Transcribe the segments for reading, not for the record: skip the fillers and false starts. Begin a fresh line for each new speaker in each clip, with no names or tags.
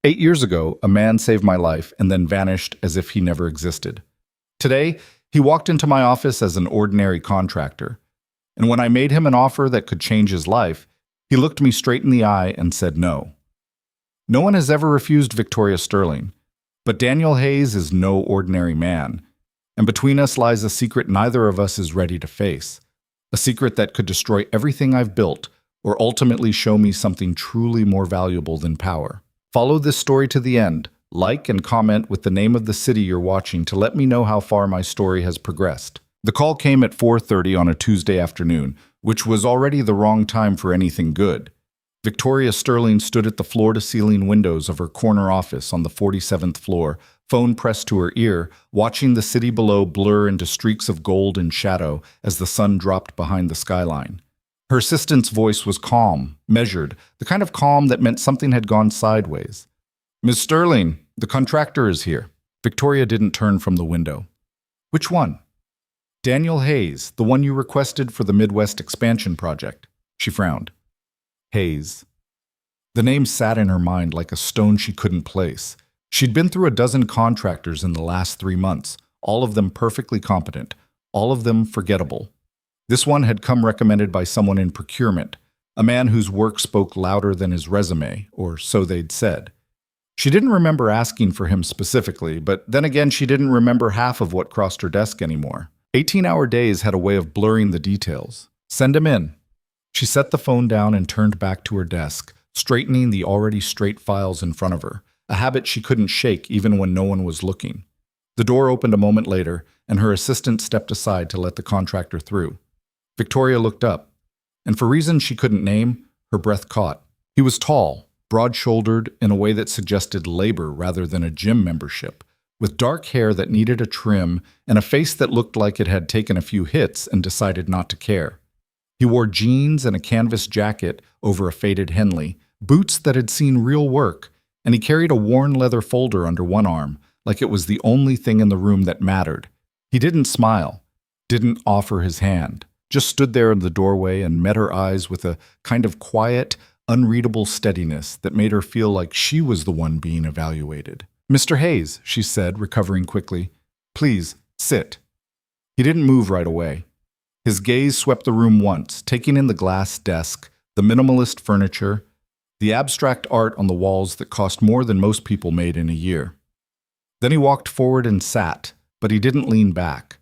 8 years ago, a man saved my life and then vanished as if he never existed. Today, he walked into my office as an ordinary contractor. And when I made him an offer that could change his life, he looked me straight in the eye and said no. No one has ever refused Victoria Sterling, but Daniel Hayes is no ordinary man. And between us lies a secret neither of us is ready to face. A secret that could destroy everything I've built or ultimately show me something truly more valuable than power. Follow this story to the end. Like and comment with the name of the city you're watching to let me know how far my story has progressed. The call came at 4:30 on a Tuesday afternoon, which was already the wrong time for anything good. Victoria Sterling stood at the floor-to-ceiling windows of her corner office on the 47th floor, phone pressed to her ear, watching the city below blur into streaks of gold and shadow as the sun dropped behind the skyline. Her assistant's voice was calm, measured, the kind of calm that meant something had gone sideways. "Miss Sterling, the contractor is here." Victoria didn't turn from the window. "Which one?" "Daniel Hayes, the one you requested for the Midwest expansion project." She frowned. Hayes. The name sat in her mind like a stone she couldn't place. She'd been through a dozen contractors in the last 3 months, all of them perfectly competent, all of them forgettable. This one had come recommended by someone in procurement, a man whose work spoke louder than his resume, or so they'd said. She didn't remember asking for him specifically, but then again she didn't remember half of what crossed her desk anymore. 18-hour days had a way of blurring the details. "Send him in." She set the phone down and turned back to her desk, straightening the already straight files in front of her, a habit she couldn't shake even when no one was looking. The door opened a moment later, and her assistant stepped aside to let the contractor through. Victoria looked up, and for reasons she couldn't name, her breath caught. He was tall, broad-shouldered in a way that suggested labor rather than a gym membership, with dark hair that needed a trim and a face that looked like it had taken a few hits and decided not to care. He wore jeans and a canvas jacket over a faded Henley, boots that had seen real work, and he carried a worn leather folder under one arm, like it was the only thing in the room that mattered. He didn't smile, didn't offer his hand, just stood there in the doorway and met her eyes with a kind of quiet, unreadable steadiness that made her feel like she was the one being evaluated. "Mr. Hayes," she said, recovering quickly, "please, sit." He didn't move right away. His gaze swept the room once, taking in the glass desk, the minimalist furniture, the abstract art on the walls that cost more than most people made in a year. Then he walked forward and sat, but he didn't lean back.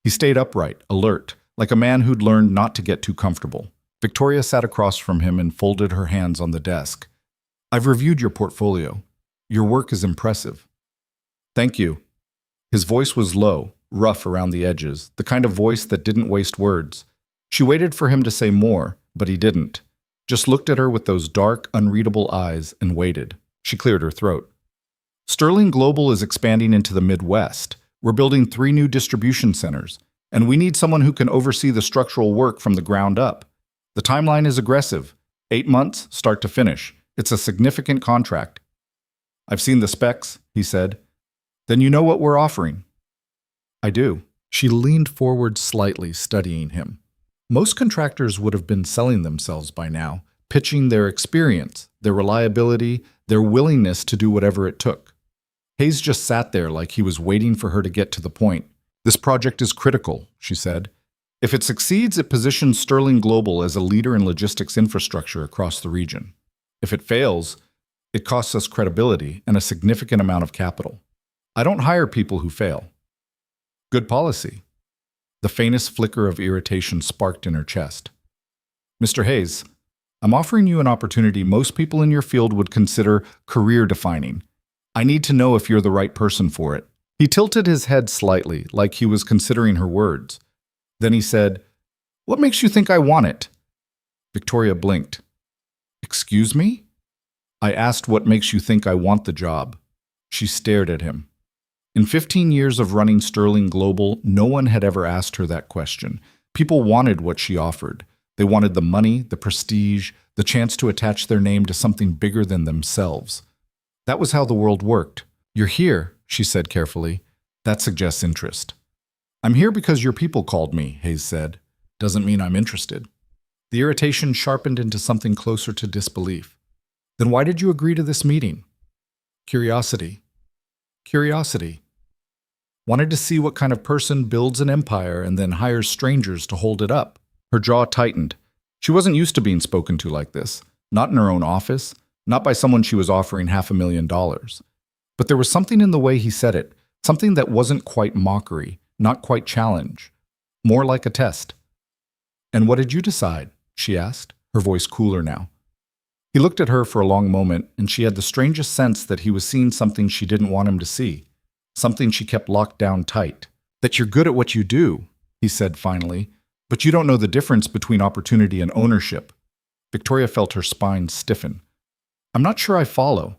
He stayed upright, alert, like a man who'd learned not to get too comfortable. Victoria sat across from him and folded her hands on the desk. "I've reviewed your portfolio. Your work is impressive." "Thank you." His voice was low, rough around the edges, the kind of voice that didn't waste words. She waited for him to say more, but he didn't. Just looked at her with those dark, unreadable eyes and waited. She cleared her throat. "Sterling Global is expanding into the Midwest. We're building 3 new distribution centers, and we need someone who can oversee the structural work from the ground up. The timeline is aggressive. 8 months, start to finish. It's a significant contract." "I've seen the specs," he said. "Then you know what we're offering." "I do." She leaned forward slightly, studying him. Most contractors would have been selling themselves by now, pitching their experience, their reliability, their willingness to do whatever it took. Hayes just sat there like he was waiting for her to get to the point. "This project is critical," she said. "If it succeeds, it positions Sterling Global as a leader in logistics infrastructure across the region. If it fails, it costs us credibility and a significant amount of capital. I don't hire people who fail." "Good policy." The faintest flicker of irritation sparked in her chest. "Mr. Hayes, I'm offering you an opportunity most people in your field would consider career-defining. I need to know if you're the right person for it." He tilted his head slightly, like he was considering her words. Then he said, "What makes you think I want it?" Victoria blinked. "Excuse me?" "I asked what makes you think I want the job." She stared at him. In 15 years of running Sterling Global, no one had ever asked her that question. People wanted what she offered. They wanted the money, the prestige, the chance to attach their name to something bigger than themselves. That was how the world worked. "You're here," she said carefully. "That suggests interest." "I'm here because your people called me," Hayes said. "Doesn't mean I'm interested." The irritation sharpened into something closer to disbelief. "Then why did you agree to this meeting?" Curiosity. Curiosity. Wanted to see what kind of person builds an empire and then hires strangers to hold it up. Her jaw tightened. She wasn't used to being spoken to like this. Not in her own office. Not by someone she was offering $500,000. But there was something in the way he said it. Something that wasn't quite mockery. Not quite challenge. More like a test. "And what did you decide?" she asked, her voice cooler now. He looked at her for a long moment, and she had the strangest sense that he was seeing something she didn't want him to see. Something she kept locked down tight. "That you're good at what you do," he said finally, "but you don't know the difference between opportunity and ownership." Victoria felt her spine stiffen. "I'm not sure I follow."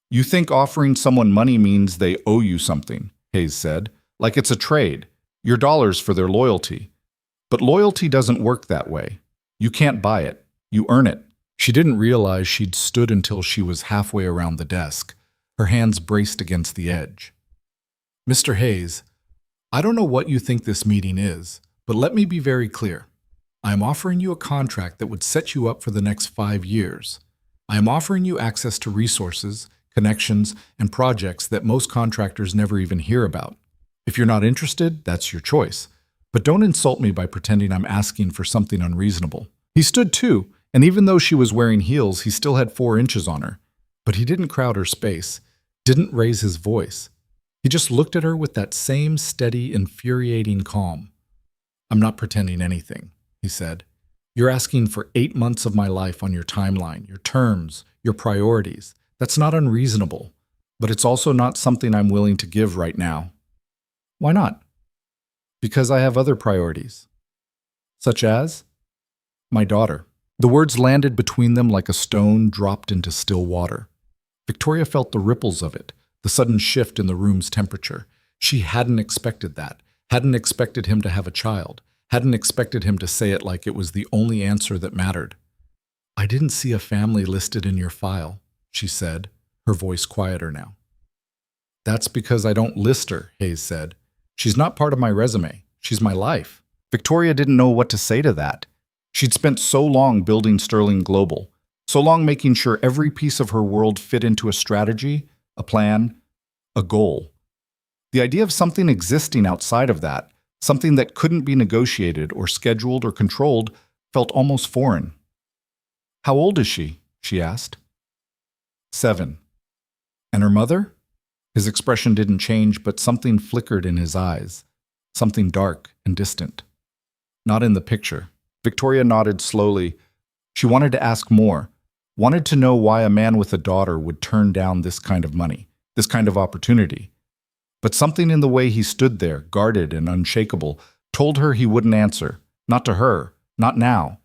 "You think offering someone money means they owe you something," Hayes said, "like it's a trade, your dollars for their loyalty. But loyalty doesn't work that way. You can't buy it. You earn it." She didn't realize she'd stood until she was halfway around the desk, her hands braced against the edge. "Mr. Hayes, I don't know what you think this meeting is, but let me be very clear. I am offering you a contract that would set you up for the next 5 years. I am offering you access to resources, connections, and projects that most contractors never even hear about. If you're not interested, that's your choice. But don't insult me by pretending I'm asking for something unreasonable." He stood too, and even though she was wearing heels, he still had 4 inches on her. But he didn't crowd her space, didn't raise his voice. He just looked at her with that same steady, infuriating calm. "I'm not pretending anything," he said. "You're asking for 8 months of my life on your timeline, your terms, your priorities. That's not unreasonable, but it's also not something I'm willing to give right now." "Why not?" "Because I have other priorities." "Such as?" "My daughter." The words landed between them like a stone dropped into still water. Victoria felt the ripples of it, the sudden shift in the room's temperature. She hadn't expected that, hadn't expected him to have a child, hadn't expected him to say it like it was the only answer that mattered. "I didn't see a family listed in your file," she said, her voice quieter now. "That's because I don't list her," Hayes said. "She's not part of my resume. She's my life." Victoria didn't know what to say to that. She'd spent so long building Sterling Global, so long making sure every piece of her world fit into a strategy, a plan, a goal. The idea of something existing outside of that, something that couldn't be negotiated or scheduled or controlled, felt almost foreign. "How old is she?" she asked. 7. "And her mother?" His expression didn't change, but something flickered in his eyes, something dark and distant. "Not in the picture." Victoria nodded slowly. She wanted to ask more, wanted to know why a man with a daughter would turn down this kind of money, this kind of opportunity. But something in the way he stood there, guarded and unshakable, told her he wouldn't answer. Not to her, not now.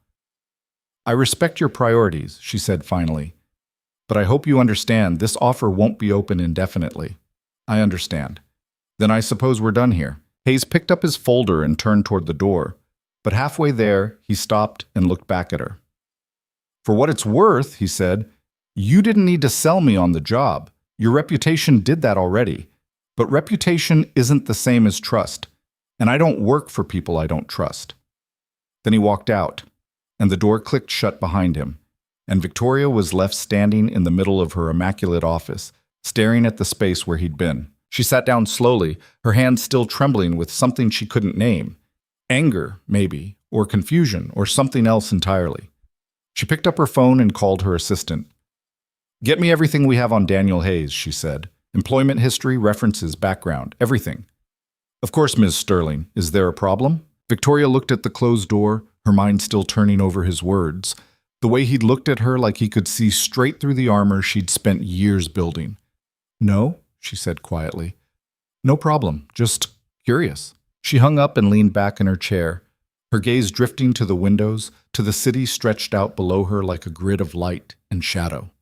"I respect your priorities," she said finally. "But I hope you understand this offer won't be open indefinitely." "I understand." "Then I suppose we're done here." Hayes picked up his folder and turned toward the door. But halfway there, he stopped and looked back at her. "For what it's worth," he said, "you didn't need to sell me on the job. Your reputation did that already. But reputation isn't the same as trust, and I don't work for people I don't trust." Then he walked out, and the door clicked shut behind him, and Victoria was left standing in the middle of her immaculate office, staring at the space where he'd been. She sat down slowly, her hands still trembling with something she couldn't name. Anger, maybe, or confusion, or something else entirely. She picked up her phone and called her assistant. "Get me everything we have on Daniel Hayes," she said. "Employment history, references, background, everything." "Of course, Ms. Sterling. Is there a problem?" Victoria looked at the closed door, her mind still turning over his words. The way he'd looked at her like he could see straight through the armor she'd spent years building. "No," she said quietly. "No problem. Just curious." She hung up and leaned back in her chair, her gaze drifting to the windows, to the city stretched out below her like a grid of light and shadow.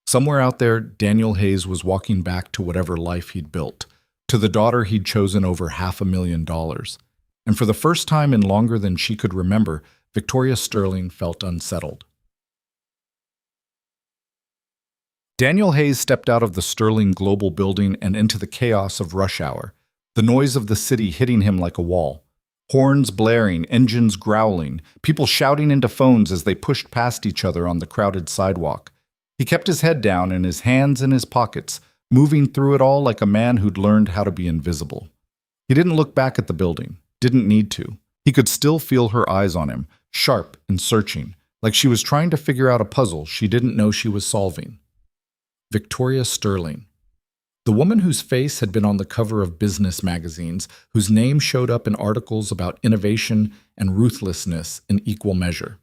Somewhere out there, Daniel Hayes was walking back to whatever life he'd built, to the daughter he'd chosen over $500,000. And for the first time in longer than she could remember, Victoria Sterling felt unsettled. Daniel Hayes stepped out of the Sterling Global building and into the chaos of rush hour, the noise of the city hitting him like a wall. Horns blaring, engines growling, people shouting into phones as they pushed past each other on the crowded sidewalk. He kept his head down and his hands in his pockets, moving through it all like a man who'd learned how to be invisible. He didn't look back at the building, didn't need to. He could still feel her eyes on him, sharp and searching, like she was trying to figure out a puzzle she didn't know she was solving. Victoria Sterling. The woman whose face had been on the cover of business magazines, whose name showed up in articles about innovation and ruthlessness in equal measure.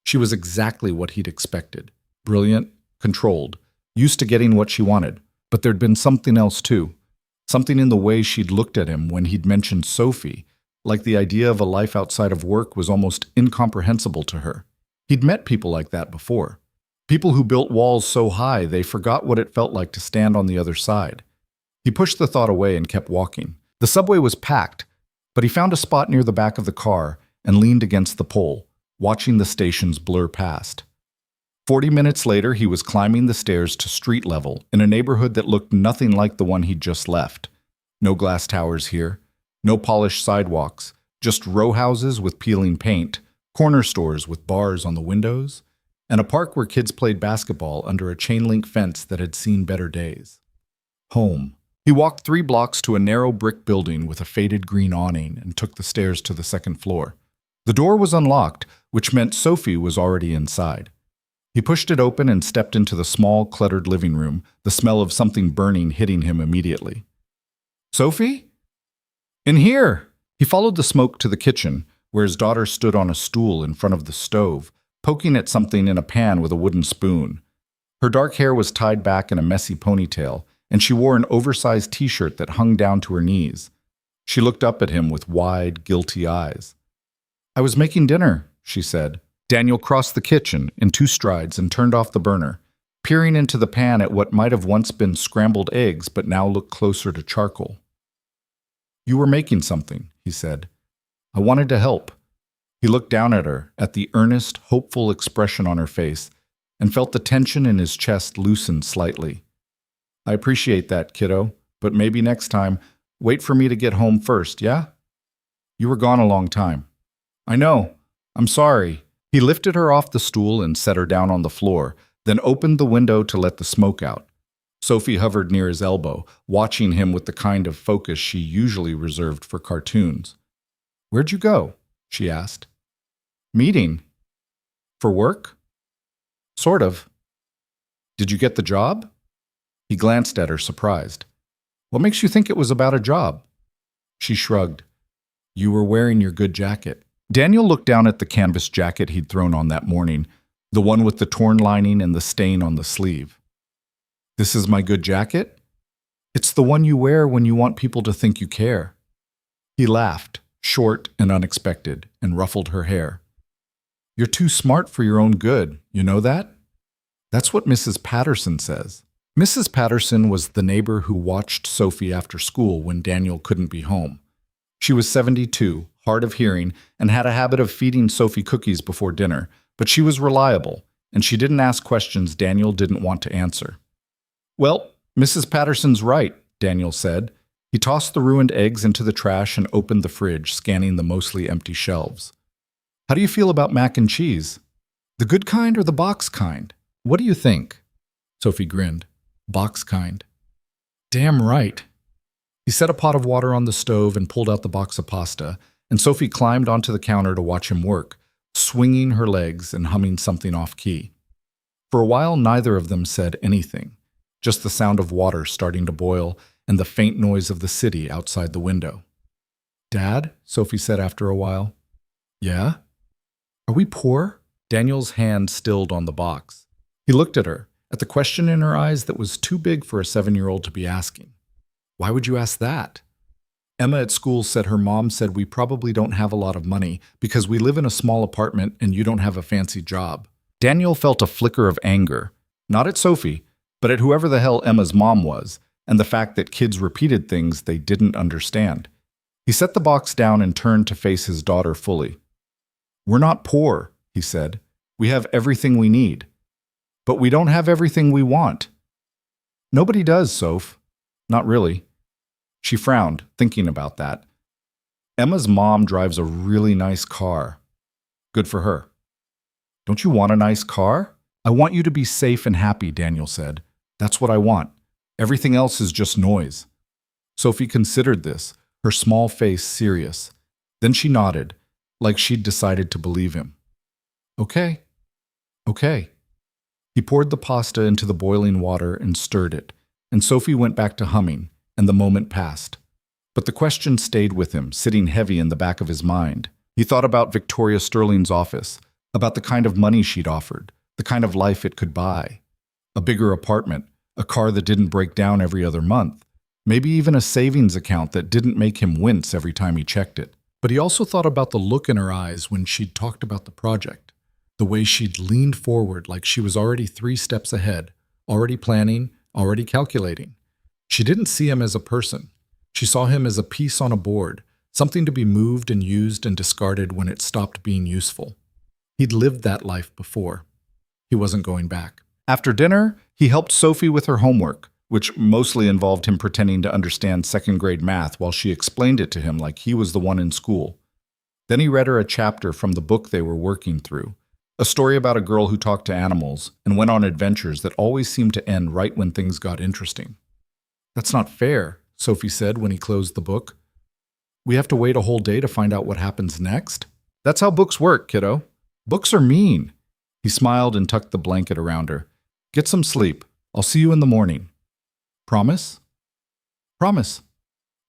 She was exactly what he'd expected. Brilliant, controlled, used to getting what she wanted. But there'd been something else too. Something in the way she'd looked at him when he'd mentioned Sophie, like the idea of a life outside of work was almost incomprehensible to her. He'd met people like that before. People who built walls so high they forgot what it felt like to stand on the other side. He pushed the thought away and kept walking. The subway was packed, but he found a spot near the back of the car and leaned against the pole, watching the stations blur past. 40 minutes later, he was climbing the stairs to street level in a neighborhood that looked nothing like the one he'd just left. No glass towers here, no polished sidewalks, just row houses with peeling paint, corner stores with bars on the windows, and a park where kids played basketball under a chain-link fence that had seen better days. Home. He walked 3 blocks to a narrow brick building with a faded green awning and took the stairs to the second floor. The door was unlocked, which meant Sophie was already inside. He pushed it open and stepped into the small, cluttered living room, the smell of something burning hitting him immediately. "Sophie? In here!" He followed the smoke to the kitchen, where his daughter stood on a stool in front of the stove, poking at something in a pan with a wooden spoon. Her dark hair was tied back in a messy ponytail, and she wore an oversized t-shirt that hung down to her knees. She looked up at him with wide, guilty eyes. "I was making dinner," she said. Daniel crossed the kitchen in 2 strides and turned off the burner, peering into the pan at what might have once been scrambled eggs but now looked closer to charcoal. "You were making something," he said. "I wanted to help." He looked down at her, at the earnest, hopeful expression on her face, and felt the tension in his chest loosen slightly. "I appreciate that, kiddo, but maybe next time, wait for me to get home first, yeah? You were gone a long time." "I know. I'm sorry." He lifted her off the stool and set her down on the floor, then opened the window to let the smoke out. Sophie hovered near his elbow, watching him with the kind of focus she usually reserved for cartoons. "Where'd you go?" she asked. "Meeting." "For work?" "Sort of." "Did you get the job?" He glanced at her, surprised. "What makes you think it was about a job?" She shrugged. "You were wearing your good jacket." Daniel looked down at the canvas jacket he'd thrown on that morning, the one with the torn lining and the stain on the sleeve. "This is my good jacket?" "It's the one you wear when you want people to think you care." He laughed, short and unexpected, and ruffled her hair. "You're too smart for your own good, you know that? That's what Mrs. Patterson says." Mrs. Patterson was the neighbor who watched Sophie after school when Daniel couldn't be home. She was 72, hard of hearing, and had a habit of feeding Sophie cookies before dinner, but she was reliable, and she didn't ask questions Daniel didn't want to answer. "Well, Mrs. Patterson's right," Daniel said. He tossed the ruined eggs into the trash and opened the fridge, scanning the mostly empty shelves. "How do you feel about mac and cheese? The good kind or the box kind? What do you think?" Sophie grinned. "Box kind." "Damn right." He set a pot of water on the stove and pulled out the box of pasta, and Sophie climbed onto the counter to watch him work, swinging her legs and humming something off-key. For a while, neither of them said anything, just the sound of water starting to boil and the faint noise of the city outside the window. "Dad?" Sophie said after a while. "Yeah?" "Are we poor?" Daniel's hand stilled on the box. He looked at her, at the question in her eyes that was too big for a 7-year-old to be asking. "Why would you ask that?" "Emma at school said her mom said we probably don't have a lot of money because we live in a small apartment and you don't have a fancy job." Daniel felt a flicker of anger, not at Sophie, but at whoever the hell Emma's mom was, and the fact that kids repeated things they didn't understand. He set the box down and turned to face his daughter fully. "We're not poor," he said. "We have everything we need. But we don't have everything we want." "Nobody does, Soph. Not really." She frowned, thinking about that. "Emma's mom drives a really nice car. Good for her." "Don't you want a nice car?" I want you to be safe and happy, Daniel said. That's what I want. Everything else is just noise. Sophie considered this, her small face serious. Then she nodded, like she'd decided to believe him. Okay. Okay. He poured the pasta into the boiling water and stirred it, and Sophie went back to humming, and the moment passed. But the question stayed with him, sitting heavy in the back of his mind. He thought about Victoria Sterling's office, about the kind of money she'd offered, the kind of life it could buy. A bigger apartment, a car that didn't break down every other month, maybe even a savings account that didn't make him wince every time he checked it. But he also thought about the look in her eyes when she'd talked about the project, the way she'd leaned forward like she was already 3 steps ahead, already planning, already calculating. She didn't see him as a person. She saw him as a piece on a board, something to be moved and used and discarded when it stopped being useful. He'd lived that life before. He wasn't going back. After dinner, he helped Sophie with her homework, which mostly involved him pretending to understand second-grade math while she explained it to him like he was the one in school. Then he read her a chapter from the book they were working through, a story about a girl who talked to animals and went on adventures that always seemed to end right when things got interesting. That's not fair, Sophie said when he closed the book. We have to wait a whole day to find out what happens next? That's how books work, kiddo. Books are mean. He smiled and tucked the blanket around her. Get some sleep. I'll see you in the morning. Promise? Promise.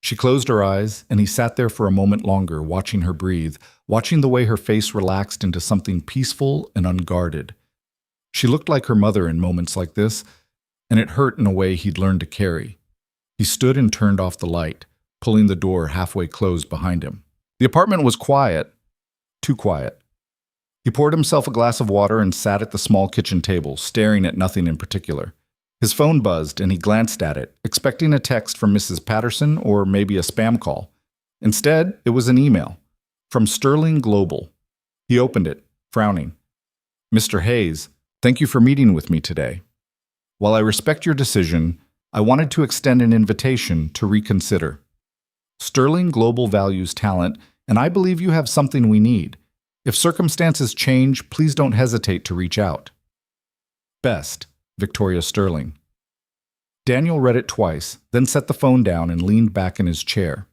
She closed her eyes, and he sat there for a moment longer, watching her breathe, watching the way her face relaxed into something peaceful and unguarded. She looked like her mother in moments like this, and it hurt in a way he'd learned to carry. He stood and turned off the light, pulling the door halfway closed behind him. The apartment was quiet. Too quiet. He poured himself a glass of water and sat at the small kitchen table, staring at nothing in particular. His phone buzzed, and he glanced at it, expecting a text from Mrs. Patterson or maybe a spam call. Instead, it was an email from Sterling Global. He opened it, frowning. Mr. Hayes, thank you for meeting with me today. While I respect your decision, I wanted to extend an invitation to reconsider. Sterling Global values talent, and I believe you have something we need. If circumstances change, please don't hesitate to reach out. Best, Victoria Sterling. Daniel read it twice, then set the phone down and leaned back in his chair.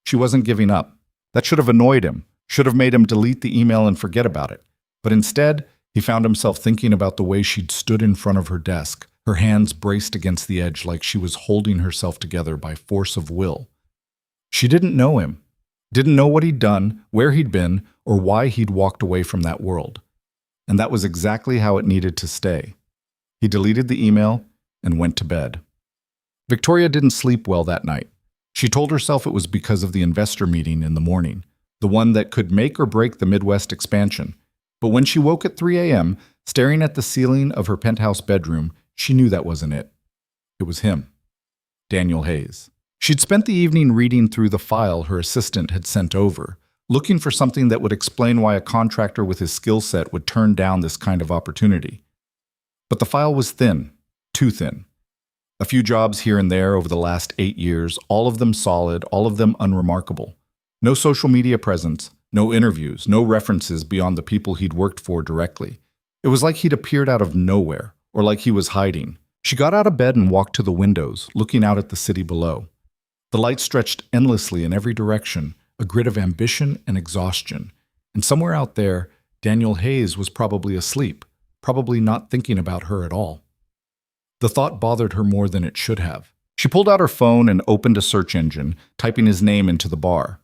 She wasn't giving up. That should have annoyed him, should have made him delete the email and forget about it. But instead, he found himself thinking about the way she'd stood in front of her desk, her hands braced against the edge like she was holding herself together by force of will. She didn't know him, didn't know what he'd done, where he'd been, or why he'd walked away from that world. And that was exactly how it needed to stay. He deleted the email and went to bed. Victoria didn't sleep well that night. She told herself it was because of the investor meeting in the morning, the one that could make or break the Midwest expansion. But when she woke at 3 a.m., staring at the ceiling of her penthouse bedroom, she knew that wasn't it. It was him, Daniel Hayes. She'd spent the evening reading through the file her assistant had sent over, looking for something that would explain why a contractor with his skill set would turn down this kind of opportunity. But the file was thin, too thin. A few jobs here and there over the last 8 years, all of them solid, all of them unremarkable. No social media presence, no interviews, no references beyond the people he'd worked for directly. It was like he'd appeared out of nowhere, or like he was hiding. She got out of bed and walked to the windows, looking out at the city below. The light stretched endlessly in every direction, a grid of ambition and exhaustion. And somewhere out there, Daniel Hayes was probably asleep, probably not thinking about her at all. The thought bothered her more than it should have. She pulled out her phone and opened a search engine, typing his name into the bar.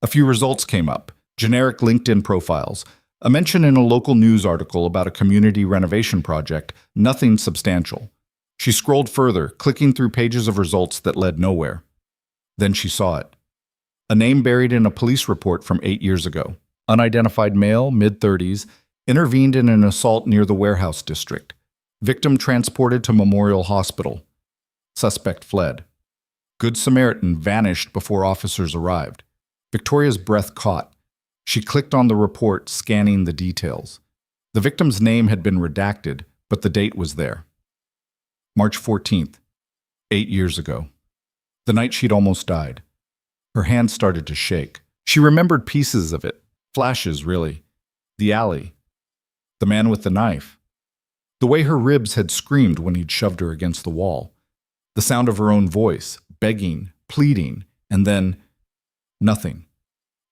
A few results came up, generic LinkedIn profiles, a mention in a local news article about a community renovation project, nothing substantial. She scrolled further, clicking through pages of results that led nowhere. Then she saw it. A name buried in a police report from 8 years ago. Unidentified male, mid-30s, intervened in an assault near the warehouse district. Victim transported to Memorial Hospital. Suspect fled. Good Samaritan vanished before officers arrived. Victoria's breath caught. She clicked on the report, scanning the details. The victim's name had been redacted, but the date was there. March 14th, 8 years ago. The night she'd almost died. Her hand started to shake. She remembered pieces of it, flashes really. The alley. The man with the knife. The way her ribs had screamed when he'd shoved her against the wall. The sound of her own voice, begging, pleading, and then nothing.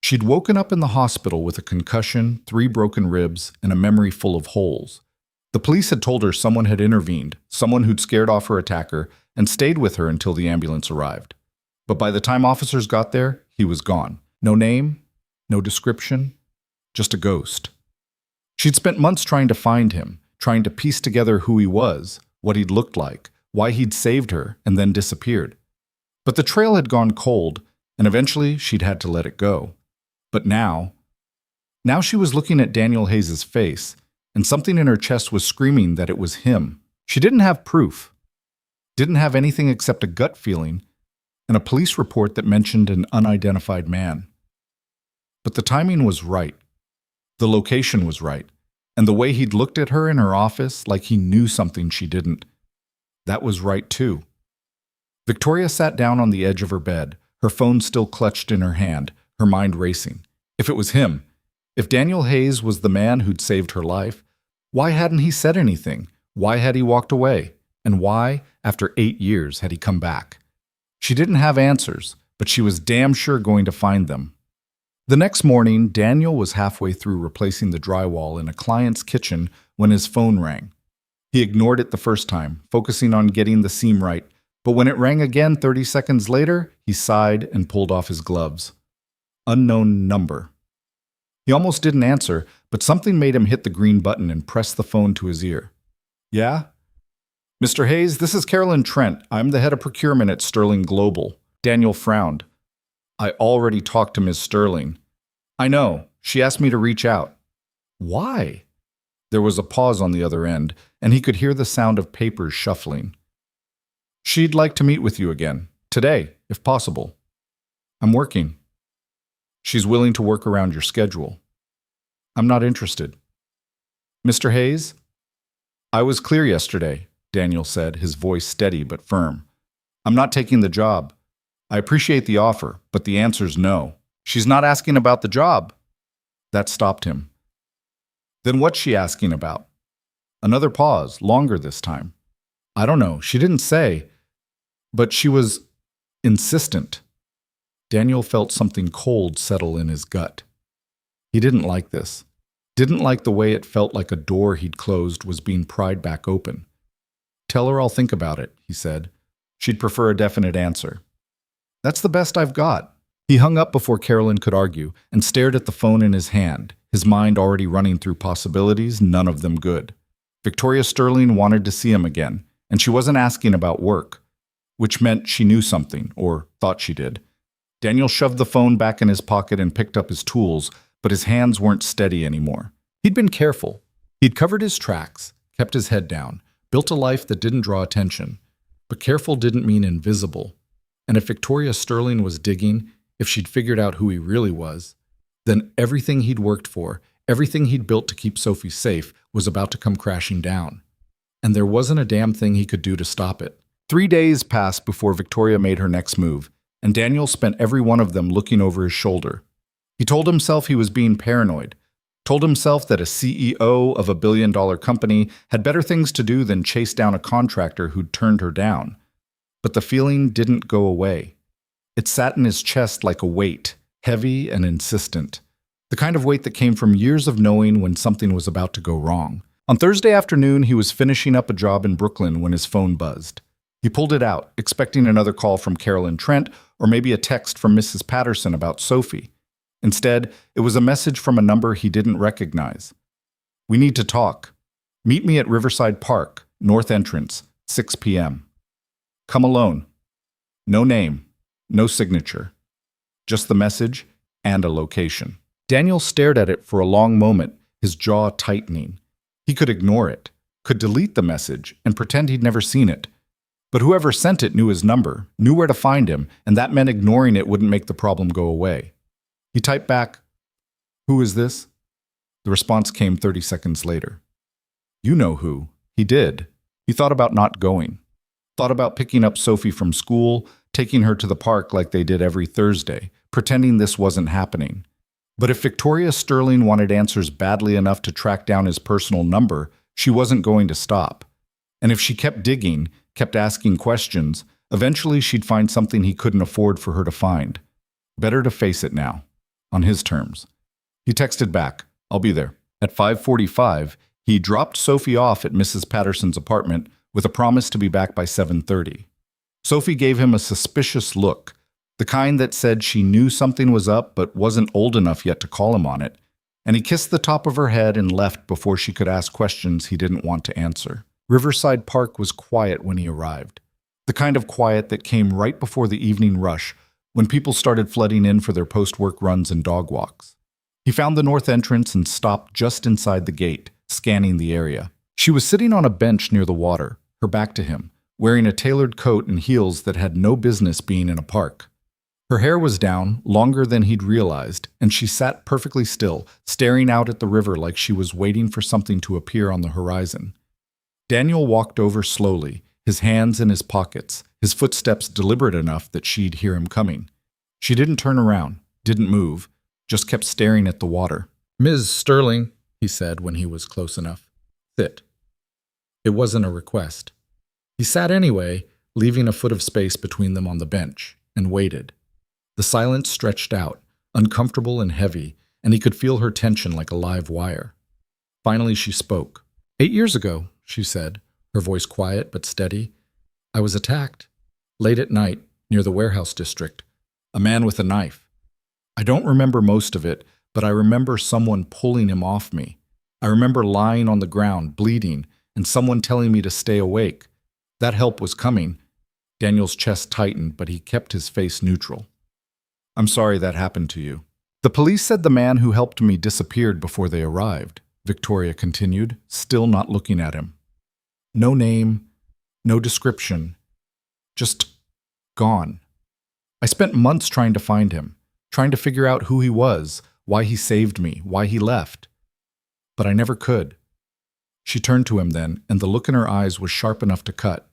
She'd woken up in the hospital with a concussion, 3 broken ribs, and a memory full of holes. The police had told her someone had intervened, someone who'd scared off her attacker, and stayed with her until the ambulance arrived. But by the time officers got there, he was gone. No name, no description, just a ghost. She'd spent months trying to find him, trying to piece together who he was, what he'd looked like, why he'd saved her and then disappeared. But the trail had gone cold, and eventually she'd had to let it go. But now she was looking at Daniel Hayes' face, and something in her chest was screaming that it was him. She didn't have proof, didn't have anything except a gut feeling, and a police report that mentioned an unidentified man. But the timing was right. The location was right, and the way he'd looked at her in her office like he knew something she didn't. That was right too. Victoria sat down on the edge of her bed, her phone still clutched in her hand, her mind racing. If it was him, if Daniel Hayes was the man who'd saved her life, why hadn't he said anything? Why had he walked away? And why, after 8 years, had he come back? She didn't have answers, but she was damn sure going to find them. The next morning, Daniel was halfway through replacing the drywall in a client's kitchen when his phone rang. He ignored it the first time, focusing on getting the seam right, but when it rang again 30 seconds later, he sighed and pulled off his gloves. Unknown number. He almost didn't answer, but something made him hit the green button and press the phone to his ear. Yeah? Mr. Hayes, this is Carolyn Trent. I'm the head of procurement at Sterling Global. Daniel frowned. I already talked to Ms. Sterling. I know. She asked me to reach out. Why? There was a pause on the other end, and he could hear the sound of papers shuffling. She'd like to meet with you again. Today, if possible. I'm working. She's willing to work around your schedule. I'm not interested. Mr. Hayes? I was clear yesterday, Daniel said, his voice steady but firm. I'm not taking the job. I appreciate the offer, but the answer's no. She's not asking about the job. That stopped him. Then what's she asking about? Another pause, longer this time. I don't know, she didn't say, but she was insistent. Daniel felt something cold settle in his gut. He didn't like this. Didn't like the way it felt like a door he'd closed was being pried back open. Tell her I'll think about it, he said. She'd prefer a definite answer. That's the best I've got. He hung up before Carolyn could argue and stared at the phone in his hand, his mind already running through possibilities, none of them good. Victoria Sterling wanted to see him again, and she wasn't asking about work, which meant she knew something, or thought she did. Daniel shoved the phone back in his pocket and picked up his tools, but his hands weren't steady anymore. He'd been careful. He'd covered his tracks, kept his head down, built a life that didn't draw attention. But careful didn't mean invisible. And if Victoria Sterling was digging, if she'd figured out who he really was, then everything he'd worked for, everything he'd built to keep Sophie safe, was about to come crashing down. And there wasn't a damn thing he could do to stop it. 3 days passed before Victoria made her next move, and Daniel spent every one of them looking over his shoulder. He told himself he was being paranoid, told himself that a CEO of a billion-dollar company had better things to do than chase down a contractor who'd turned her down. But the feeling didn't go away. It sat in his chest like a weight, heavy and insistent. The kind of weight that came from years of knowing when something was about to go wrong. On Thursday afternoon, he was finishing up a job in Brooklyn when his phone buzzed. He pulled it out, expecting another call from Carolyn Trent or maybe a text from Mrs. Patterson about Sophie. Instead, it was a message from a number he didn't recognize. We need to talk. Meet me at Riverside Park, North Entrance, 6 p.m. Come alone. No name, no signature. Just the message and a location. Daniel stared at it for a long moment, his jaw tightening. He could ignore it, could delete the message, and pretend he'd never seen it. But whoever sent it knew his number, knew where to find him, and that meant ignoring it wouldn't make the problem go away. He typed back, "Who is this?" The response came 30 seconds later. You know who. He did. He thought about not going. Thought about picking up Sophie from school, taking her to the park like they did every Thursday, pretending this wasn't happening. But if Victoria Sterling wanted answers badly enough to track down his personal number, She wasn't going to stop. And if she kept digging, kept asking questions, eventually she'd find something he couldn't afford for her to find. Better to face it now, on his terms. He texted back, "I'll be there." At 5:45, he dropped Sophie off at Mrs. Patterson's apartment with a promise to be back by 7:30. Sophie gave him a suspicious look, the kind that said she knew something was up but wasn't old enough yet to call him on it, and he kissed the top of her head and left before she could ask questions he didn't want to answer. Riverside Park was quiet when he arrived, the kind of quiet that came right before the evening rush when people started flooding in for their post-work runs and dog walks. He found the north entrance and stopped just inside the gate, scanning the area. She was sitting on a bench near the water, her back to him, wearing a tailored coat and heels that had no business being in a park. Her hair was down, longer than he'd realized, and she sat perfectly still, staring out at the river like she was waiting for something to appear on the horizon. Daniel walked over slowly, his hands in his pockets, his footsteps deliberate enough that she'd hear him coming. She didn't turn around, didn't move, just kept staring at the water. "Ms. Sterling," he said when he was close enough. "Sit." It wasn't a request. He sat anyway, leaving a foot of space between them on the bench, and waited. The silence stretched out, uncomfortable and heavy, and he could feel her tension like a live wire. Finally she spoke. 8 years ago, she said, her voice quiet but steady, "I was attacked. Late at night, near the warehouse district. A man with a knife. I don't remember most of it, but I remember someone pulling him off me. I remember lying on the ground, bleeding, and someone telling me to stay awake. That help was coming." Daniel's chest tightened, but he kept his face neutral. "I'm sorry that happened to you." "The police said the man who helped me disappeared before they arrived," Victoria continued, still not looking at him. "No name, no description, just gone. I spent months trying to find him, trying to figure out who he was, why he saved me, why he left. But I never could." She turned to him then, and the look in her eyes was sharp enough to cut.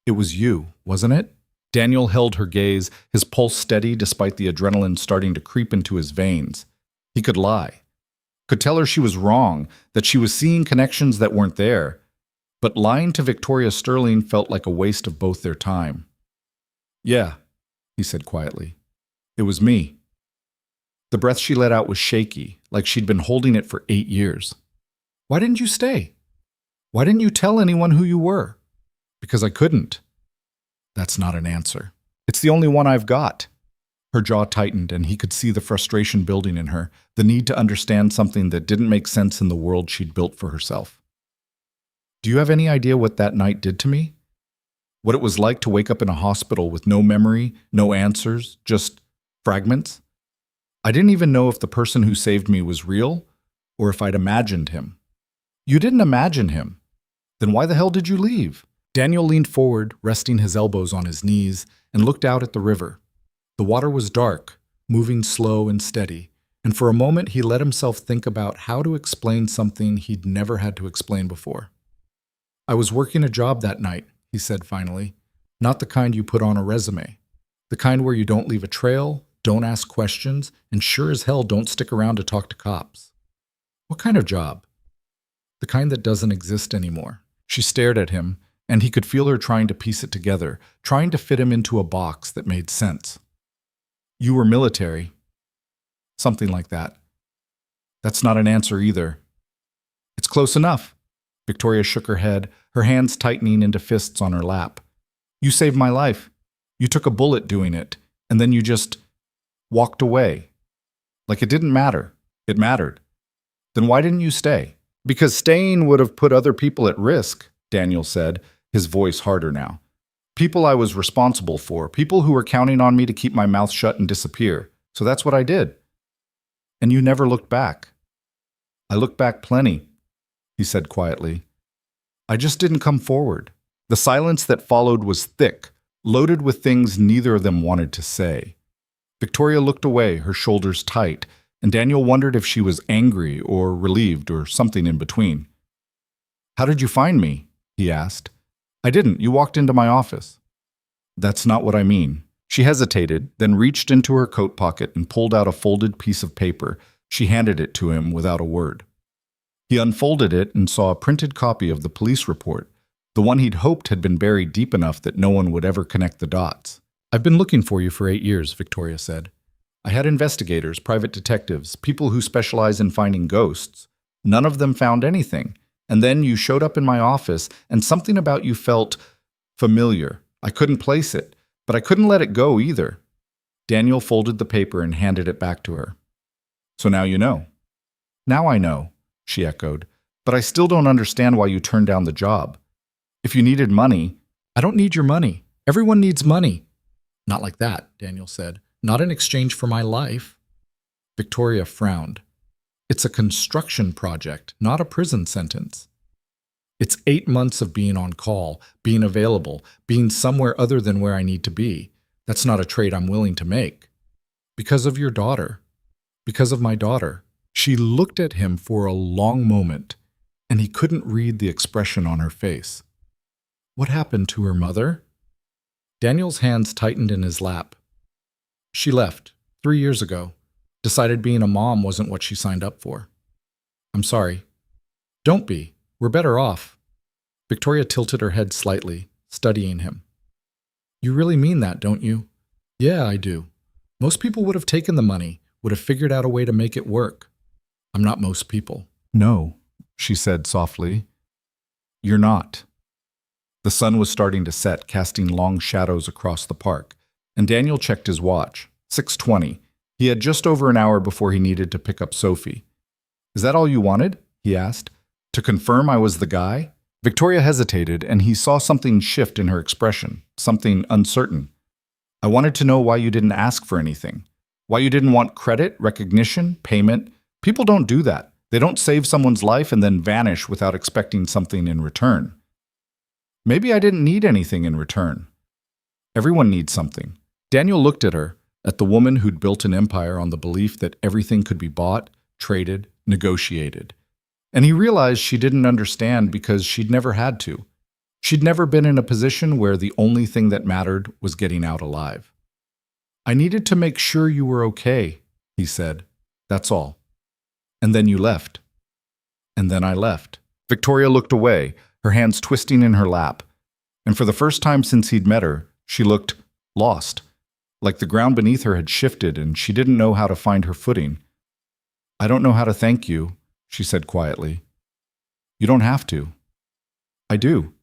"It was you, wasn't it?" Daniel held her gaze, his pulse steady despite the adrenaline starting to creep into his veins. He could lie, could tell her she was wrong, that she was seeing connections that weren't there. But lying to Victoria Sterling felt like a waste of both their time. "Yeah," he said quietly. "It was me." The breath she let out was shaky, like she'd been holding it for 8 years. "Why didn't you stay? Why didn't you tell anyone who you were?" "Because I couldn't." "That's not an answer. It's the only one I've got." Her jaw tightened, and he could see the frustration building in her, the need to understand something that didn't make sense in the world she'd built for herself. "Do you have any idea what that night did to me? What it was like to wake up in a hospital with no memory, no answers, just fragments? I didn't even know if the person who saved me was real, or if I'd imagined him." "You didn't imagine him. Then why the hell did you leave?" Daniel leaned forward, resting his elbows on his knees, and looked out at the river. The water was dark, moving slow and steady, and for a moment he let himself think about how to explain something he'd never had to explain before. "I was working a job that night," he said finally. "Not the kind you put on a resume. The kind where you don't leave a trail, don't ask questions, and sure as hell don't stick around to talk to cops." "What kind of job?" "The kind that doesn't exist anymore." She stared at him, and he could feel her trying to piece it together, trying to fit him into a box that made sense. "You were military." "Something like that." "That's not an answer either." "It's close enough." Victoria shook her head, her hands tightening into fists on her lap. "You saved my life. You took a bullet doing it, and then you just walked away. Like it didn't matter. It mattered. Then why didn't you stay?" "Because staying would have put other people at risk," Daniel said, his voice harder now. "People I was responsible for, people who were counting on me to keep my mouth shut and disappear. So that's what I did." "And you never looked back." "I looked back plenty," he said quietly. "I just didn't come forward." The silence that followed was thick, loaded with things neither of them wanted to say. Victoria looked away, her shoulders tight, and Daniel wondered if she was angry or relieved or something in between. "How did you find me?" he asked. "I didn't. You walked into my office." "That's not what I mean." She hesitated, then reached into her coat pocket and pulled out a folded piece of paper. She handed it to him without a word. He unfolded it and saw a printed copy of the police report, the one he'd hoped had been buried deep enough that no one would ever connect the dots. "I've been looking for you for 8 years," Victoria said. "I had investigators, private detectives, people who specialize in finding ghosts. None of them found anything. And then you showed up in my office, and something about you felt familiar. I couldn't place it, but I couldn't let it go either." Daniel folded the paper and handed it back to her. "So now you know." "Now I know," she echoed, "but I still don't understand why you turned down the job. If you needed money—" "I don't need your money. Everyone needs money." "Not like that," Daniel said. "Not in exchange for my life." Victoria frowned. "It's a construction project, not a prison sentence. It's 8 months of being on call, being available, being somewhere other than where I need to be. That's not a trade I'm willing to make." "Because of your daughter. Because of my daughter." She looked at him for a long moment, and he couldn't read the expression on her face. "What happened to her mother?" Daniel's hands tightened in his lap. "She left 3 years ago. Decided being a mom wasn't what she signed up for." "I'm sorry." "Don't be. We're better off." Victoria tilted her head slightly, studying him. "You really mean that, don't you?" "Yeah, I do. Most people would have taken the money, would have figured out a way to make it work. I'm not most people." "No," she said softly. "You're not." The sun was starting to set, casting long shadows across the park, and Daniel checked his watch. 6:20. He had just over an hour before he needed to pick up Sophie. "Is that all you wanted?" he asked. "To confirm I was the guy?" Victoria hesitated, and he saw something shift in her expression, something uncertain. "I wanted to know why you didn't ask for anything. Why you didn't want credit, recognition, payment. People don't do that. They don't save someone's life and then vanish without expecting something in return." "Maybe I didn't need anything in return." "Everyone needs something." Daniel looked at her, at the woman who'd built an empire on the belief that everything could be bought, traded, negotiated. And he realized she didn't understand because she'd never had to. She'd never been in a position where the only thing that mattered was getting out alive. "I needed to make sure you were okay," he said. "That's all. And then you left." "And then I left." Victoria looked away, her hands twisting in her lap. And for the first time since he'd met her, she looked lost, like the ground beneath her had shifted and she didn't know how to find her footing. "I don't know how to thank you," she said quietly. "You don't have to." "I do.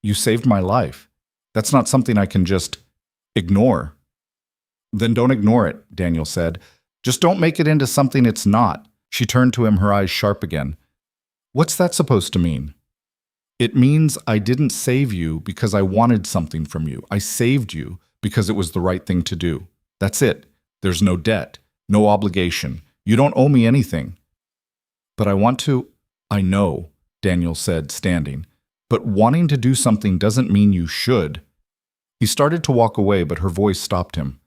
You saved my life. That's not something I can just ignore." "Then don't ignore it," Daniel said. "Just don't make it into something it's not." She turned to him, her eyes sharp again. "What's that supposed to mean?" "It means I didn't save you because I wanted something from you. I saved you because it was the right thing to do. That's it. There's no debt, no obligation. You don't owe me anything." "But I want to—" "I know," Daniel said, standing. "But wanting to do something doesn't mean you should." He started to walk away, but her voice stopped him.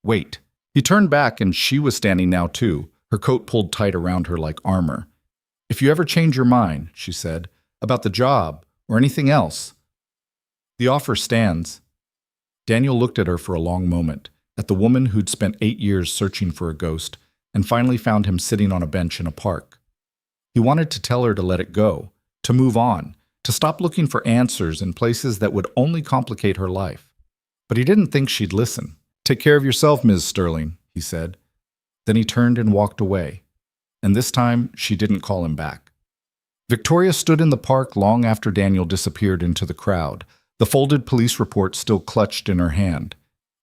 "Wait." He turned back, and she was standing now too, her coat pulled tight around her like armor. "If you ever change your mind," she said, "about the job or anything else, the offer stands." Daniel looked at her for a long moment, at the woman who'd spent 8 years searching for a ghost, and finally found him sitting on a bench in a park. He wanted to tell her to let it go, to move on, to stop looking for answers in places that would only complicate her life. But he didn't think she'd listen. "Take care of yourself, Ms. Sterling," he said. Then he turned and walked away, and this time she didn't call him back. Victoria stood in the park long after Daniel disappeared into the crowd, the folded police report still clutched in her hand.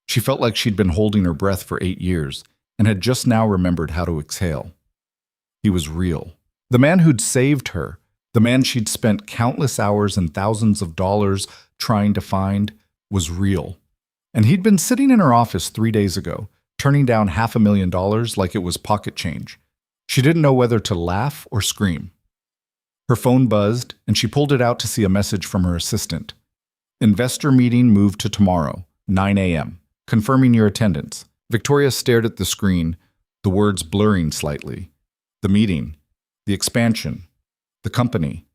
She felt like she'd been holding her breath for 8 years, and had just now remembered how to exhale. He was real. The man who'd saved her, the man she'd spent countless hours and thousands of dollars trying to find, was real. And he'd been sitting in her office 3 days ago, turning down $500,000 like it was pocket change. She didn't know whether to laugh or scream. Her phone buzzed, and she pulled it out to see a message from her assistant. "Investor meeting moved to tomorrow, 9 a.m. Confirming your attendance." Victoria stared at the screen, the words blurring slightly. The meeting, the expansion, the company.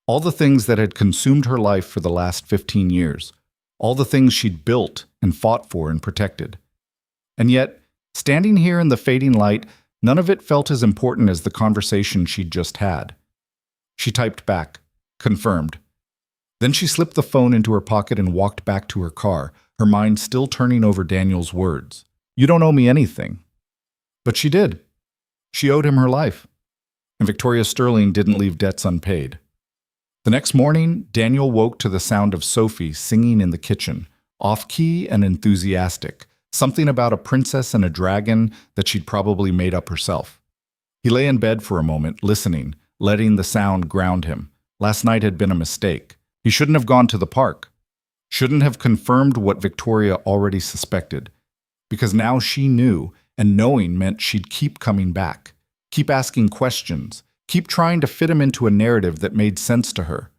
All the things that had consumed her life for the last 15 years. All the things she'd built and fought for and protected. And yet, standing here in the fading light, none of it felt as important as the conversation she'd just had. She typed back, "Confirmed." Then she slipped the phone into her pocket and walked back to her car, her mind still turning over Daniel's words. "You don't owe me anything." But she did. She owed him her life. And Victoria Sterling didn't leave debts unpaid. The next morning, Daniel woke to the sound of Sophie singing in the kitchen, off-key and enthusiastic, something about a princess and a dragon that she'd probably made up herself. He lay in bed for a moment, listening, letting the sound ground him. Last night had been a mistake. He shouldn't have gone to the park. Shouldn't have confirmed what Victoria already suspected. Because now she knew, and knowing meant she'd keep coming back, keep asking questions, keep trying to fit him into a narrative that made sense to her.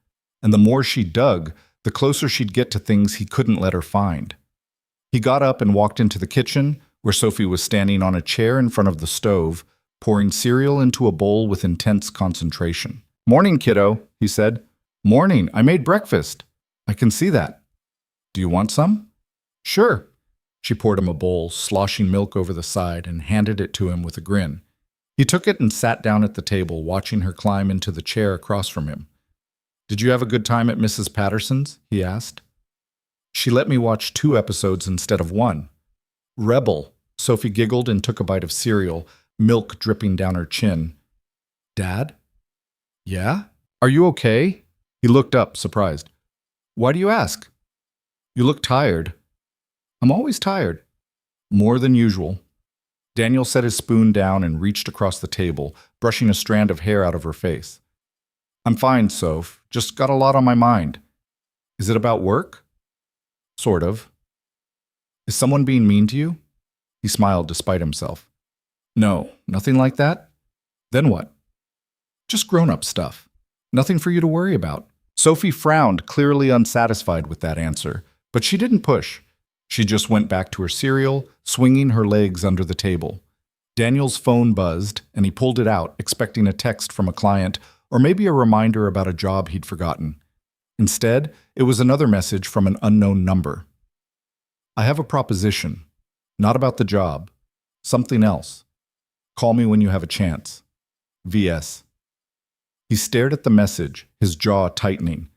And the more she dug, the closer she'd get to things he couldn't let her find. He got up and walked into the kitchen, where Sophie was standing on a chair in front of the stove, pouring cereal into a bowl with intense concentration. "Morning, kiddo," he said. "Morning. I made breakfast." "I can see that." "Do you want some?" "Sure." She poured him a bowl, sloshing milk over the side, and handed it to him with a grin. He took it and sat down at the table, watching her climb into the chair across from him. "Did you have a good time at Mrs. Patterson's?" he asked. "She let me watch 2 episodes instead of 1. "Rebel." Sophie giggled and took a bite of cereal, milk dripping down her chin. "Dad?" "Yeah? Are you okay?" He looked up, surprised. "Why do you ask?" "You look tired." "I'm always tired." "More than usual." Daniel set his spoon down and reached across the table, brushing a strand of hair out of her face. "I'm fine, Soph. Just got a lot on my mind." "Is it about work?" "Sort of." "Is someone being mean to you?" He smiled despite himself. "No, nothing like that." "Then what?" "Just grown-up stuff. Nothing for you to worry about." Sophie frowned, clearly unsatisfied with that answer, but she didn't push. She just went back to her cereal, swinging her legs under the table. Daniel's phone buzzed, and he pulled it out, expecting a text from a client or maybe a reminder about a job he'd forgotten. Instead, it was another message from an unknown number. "I have a proposition. Not about the job. Something else. Call me when you have a chance. VS." He stared at the message, his jaw tightening.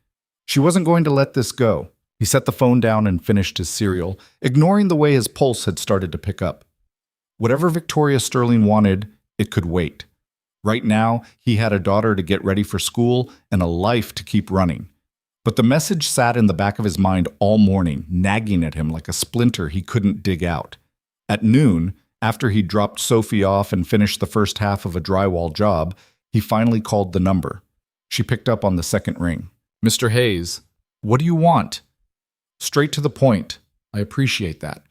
She wasn't going to let this go. He set the phone down and finished his cereal, ignoring the way his pulse had started to pick up. Whatever Victoria Sterling wanted, it could wait. Right now, he had a daughter to get ready for school and a life to keep running. But the message sat in the back of his mind all morning, nagging at him like a splinter he couldn't dig out. At noon, after he dropped Sophie off and finished the first half of a drywall job, he finally called the number. She picked up on the second ring. "Mr. Hayes, what do you want?" "Straight to the point. I appreciate that."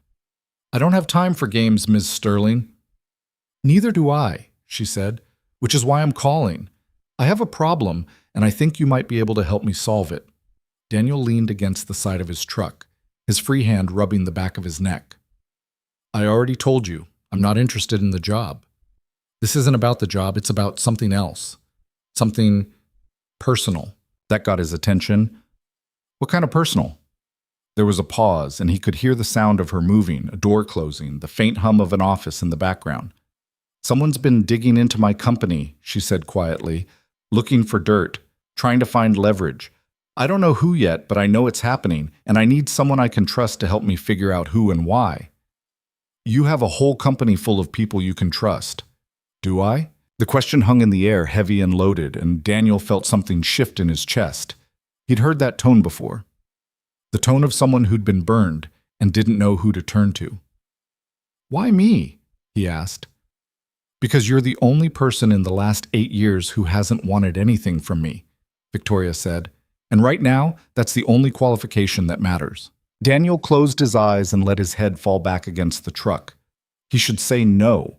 "I don't have time for games, Ms. Sterling." "Neither do I," she said, "which is why I'm calling. I have a problem, and I think you might be able to help me solve it." Daniel leaned against the side of his truck, his free hand rubbing the back of his neck. "I already told you, I'm not interested in the job. This isn't about the job, it's about something else. Something personal." That got his attention. "What kind of personal?" There was a pause, and he could hear the sound of her moving, a door closing, the faint hum of an office in the background. "Someone's been digging into my company," she said quietly, "looking for dirt, trying to find leverage. I don't know who yet, but I know it's happening, and I need someone I can trust to help me figure out who and why." "You have a whole company full of people you can trust." "Do I?" The question hung in the air, heavy and loaded, and Daniel felt something shift in his chest. He'd heard that tone before. The tone of someone who'd been burned and didn't know who to turn to. "Why me?" he asked. "Because you're the only person in the last 8 years who hasn't wanted anything from me," Victoria said. "And right now, that's the only qualification that matters." Daniel closed his eyes and let his head fall back against the truck. He should say no.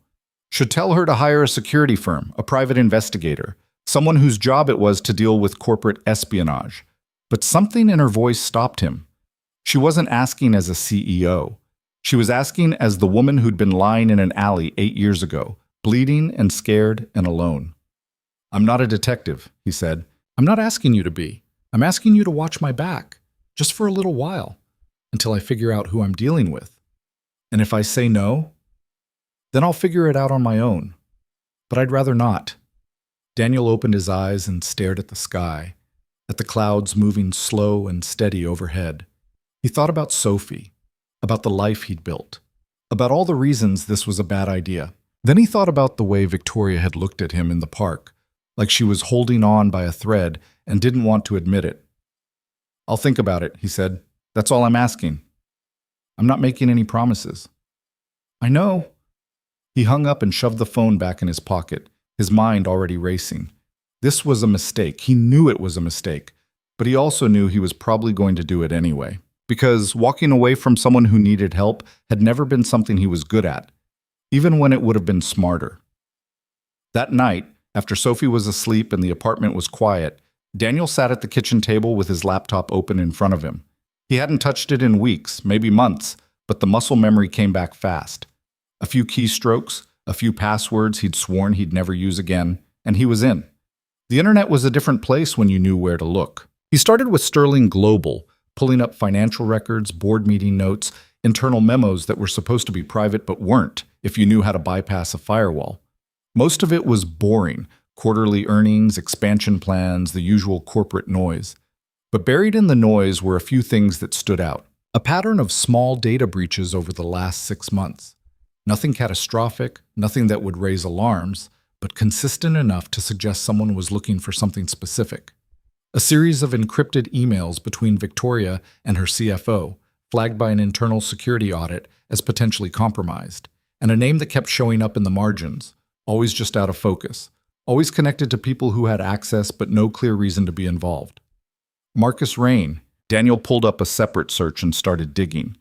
Should tell her to hire a security firm, a private investigator, someone whose job it was to deal with corporate espionage. But something in her voice stopped him. She wasn't asking as a CEO. She was asking as the woman who'd been lying in an alley 8 years ago, bleeding and scared and alone. "I'm not a detective," he said. "I'm not asking you to be. I'm asking you to watch my back, just for a little while, until I figure out who I'm dealing with. And if I say no, then I'll figure it out on my own. But I'd rather not." Daniel opened his eyes and stared at the sky, at the clouds moving slow and steady overhead. He thought about Sophie, about the life he'd built, about all the reasons this was a bad idea. Then he thought about the way Victoria had looked at him in the park, like she was holding on by a thread and didn't want to admit it. "I'll think about it," he said. "That's all I'm asking. I'm not making any promises." "I know." He hung up and shoved the phone back in his pocket, his mind already racing. This was a mistake. He knew it was a mistake, but he also knew he was probably going to do it anyway, because walking away from someone who needed help had never been something he was good at, even when it would have been smarter. That night, after Sophie was asleep and the apartment was quiet, Daniel sat at the kitchen table with his laptop open in front of him. He hadn't touched it in weeks, maybe months, but the muscle memory came back fast. A few keystrokes, a few passwords he'd sworn he'd never use again, and he was in. The internet was a different place when you knew where to look. He started with Sterling Global, pulling up financial records, board meeting notes, internal memos that were supposed to be private but weren't if you knew how to bypass a firewall. Most of it was boring: quarterly earnings, expansion plans, the usual corporate noise. But buried in the noise were a few things that stood out. A pattern of small data breaches over the last 6 months. Nothing catastrophic, nothing that would raise alarms, but consistent enough to suggest someone was looking for something specific. A series of encrypted emails between Victoria and her CFO, flagged by an internal security audit as potentially compromised, and a name that kept showing up in the margins, always just out of focus, always connected to people who had access but no clear reason to be involved. Marcus Rain. Daniel pulled up a separate search and started digging.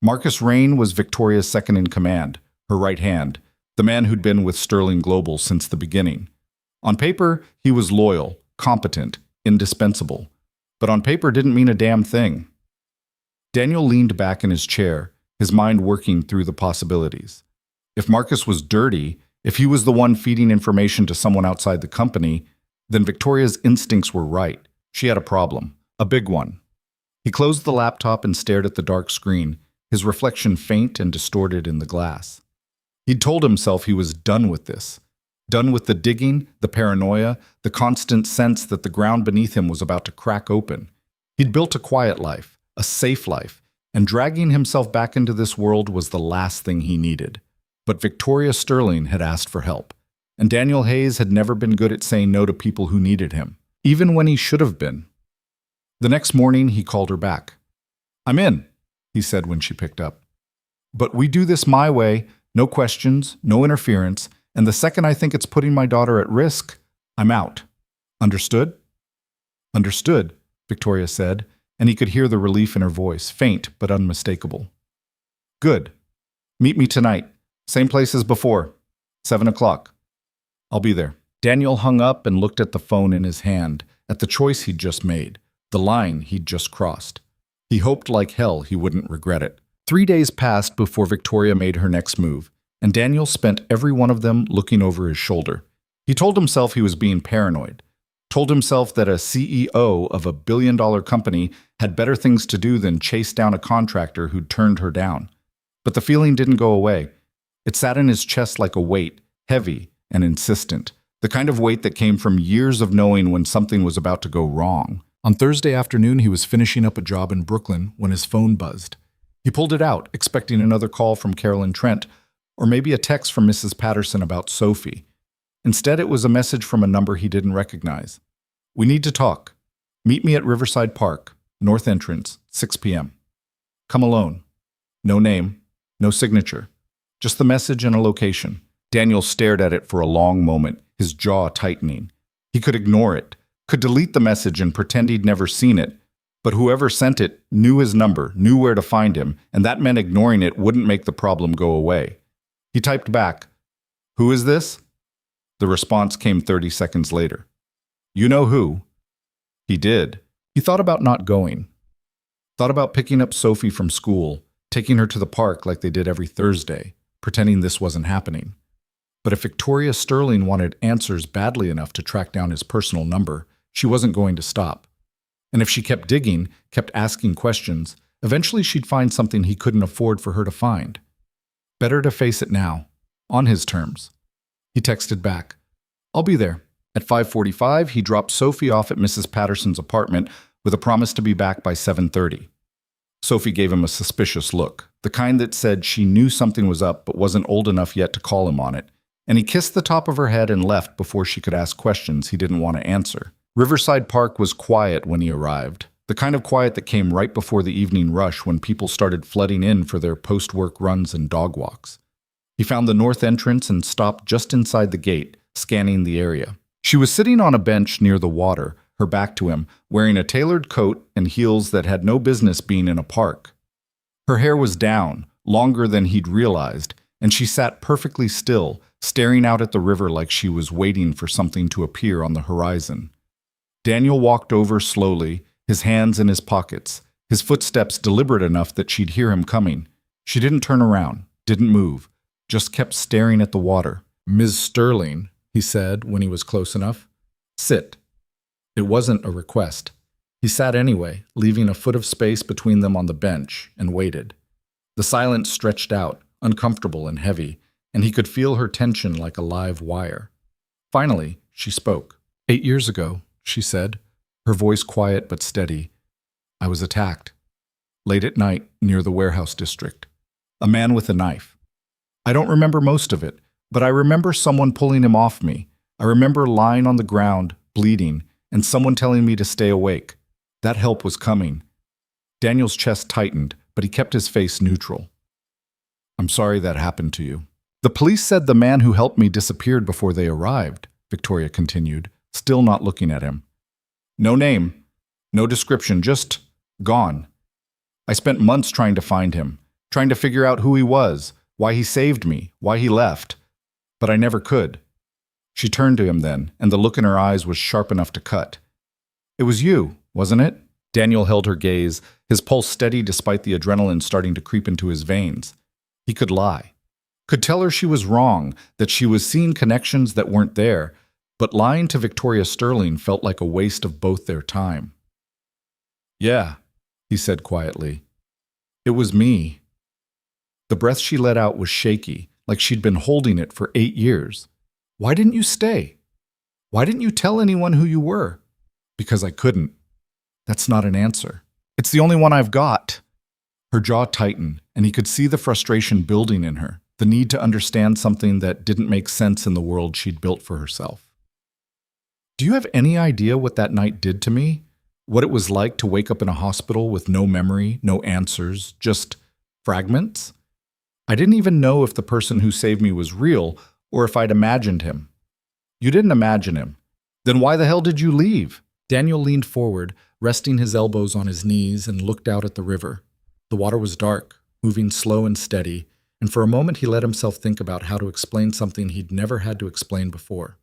Marcus Rain was Victoria's second-in-command, her right hand, the man who'd been with Sterling Global since the beginning. On paper, he was loyal, competent, indispensable. But on paper didn't mean a damn thing. Daniel leaned back in his chair, his mind working through the possibilities. If Marcus was dirty, if he was the one feeding information to someone outside the company, then Victoria's instincts were right. She had a problem, a big one. He closed the laptop and stared at the dark screen, his reflection faint and distorted in the glass. He'd told himself he was done with this. Done with the digging, the paranoia, the constant sense that the ground beneath him was about to crack open. He'd built a quiet life, a safe life, and dragging himself back into this world was the last thing he needed. But Victoria Sterling had asked for help, and Daniel Hayes had never been good at saying no to people who needed him, even when he should have been. The next morning, he called her back. "I'm in," he said when she picked up. "But we do this my way, no questions, no interference, and the second I think it's putting my daughter at risk, I'm out. Understood?" "Understood," Victoria said, and he could hear the relief in her voice, faint but unmistakable. "Good. Meet me tonight. Same place as before. 7 o'clock. I'll be there." Daniel hung up and looked at the phone in his hand, at the choice he'd just made, the line he'd just crossed. He hoped like hell he wouldn't regret it. 3 days passed before Victoria made her next move, and Daniel spent every one of them looking over his shoulder. He told himself he was being paranoid, told himself that a CEO of a billion-dollar company had better things to do than chase down a contractor who'd turned her down. But the feeling didn't go away. It sat in his chest like a weight, heavy and insistent, the kind of weight that came from years of knowing when something was about to go wrong. On Thursday afternoon, he was finishing up a job in Brooklyn when his phone buzzed. He pulled it out, expecting another call from Carolyn Trent, or maybe a text from Mrs. Patterson about Sophie. Instead, it was a message from a number he didn't recognize. "We need to talk. Meet me at Riverside Park, North Entrance, 6 p.m. Come alone." No name, no signature, just the message and a location. Daniel stared at it for a long moment, his jaw tightening. He could ignore it, could delete the message and pretend he'd never seen it, but whoever sent it knew his number, knew where to find him, and that meant ignoring it wouldn't make the problem go away. He typed back, "Who is this?" The response came 30 seconds later. "You know who." He did. He thought about not going. Thought about picking up Sophie from school, taking her to the park like they did every Thursday, pretending this wasn't happening. But if Victoria Sterling wanted answers badly enough to track down his personal number, she wasn't going to stop. And if she kept digging, kept asking questions, eventually she'd find something he couldn't afford for her to find. Better to face it now, on his terms. He texted back, "I'll be there. At 5:45, he dropped Sophie off at Mrs. Patterson's apartment with a promise to be back by 7:30. Sophie gave him a suspicious look, the kind that said she knew something was up but wasn't old enough yet to call him on it, and he kissed the top of her head and left before she could ask questions he didn't want to answer. Riverside Park was quiet when he arrived, the kind of quiet that came right before the evening rush when people started flooding in for their post-work runs and dog walks. He found the north entrance and stopped just inside the gate, scanning the area. She was sitting on a bench near the water, her back to him, wearing a tailored coat and heels that had no business being in a park. Her hair was down, longer than he'd realized, and she sat perfectly still, staring out at the river like she was waiting for something to appear on the horizon. Daniel walked over slowly, his hands in his pockets, his footsteps deliberate enough that she'd hear him coming. She didn't turn around, didn't move, just kept staring at the water. "Ms. Sterling," he said when he was close enough. "Sit." It wasn't a request. He sat anyway, leaving a foot of space between them on the bench, and waited. The silence stretched out, uncomfortable and heavy, and he could feel her tension like a live wire. Finally, she spoke. 8 years ago, she said, her voice quiet but steady. "I was attacked. Late at night, near the warehouse district. A man with a knife. I don't remember most of it, but I remember someone pulling him off me. I remember lying on the ground, bleeding, and someone telling me to stay awake. That help was coming." Daniel's chest tightened, but he kept his face neutral. "I'm sorry that happened to you." "The police said the man who helped me disappeared before they arrived," Victoria continued, still not looking at him. "No name, no description, just gone. I spent months trying to find him, trying to figure out who he was, why he saved me, why he left. But I never could." She turned to him then, and the look in her eyes was sharp enough to cut. "It was you, wasn't it?" Daniel held her gaze, his pulse steady despite the adrenaline starting to creep into his veins. He could lie. Could tell her she was wrong, that she was seeing connections that weren't there, but lying to Victoria Sterling felt like a waste of both their time. "Yeah," he said quietly. "It was me." The breath she let out was shaky, like she'd been holding it for 8 years. "Why didn't you stay? Why didn't you tell anyone who you were?" "Because I couldn't." "That's not an answer. It's the only one I've got." Her jaw tightened, and he could see the frustration building in her, the need to understand something that didn't make sense in the world she'd built for herself. "Do you have any idea what that night did to me? What it was like to wake up in a hospital with no memory, no answers, just fragments? I didn't even know if the person who saved me was real or if I'd imagined him." "You didn't imagine him. Then why the hell did you leave?" Daniel leaned forward, resting his elbows on his knees, and looked out at the river. The water was dark, moving slow and steady, and for a moment he let himself think about how to explain something he'd never had to explain before.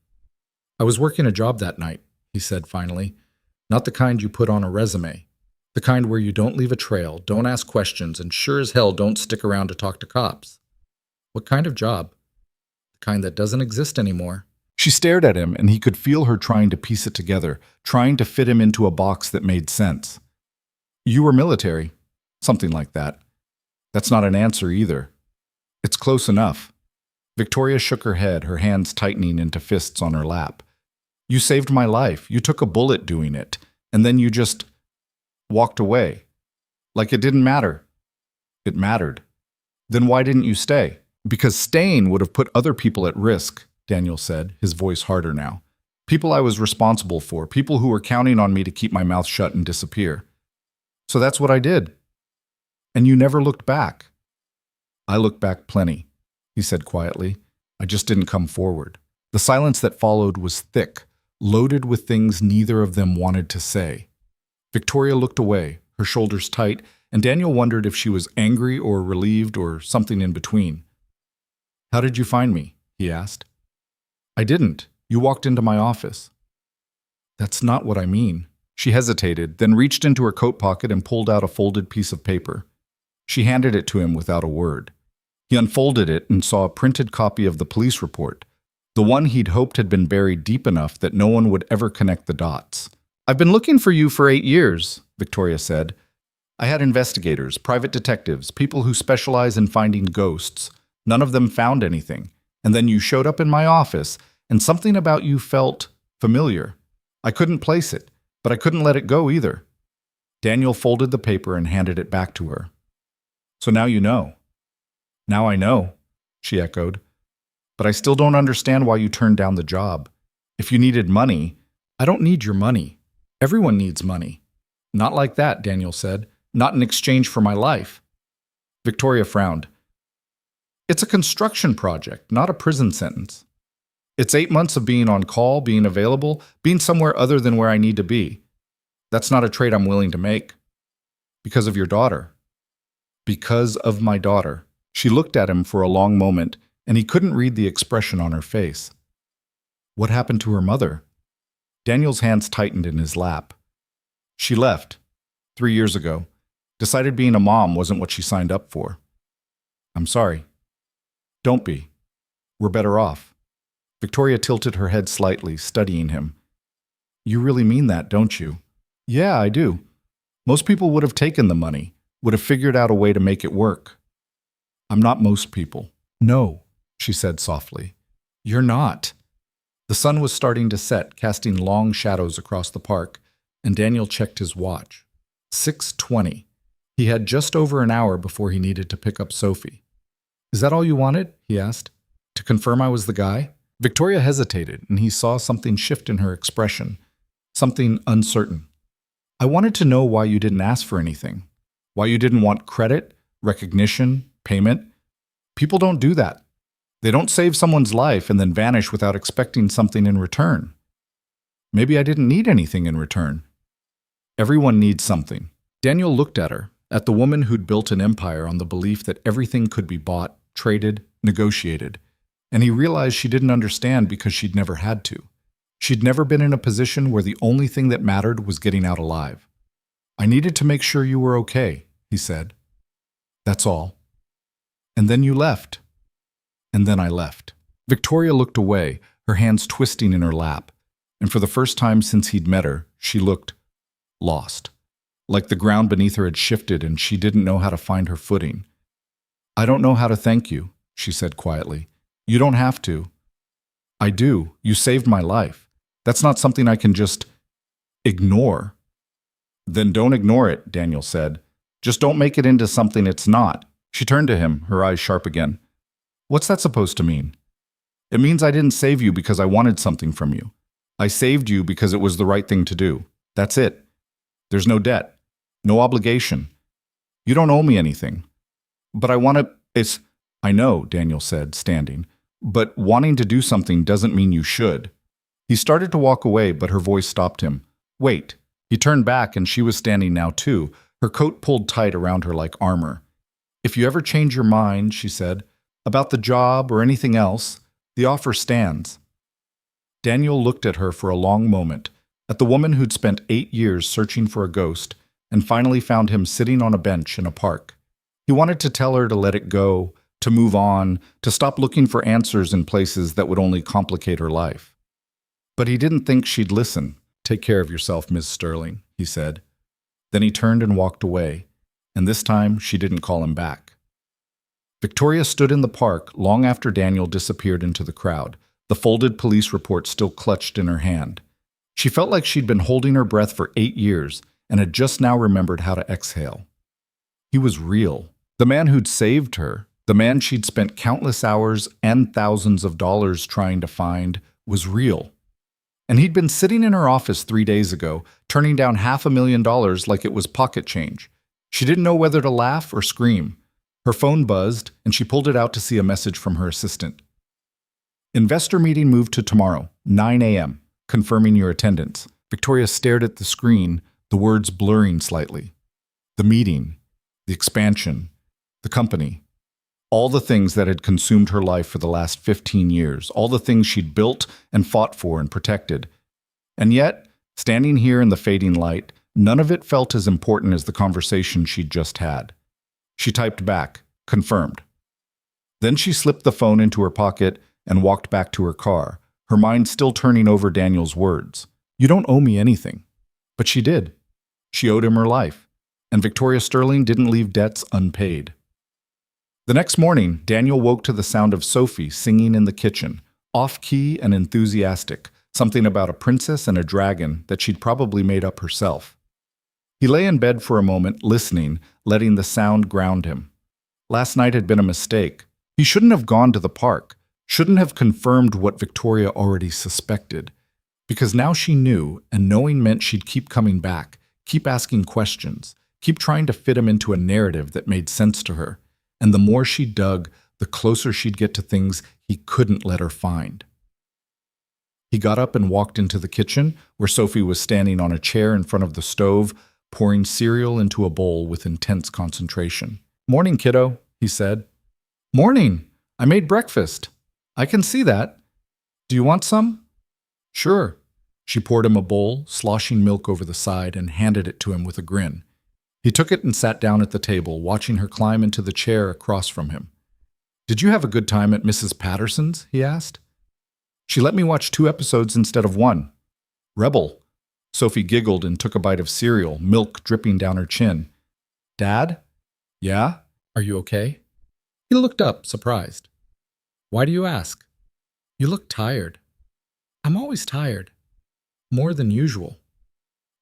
"I was working a job that night," he said finally. "Not the kind you put on a resume. The kind where you don't leave a trail, don't ask questions, and sure as hell don't stick around to talk to cops." "What kind of job?" "The kind that doesn't exist anymore." She stared at him, and he could feel her trying to piece it together, trying to fit him into a box that made sense. "You were military. Something like that." "That's not an answer either." "It's close enough." Victoria shook her head, her hands tightening into fists on her lap. "You saved my life. You took a bullet doing it, and then you just walked away. Like it didn't matter." "It mattered." "Then why didn't you stay?" "Because staying would have put other people at risk," Daniel said, his voice harder now. "People I was responsible for, people who were counting on me to keep my mouth shut and disappear. So that's what I did." "And you never looked back." "I looked back plenty," he said quietly. "I just didn't come forward." The silence that followed was thick, loaded with things neither of them wanted to say. Victoria looked away, her shoulders tight, and Daniel wondered if she was angry or relieved or something in between. "How did you find me?" he asked. "I didn't. You walked into my office." "That's not what I mean." She hesitated, then reached into her coat pocket and pulled out a folded piece of paper. She handed it to him without a word. He unfolded it and saw a printed copy of the police report, the one he'd hoped had been buried deep enough that no one would ever connect the dots. "I've been looking for you for 8 years, Victoria said. "I had investigators, private detectives, people who specialize in finding ghosts. None of them found anything. And then you showed up in my office, and something about you felt familiar. I couldn't place it, but I couldn't let it go either. Daniel folded the paper and handed it back to her. So now you know. Now I know, she echoed. But I still don't understand why you turned down the job. If you needed money, I don't need your money. Everyone needs money. Not like that, Daniel said. Not in exchange for my life. Victoria frowned. It's a construction project, not a prison sentence. It's 8 months of being on call, being available, being somewhere other than where I need to be. That's not a trade I'm willing to make. Because of your daughter. Because of my daughter. She looked at him for a long moment, and he couldn't read the expression on her face. What happened to her mother? Daniel's hands tightened in his lap. She left 3 years ago. Decided being a mom wasn't what she signed up for. I'm sorry. Don't be. We're better off. Victoria tilted her head slightly, studying him. You really mean that, don't you? Yeah, I do. Most people would have taken the money, would have figured out a way to make it work. I'm not most people. No, she said softly. You're not. The sun was starting to set, casting long shadows across the park, and Daniel checked his watch. 6:20. He had just over an hour before he needed to pick up Sophie. Is that all you wanted? He asked. To confirm I was the guy? Victoria hesitated, and he saw something shift in her expression, something uncertain. I wanted to know why you didn't ask for anything. Why you didn't want credit, recognition, payment. People don't do that. They don't save someone's life and then vanish without expecting something in return. Maybe I didn't need anything in return. Everyone needs something. Daniel looked at her, at the woman who'd built an empire on the belief that everything could be bought, traded, negotiated, and he realized she didn't understand because she'd never had to. She'd never been in a position where the only thing that mattered was getting out alive. I needed to make sure you were okay, he said. That's all. And then you left. And then I left. Victoria looked away, her hands twisting in her lap, and for the first time since he'd met her, she looked lost. Like the ground beneath her had shifted and she didn't know how to find her footing. I don't know how to thank you, she said quietly. You don't have to. I do. You saved my life. That's not something I can just ignore. Then don't ignore it, Daniel said. Just don't make it into something it's not. She turned to him, her eyes sharp again. What's that supposed to mean? It means I didn't save you because I wanted something from you. I saved you because it was the right thing to do. That's it. There's no debt. No obligation. You don't owe me anything. But I know, Daniel said, standing. But wanting to do something doesn't mean you should. He started to walk away, but her voice stopped him. Wait. He turned back, and she was standing now too, her coat pulled tight around her like armor. If you ever change your mind, she said, about the job or anything else, the offer stands. Daniel looked at her for a long moment, at the woman who'd spent 8 years searching for a ghost, and finally found him sitting on a bench in a park. He wanted to tell her to let it go, to move on, to stop looking for answers in places that would only complicate her life. But he didn't think she'd listen. Take care of yourself, Miss Sterling, he said. Then he turned and walked away, and this time she didn't call him back. Victoria stood in the park long after Daniel disappeared into the crowd, the folded police report still clutched in her hand. She felt like she'd been holding her breath for 8 years and had just now remembered how to exhale. He was real. The man who'd saved her, the man she'd spent countless hours and thousands of dollars trying to find, was real. And he'd been sitting in her office 3 days ago, turning down $500,000 like it was pocket change. She didn't know whether to laugh or scream. Her phone buzzed, and she pulled it out to see a message from her assistant. Investor meeting moved to tomorrow, 9 a.m., confirming your attendance. Victoria stared at the screen, the words blurring slightly. The meeting, the expansion, the company, all the things that had consumed her life for the last 15 years, all the things she'd built and fought for and protected. And yet, standing here in the fading light, none of it felt as important as the conversation she'd just had. She typed back, confirmed. Then she slipped the phone into her pocket and walked back to her car, her mind still turning over Daniel's words. You don't owe me anything. But she did. She owed him her life, and Victoria Sterling didn't leave debts unpaid. The next morning, Daniel woke to the sound of Sophie singing in the kitchen, off-key and enthusiastic, something about a princess and a dragon that she'd probably made up herself. He lay in bed for a moment, listening, letting the sound ground him. Last night had been a mistake. He shouldn't have gone to the park, shouldn't have confirmed what Victoria already suspected. Because now she knew, and knowing meant she'd keep coming back, keep asking questions, keep trying to fit him into a narrative that made sense to her. And the more she dug, the closer she'd get to things he couldn't let her find. He got up and walked into the kitchen, where Sophie was standing on a chair in front of the stove, pouring cereal into a bowl with intense concentration. "Morning, kiddo," he said. "Morning. I made breakfast. I can see that. Do you want some?" "Sure." She poured him a bowl, sloshing milk over the side, and handed it to him with a grin. He took it and sat down at the table, watching her climb into the chair across from him. "Did you have a good time at Mrs. Patterson's?" he asked. "She let me watch 2 episodes instead of 1. Rebel." Sophie giggled and took a bite of cereal, milk dripping down her chin. "Dad?" "Yeah? Are you okay?" He looked up, surprised. "Why do you ask?" "You look tired." "I'm always tired. More than usual."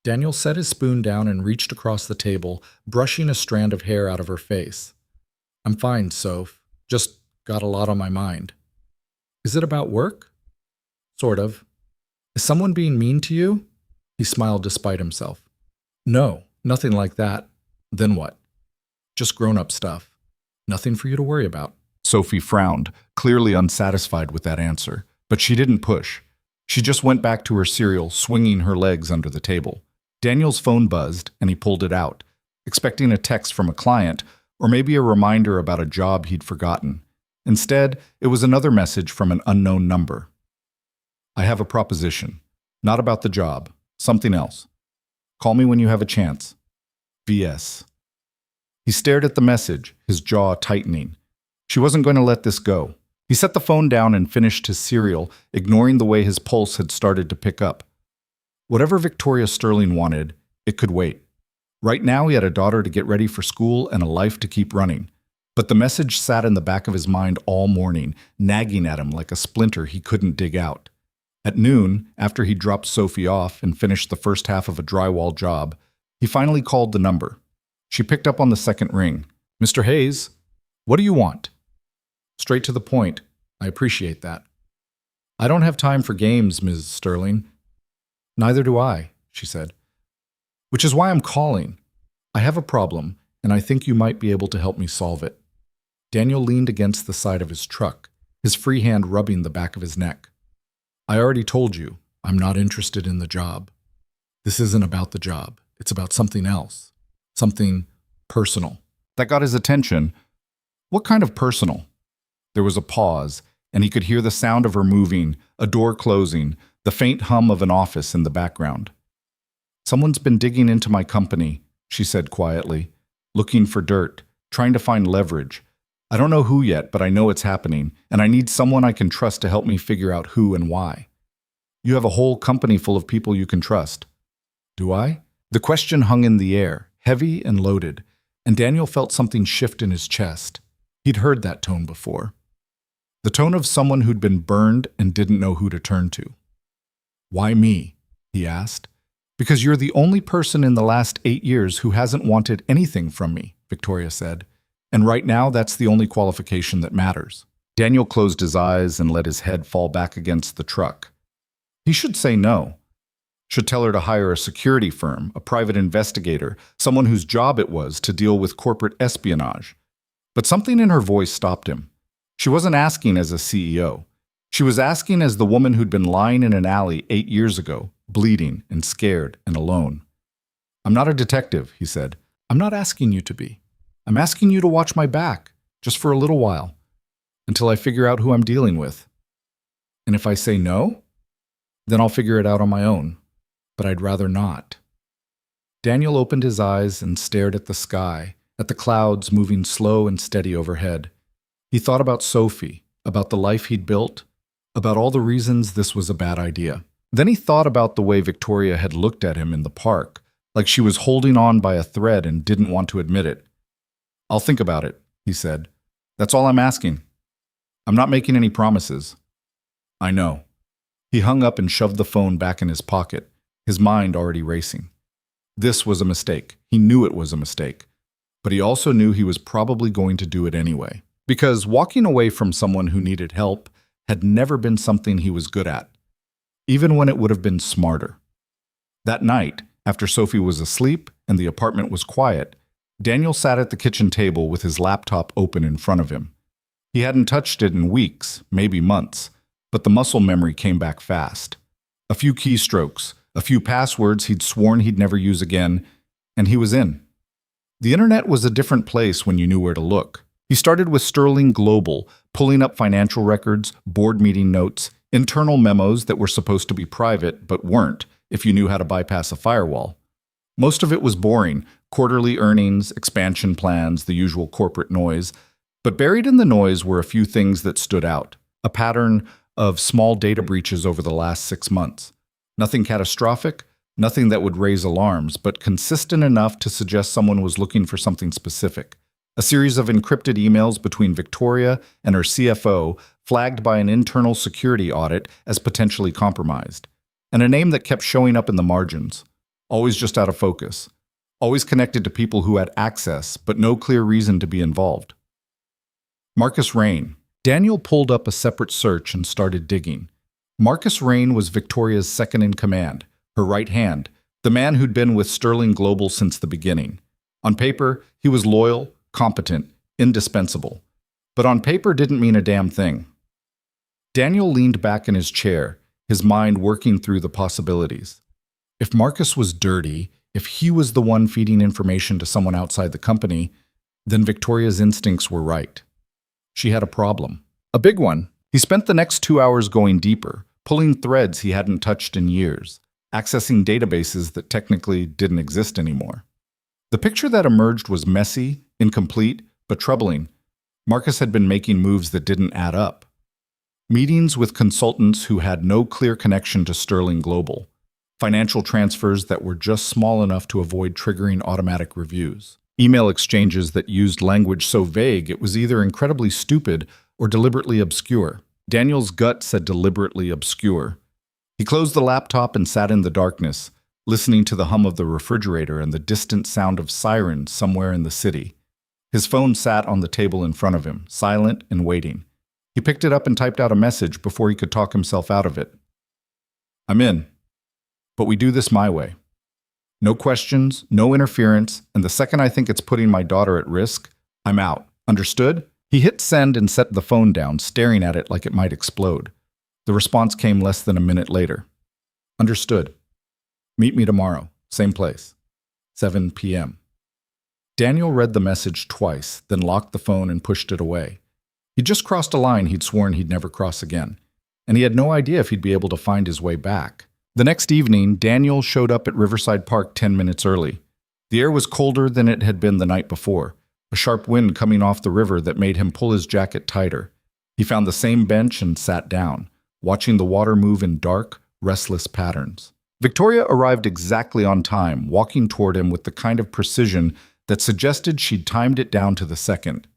Daniel set his spoon down and reached across the table, brushing a strand of hair out of her face. "I'm fine, Soph. Just got a lot on my mind." "Is it about work?" "Sort of." "Is someone being mean to you?" He smiled despite himself. "No, nothing like that." "Then what?" "Just grown-up stuff. Nothing for you to worry about." Sophie frowned, clearly unsatisfied with that answer, but she didn't push. She just went back to her cereal, swinging her legs under the table. Daniel's phone buzzed, and he pulled it out, expecting a text from a client, or maybe a reminder about a job he'd forgotten. Instead, it was another message from an unknown number. "I have a proposition. Not about the job. Something else. Call me when you have a chance. VS." He stared at the message, his jaw tightening. She wasn't going to let this go. He set the phone down and finished his cereal, ignoring the way his pulse had started to pick up. Whatever Victoria Sterling wanted, it could wait. Right now he had a daughter to get ready for school and a life to keep running. But the message sat in the back of his mind all morning, nagging at him like a splinter he couldn't dig out. At noon, after he dropped Sophie off and finished the first half of a drywall job, he finally called the number. She picked up on the second ring. "Mr. Hayes, what do you want?" "Straight to the point. I appreciate that." "I don't have time for games, Ms. Sterling." "Neither do I," she said. "Which is why I'm calling. I have a problem, and I think you might be able to help me solve it." Daniel leaned against the side of his truck, his free hand rubbing the back of his neck. "I already told you, I'm not interested in the job. This isn't about the job. It's about something else. Something personal." That got his attention. "What kind of personal?" There was a pause, and he could hear the sound of her moving, a door closing, the faint hum of an office in the background. "Someone's been digging into my company," she said quietly, "looking for dirt, trying to find leverage. I don't know who yet, but I know it's happening, and I need someone I can trust to help me figure out who and why." "You have a whole company full of people you can trust." "Do I?" The question hung in the air, heavy and loaded, and Daniel felt something shift in his chest. He'd heard that tone before. The tone of someone who'd been burned and didn't know who to turn to. "Why me?" he asked. "Because you're the only person in the last 8 years who hasn't wanted anything from me," Victoria said. "And right now, that's the only qualification that matters." Daniel closed his eyes and let his head fall back against the truck. He should say no. Should tell her to hire a security firm, a private investigator, someone whose job it was to deal with corporate espionage. But something in her voice stopped him. She wasn't asking as a CEO. She was asking as the woman who'd been lying in an alley 8 years ago, bleeding and scared and alone. "I'm not a detective," he said. "I'm not asking you to be. I'm asking you to watch my back, just for a little while, until I figure out who I'm dealing with. And if I say no, then I'll figure it out on my own. But I'd rather not." Daniel opened his eyes and stared at the sky, at the clouds moving slow and steady overhead. He thought about Sophie, about the life he'd built, about all the reasons this was a bad idea. Then he thought about the way Victoria had looked at him in the park, like she was holding on by a thread and didn't want to admit it. "I'll think about it," he said. "That's all I'm asking. I'm not making any promises." "I know." He hung up and shoved the phone back in his pocket, his mind already racing. This was a mistake. He knew it was a mistake. But he also knew he was probably going to do it anyway. Because walking away from someone who needed help had never been something he was good at, even when it would have been smarter. That night, after Sophie was asleep and the apartment was quiet, Daniel sat at the kitchen table with his laptop open in front of him. He hadn't touched it in weeks, maybe months, but the muscle memory came back fast. A few keystrokes, a few passwords he'd sworn he'd never use again, and he was in. The internet was a different place when you knew where to look. He started with Sterling Global, pulling up financial records, board meeting notes, internal memos that were supposed to be private but weren't if you knew how to bypass a firewall. Most of it was boring, quarterly earnings, expansion plans, the usual corporate noise, but buried in the noise were a few things that stood out. A pattern of small data breaches over the last 6 months. Nothing catastrophic, nothing that would raise alarms, but consistent enough to suggest someone was looking for something specific. A series of encrypted emails between Victoria and her CFO flagged by an internal security audit as potentially compromised. And a name that kept showing up in the margins, always just out of focus, always connected to people who had access but no clear reason to be involved. Marcus Rain. Daniel pulled up a separate search and started digging. Marcus Rain was Victoria's second-in-command, her right hand, the man who'd been with Sterling Global since the beginning. On paper, he was loyal, competent, indispensable. But on paper didn't mean a damn thing. Daniel leaned back in his chair, his mind working through the possibilities. If Marcus was dirty, if he was the one feeding information to someone outside the company, then Victoria's instincts were right. She had a problem. A big one. He spent the next 2 hours going deeper, pulling threads he hadn't touched in years, accessing databases that technically didn't exist anymore. The picture that emerged was messy, incomplete, but troubling. Marcus had been making moves that didn't add up. Meetings with consultants who had no clear connection to Sterling Global. Financial transfers that were just small enough to avoid triggering automatic reviews. Email exchanges that used language so vague it was either incredibly stupid or deliberately obscure. Daniel's gut said deliberately obscure. He closed the laptop and sat in the darkness, listening to the hum of the refrigerator and the distant sound of sirens somewhere in the city. His phone sat on the table in front of him, silent and waiting. He picked it up and typed out a message before he could talk himself out of it. "I'm in. But we do this my way. No questions, no interference, and the second I think it's putting my daughter at risk, I'm out. Understood?" He hit send and set the phone down, staring at it like it might explode. The response came less than a minute later. "Understood. Meet me tomorrow, same place, 7 p.m. Daniel read the message twice, then locked the phone and pushed it away. He'd just crossed a line he'd sworn he'd never cross again, and he had no idea if he'd be able to find his way back. The next evening, Daniel showed up at Riverside Park 10 minutes early. The air was colder than it had been the night before, a sharp wind coming off the river that made him pull his jacket tighter. He found the same bench and sat down, watching the water move in dark, restless patterns. Victoria arrived exactly on time, walking toward him with the kind of precision that suggested she'd timed it down to the second.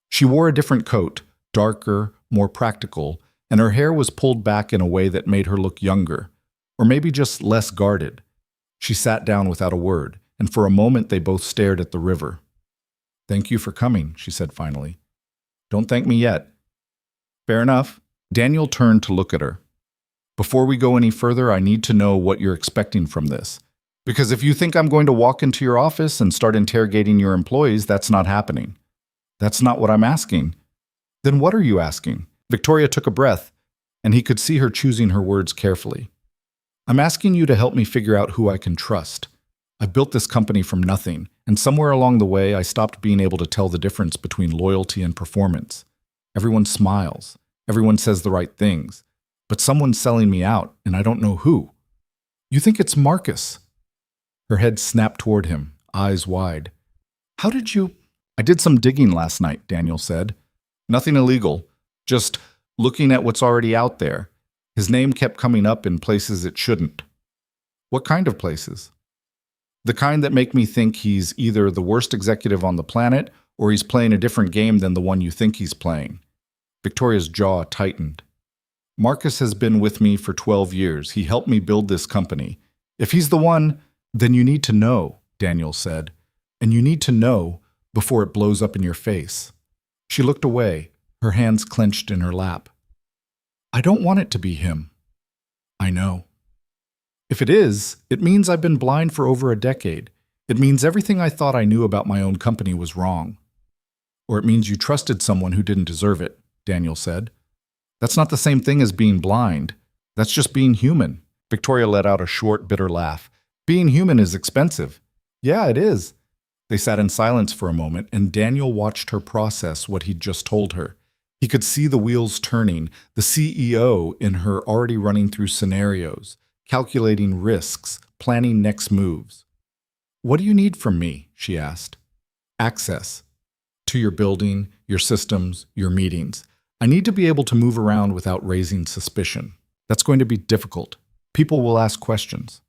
She wore a different coat, darker, more practical, and her hair was pulled back in a way that made her look younger, or maybe just less guarded. She sat down without a word, and for a moment they both stared at the river. "Thank you for coming," she said finally. "Don't thank me yet." "Fair enough." Daniel turned to look at her. "Before we go any further, I need to know what you're expecting from this. Because if you think I'm going to walk into your office and start interrogating your employees, that's not happening. That's not what I'm asking." "Then what are you asking?" Victoria took a breath, and he could see her choosing her words carefully. "I'm asking you to help me figure out who I can trust. I built this company from nothing, and somewhere along the way I stopped being able to tell the difference between loyalty and performance. Everyone smiles, everyone says the right things, but someone's selling me out, and I don't know who." "You think it's Marcus?" Her head snapped toward him, eyes wide. "How did you—" "I did some digging last night," Daniel said. "Nothing illegal, just looking at what's already out there. His name kept coming up in places it shouldn't." "What kind of places?" "The kind that make me think he's either the worst executive on the planet or he's playing a different game than the one you think he's playing." Victoria's jaw tightened. Marcus has been with me for 12 years. He helped me build this company. If he's the one, then you need to know, Daniel said. And you need to know before it blows up in your face. She looked away, her hands clenched in her lap. I don't want it to be him. I know. If it is, it means I've been blind for over a decade. It means everything I thought I knew about my own company was wrong. Or it means you trusted someone who didn't deserve it, Daniel said. That's not the same thing as being blind. That's just being human. Victoria let out a short, bitter laugh. Being human is expensive. Yeah, it is. They sat in silence for a moment, and Daniel watched her process what he'd just told her. He could see the wheels turning, the CEO in her already running through scenarios, calculating risks, planning next moves. What do you need from me? She asked. Access to your building, your systems, your meetings. I need to be able to move around without raising suspicion. That's going to be difficult. People will ask questions.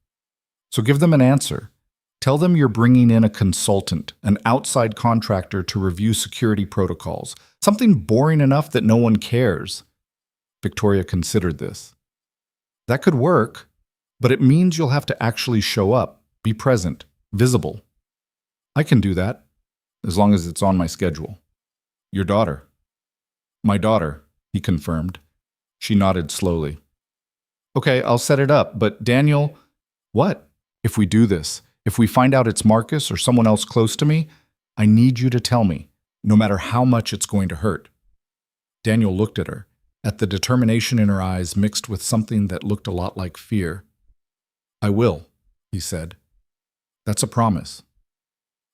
So give them an answer. Tell them you're bringing in a consultant, an outside contractor to review security protocols, something boring enough that no one cares. Victoria considered this. That could work, but it means you'll have to actually show up, be present, visible. I can do that, as long as it's on my schedule. Your daughter. My daughter, he confirmed. She nodded slowly. Okay, I'll set it up, but Daniel, what? If we do this, if we find out it's Marcus or someone else close to me, I need you to tell me, no matter how much it's going to hurt. Daniel looked at her, at the determination in her eyes mixed with something that looked a lot like fear. I will, he said. That's a promise.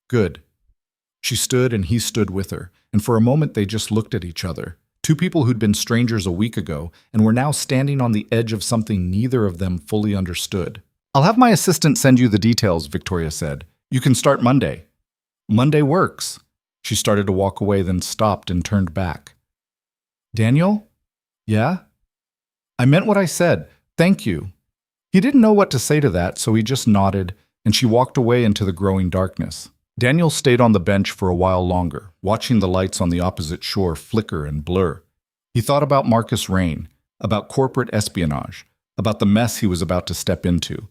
Good. She stood and he stood with her, and for a moment they just looked at each other. Two people who'd been strangers a week ago and were now standing on the edge of something neither of them fully understood. I'll have my assistant send you the details, Victoria said. You can start Monday. Monday works. She started to walk away, then stopped and turned back. Daniel? Yeah? I meant what I said. Thank you. He didn't know what to say to that, so he just nodded, and she walked away into the growing darkness. Daniel stayed on the bench for a while longer, watching the lights on the opposite shore flicker and blur. He thought about Marcus Rain, about corporate espionage, about the mess he was about to step into.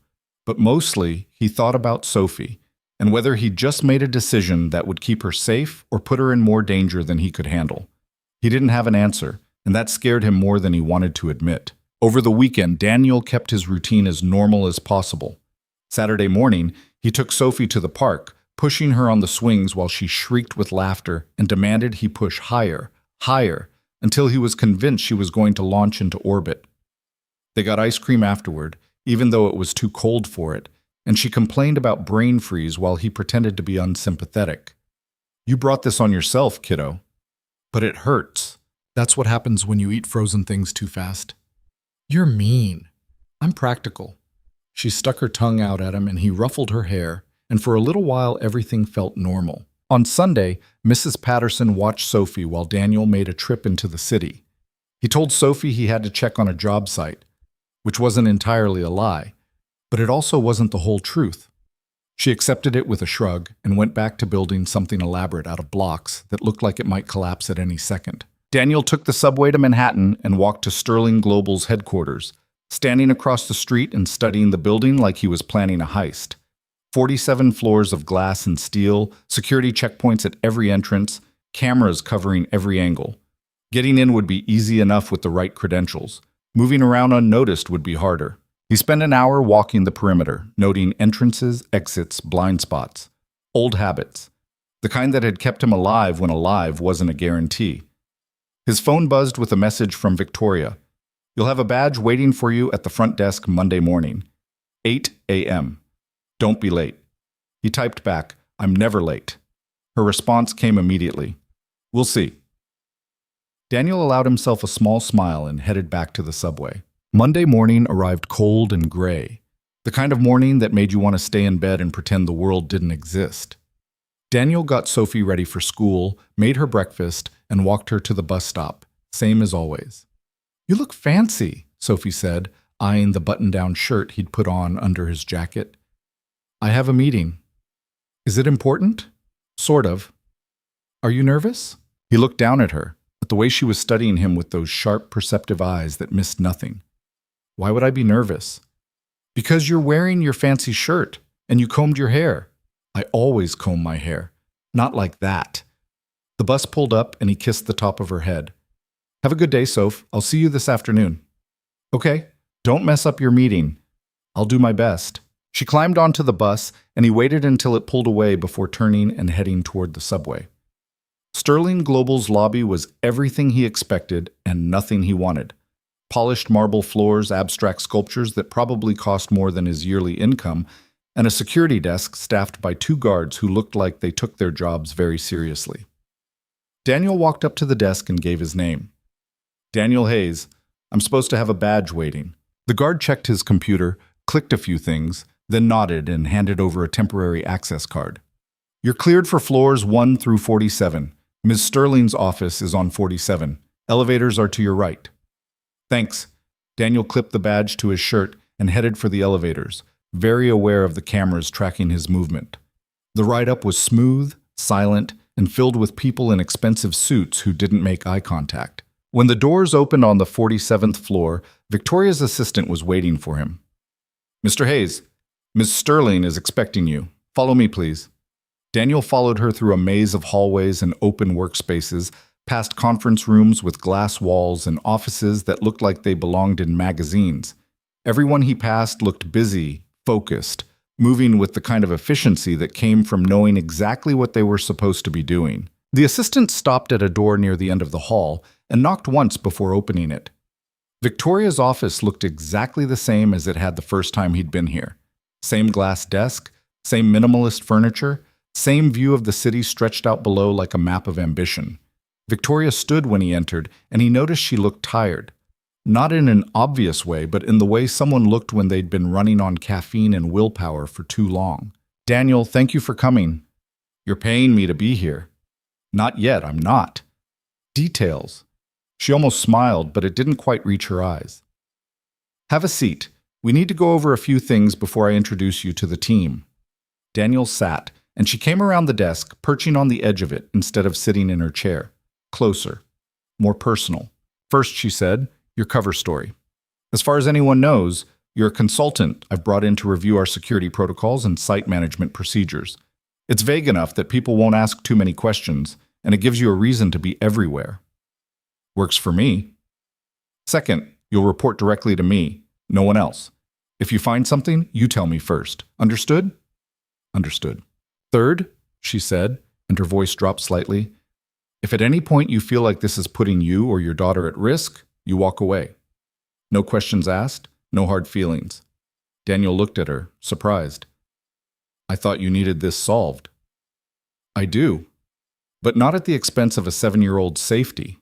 But mostly, he thought about Sophie, and whether he'd just made a decision that would keep her safe or put her in more danger than he could handle. He didn't have an answer, and that scared him more than he wanted to admit. Over the weekend, Daniel kept his routine as normal as possible. Saturday morning, he took Sophie to the park, pushing her on the swings while she shrieked with laughter and demanded he push higher, higher, until he was convinced she was going to launch into orbit. They got ice cream afterward, even though it was too cold for it, and she complained about brain freeze while he pretended to be unsympathetic. You brought this on yourself, kiddo. But it hurts. That's what happens when you eat frozen things too fast. You're mean. I'm practical. She stuck her tongue out at him and he ruffled her hair, and for a little while everything felt normal. On Sunday, Mrs. Patterson watched Sophie while Daniel made a trip into the city. He told Sophie he had to check on a job site, which wasn't entirely a lie, but it also wasn't the whole truth. She accepted it with a shrug and went back to building something elaborate out of blocks that looked like it might collapse at any second. Daniel took the subway to Manhattan and walked to Sterling Global's headquarters, standing across the street and studying the building like he was planning a heist. 47 floors of glass and steel, security checkpoints at every entrance, cameras covering every angle. Getting in would be easy enough with the right credentials. Moving around unnoticed would be harder. He spent an hour walking the perimeter, noting entrances, exits, blind spots. Old habits. The kind that had kept him alive when alive wasn't a guarantee. His phone buzzed with a message from Victoria. You'll have a badge waiting for you at the front desk Monday morning. 8 a.m. Don't be late. He typed back, I'm never late. Her response came immediately. We'll see. Daniel allowed himself a small smile and headed back to the subway. Monday morning arrived cold and gray, the kind of morning that made you want to stay in bed and pretend the world didn't exist. Daniel got Sophie ready for school, made her breakfast, and walked her to the bus stop, same as always. You look fancy, Sophie said, eyeing the button-down shirt he'd put on under his jacket. I have a meeting. Is it important? Sort of. Are you nervous? He looked down at her, a the way she was studying him with those sharp, perceptive eyes that missed nothing. Why would I be nervous? Because you're wearing your fancy shirt and you combed your hair. I always comb my hair. Not like that. The bus pulled up and he kissed the top of her head. Have a good day, Soph. I'll see you this afternoon. Okay, don't mess up your meeting. I'll do my best. She climbed onto the bus and he waited until it pulled away before turning and heading toward the subway. Sterling Global's lobby was everything he expected and nothing he wanted. Polished marble floors, abstract sculptures that probably cost more than his yearly income, and a security desk staffed by 2 guards who looked like they took their jobs very seriously. Daniel walked up to the desk and gave his name. Daniel Hayes. I'm supposed to have a badge waiting. The guard checked his computer, clicked a few things, then nodded and handed over a temporary access card. You're cleared for floors 1 through 47. Ms. Sterling's office is on 47. Elevators are to your right. Thanks. Daniel clipped the badge to his shirt and headed for the elevators, very aware of the cameras tracking his movement. The ride-up was smooth, silent, and filled with people in expensive suits who didn't make eye contact. When the doors opened on the 47th floor, Victoria's assistant was waiting for him. Mr. Hayes, Ms. Sterling is expecting you. Follow me, please. Daniel followed her through a maze of hallways and open workspaces, past conference rooms with glass walls and offices that looked like they belonged in magazines. Everyone he passed looked busy, focused, moving with the kind of efficiency that came from knowing exactly what they were supposed to be doing. The assistant stopped at a door near the end of the hall and knocked once before opening it. Victoria's office looked exactly the same as it had the first time he'd been here. Same glass desk, same minimalist furniture, same view of the city stretched out below like a map of ambition. Victoria stood when he entered, and he noticed she looked tired. Not in an obvious way, but in the way someone looked when they'd been running on caffeine and willpower for too long. Daniel, thank you for coming. You're paying me to be here. Not yet, I'm not. Details. She almost smiled, but it didn't quite reach her eyes. Have a seat. We need to go over a few things before I introduce you to the team. Daniel sat, and she came around the desk, perching on the edge of it instead of sitting in her chair. Closer. More personal. First, she said, your cover story. As far as anyone knows, you're a consultant I've brought in to review our security protocols and site management procedures. It's vague enough that people won't ask too many questions, and it gives you a reason to be everywhere. Works for me. Second, you'll report directly to me, no one else. If you find something, you tell me first. Understood? Understood. Third, she said, and her voice dropped slightly, if at any point you feel like this is putting you or your daughter at risk, you walk away. No questions asked, no hard feelings. Daniel looked at her, surprised. I thought you needed this solved. I do, but not at the expense of a 7-year-old's safety.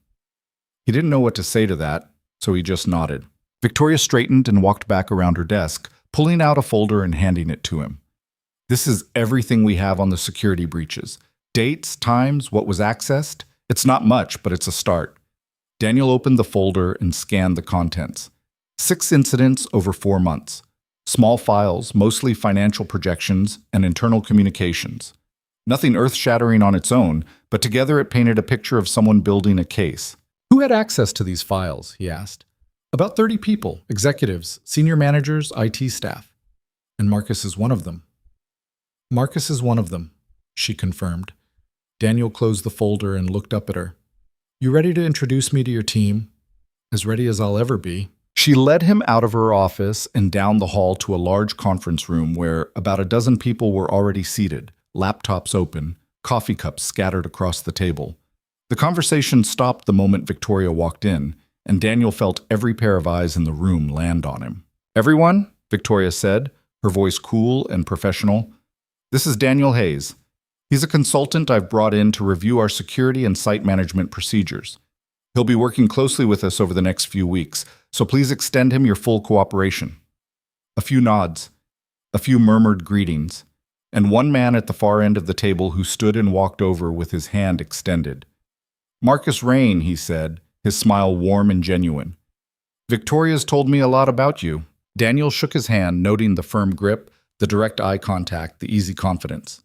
He didn't know what to say to that, so he just nodded. Victoria straightened and walked back around her desk, pulling out a folder and handing it to him. This is everything we have on the security breaches. Dates, times, what was accessed. It's not much, but it's a start. Daniel opened the folder and scanned the contents. 6 incidents over 4 months. Small files, mostly financial projections and internal communications. Nothing earth-shattering on its own, but together it painted a picture of someone building a case. Who had access to these files, he asked. About 30 people, executives, senior managers, IT staff. And Marcus is one of them. Marcus is one of them, she confirmed. Daniel closed the folder and looked up at her. You ready to introduce me to your team? As ready as I'll ever be. She led him out of her office and down the hall to a large conference room where about a dozen people were already seated, laptops open, coffee cups scattered across the table. The conversation stopped the moment Victoria walked in, and Daniel felt every pair of eyes in the room land on him. Everyone, Victoria said, her voice cool and professional. This is Daniel Hayes. He's a consultant I've brought in to review our security and site management procedures. He'll be working closely with us over the next few weeks, so please extend him your full cooperation. A few nods, a few murmured greetings, and one man at the far end of the table who stood and walked over with his hand extended. Marcus Rain, he said, his smile warm and genuine. Victoria's told me a lot about you. Daniel shook his hand, noting the firm grip, the direct eye contact, the easy confidence.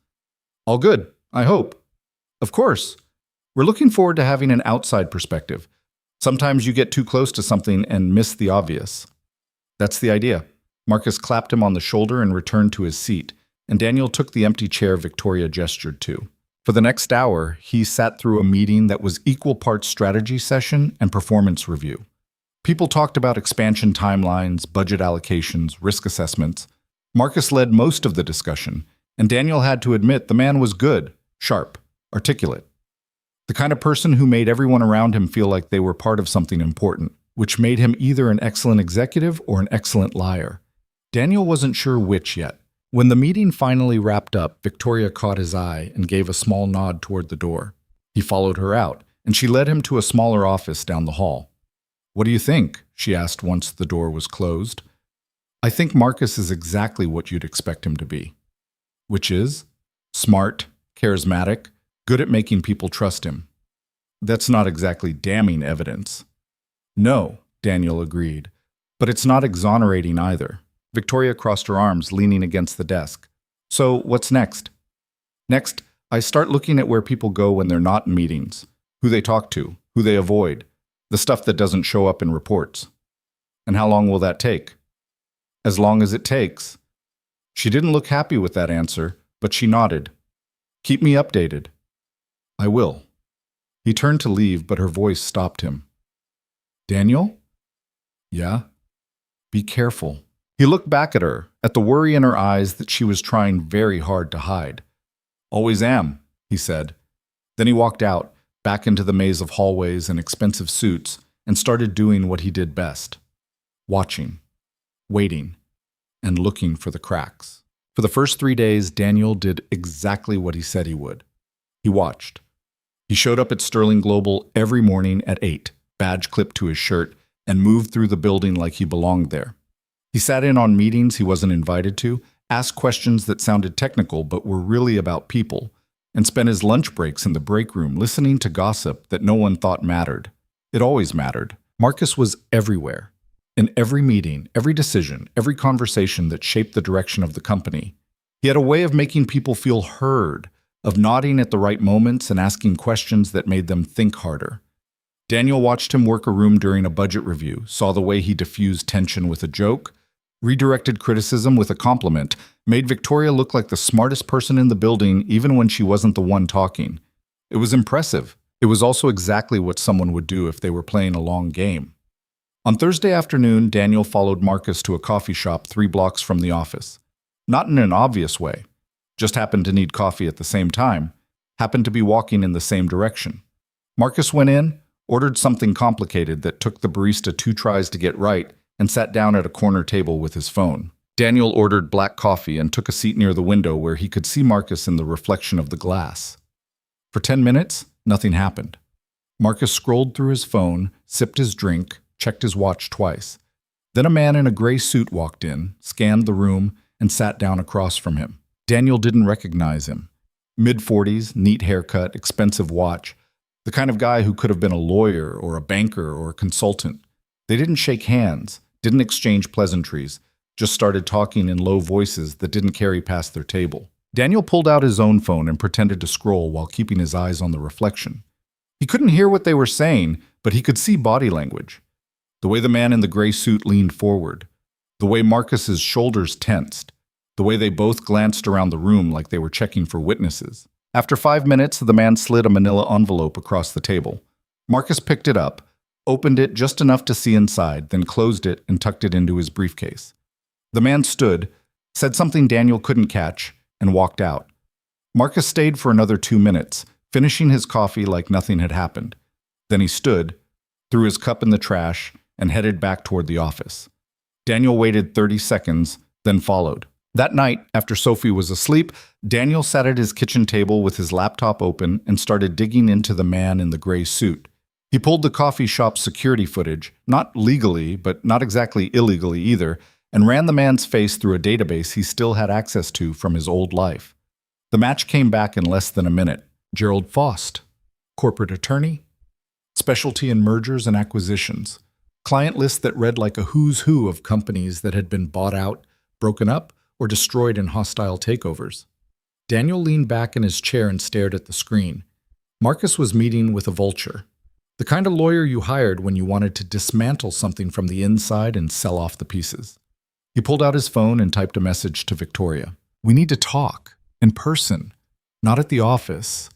All good, I hope. Of course. We're looking forward to having an outside perspective. Sometimes you get too close to something and miss the obvious. That's the idea. Marcus clapped him on the shoulder and returned to his seat, and Daniel took the empty chair Victoria gestured to. For the next hour, he sat through a meeting that was equal parts strategy session and performance review. People talked about expansion timelines, budget allocations, risk assessments. Marcus led most of the discussion, and Daniel had to admit the man was good, sharp, articulate. The kind of person who made everyone around him feel like they were part of something important, which made him either an excellent executive or an excellent liar. Daniel wasn't sure which yet. When the meeting finally wrapped up, Victoria caught his eye and gave a small nod toward the door. He followed her out, and she led him to a smaller office down the hall. "What do you think?" she asked once the door was closed. "I think Marcus is exactly what you'd expect him to be." "Which is?" "Smart, charismatic, good at making people trust him." "That's not exactly damning evidence." "No," Daniel agreed, "but it's not exonerating either." Victoria crossed her arms, leaning against the desk. "So, what's next?" "Next, I start looking at where people go when they're not in meetings, who they talk to, who they avoid, the stuff that doesn't show up in reports." "And how long will that take?" "As long as it takes." She didn't look happy with that answer, but she nodded. "Keep me updated." "I will." He turned to leave, but her voice stopped him. "Daniel?" "Yeah?" "Be careful." He looked back at her, at the worry in her eyes that she was trying very hard to hide. "Always am," he said. Then he walked out, back into the maze of hallways and expensive suits, and started doing what he did best: watching, waiting, and looking for the cracks. For the first 3 days, Daniel did exactly what he said he would. He watched. He showed up at Sterling Global every morning at 8, badge clipped to his shirt, and moved through the building like he belonged there. He sat in on meetings he wasn't invited to, asked questions that sounded technical but were really about people, and spent his lunch breaks in the break room listening to gossip that no one thought mattered. It always mattered. Marcus was everywhere. In every meeting, every decision, every conversation that shaped the direction of the company. He had a way of making people feel heard, of nodding at the right moments and asking questions that made them think harder. Daniel watched him work a room during a budget review, saw the way he diffused tension with a joke, redirected criticism with a compliment, made Victoria look like the smartest person in the building even when she wasn't the one talking. It was impressive. It was also exactly what someone would do if they were playing a long game. On Thursday afternoon, Daniel followed Marcus to a coffee shop 3 blocks from the office. Not in an obvious way. Just happened to need coffee at the same time. Happened to be walking in the same direction. Marcus went in, ordered something complicated that took the barista 2 tries to get right, and sat down at a corner table with his phone. Daniel ordered black coffee and took a seat near the window where he could see Marcus in the reflection of the glass. For 10 minutes, nothing happened. Marcus scrolled through his phone, sipped his drink, checked his watch twice. Then a man in a gray suit walked in, scanned the room, and sat down across from him. Daniel didn't recognize him. Mid-40s, neat haircut, expensive watch. The kind of guy who could have been a lawyer or a banker or a consultant. They didn't shake hands, didn't exchange pleasantries, just started talking in low voices that didn't carry past their table. Daniel pulled out his own phone and pretended to scroll while keeping his eyes on the reflection. He couldn't hear what they were saying, but he could see body language. The way the man in the gray suit leaned forward. The way Marcus's shoulders tensed. The way they both glanced around the room like they were checking for witnesses. After 5 minutes, the man slid a manila envelope across the table. Marcus picked it up, opened it just enough to see inside, then closed it and tucked it into his briefcase. The man stood, said something Daniel couldn't catch, and walked out. Marcus stayed for another 2 minutes, finishing his coffee like nothing had happened. Then he stood, threw his cup in the trash, and headed back toward the office. Daniel waited 30 seconds, then followed. That night, after Sophie was asleep, Daniel sat at his kitchen table with his laptop open and started digging into the man in the gray suit. He pulled the coffee shop's security footage, not legally, but not exactly illegally either, and ran the man's face through a database he still had access to from his old life. The match came back in less than a minute. Gerald Faust, corporate attorney, specialty in mergers and acquisitions, client list that read like a who's who of companies that had been bought out, broken up, or destroyed in hostile takeovers. Daniel leaned back in his chair and stared at the screen. Marcus was meeting with a vulture, the kind of lawyer you hired when you wanted to dismantle something from the inside and sell off the pieces. He pulled out his phone and typed a message to Victoria. "We need to talk, in person, not at the office."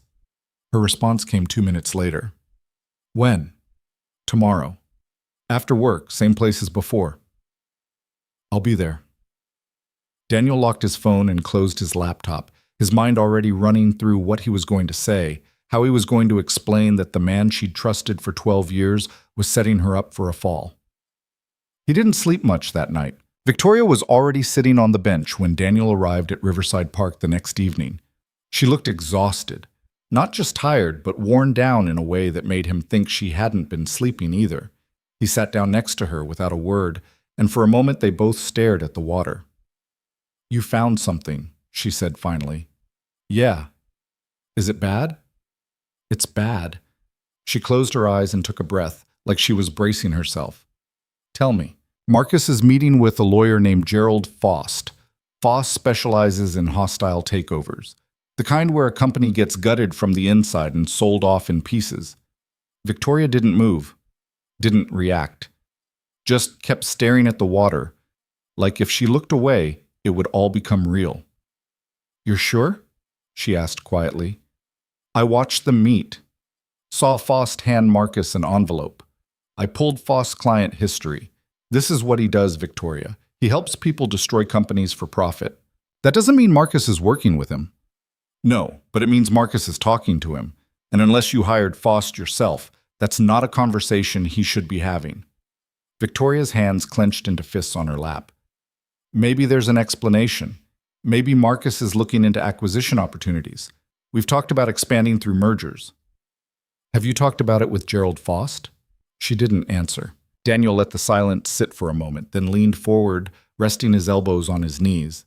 Her response came 2 minutes later. "When?" "Tomorrow. After work, same place as before." "I'll be there." Daniel locked his phone and closed his laptop, his mind already running through what he was going to say, how he was going to explain that the man she'd trusted for 12 years was setting her up for a fall. He didn't sleep much that night. Victoria was already sitting on the bench when Daniel arrived at Riverside Park the next evening. She looked exhausted, not just tired, but worn down in a way that made him think she hadn't been sleeping either. He sat down next to her without a word, and for a moment they both stared at the water. "You found something," she said finally. "Yeah. Is it bad?" "It's bad." She closed her eyes and took a breath, like she was bracing herself. "Tell me." Marcus is meeting with a lawyer named Gerald Faust. Faust specializes in hostile takeovers, the kind where a company gets gutted from the inside and sold off in pieces. Victoria didn't move, didn't react, just kept staring at the water, like if she looked away, it would all become real. "You're sure?" she asked quietly. "I watched them meet. Saw Faust hand Marcus an envelope. I pulled Faust's client history. This is what he does, Victoria. He helps people destroy companies for profit. That doesn't mean Marcus is working with him." "No, but it means Marcus is talking to him. And unless you hired Faust yourself, that's not a conversation he should be having." Victoria's hands clenched into fists on her lap. "Maybe there's an explanation. Maybe Marcus is looking into acquisition opportunities. We've talked about expanding through mergers." "Have you talked about it with Gerald Faust?" She didn't answer. Daniel let the silence sit for a moment, then leaned forward, resting his elbows on his knees.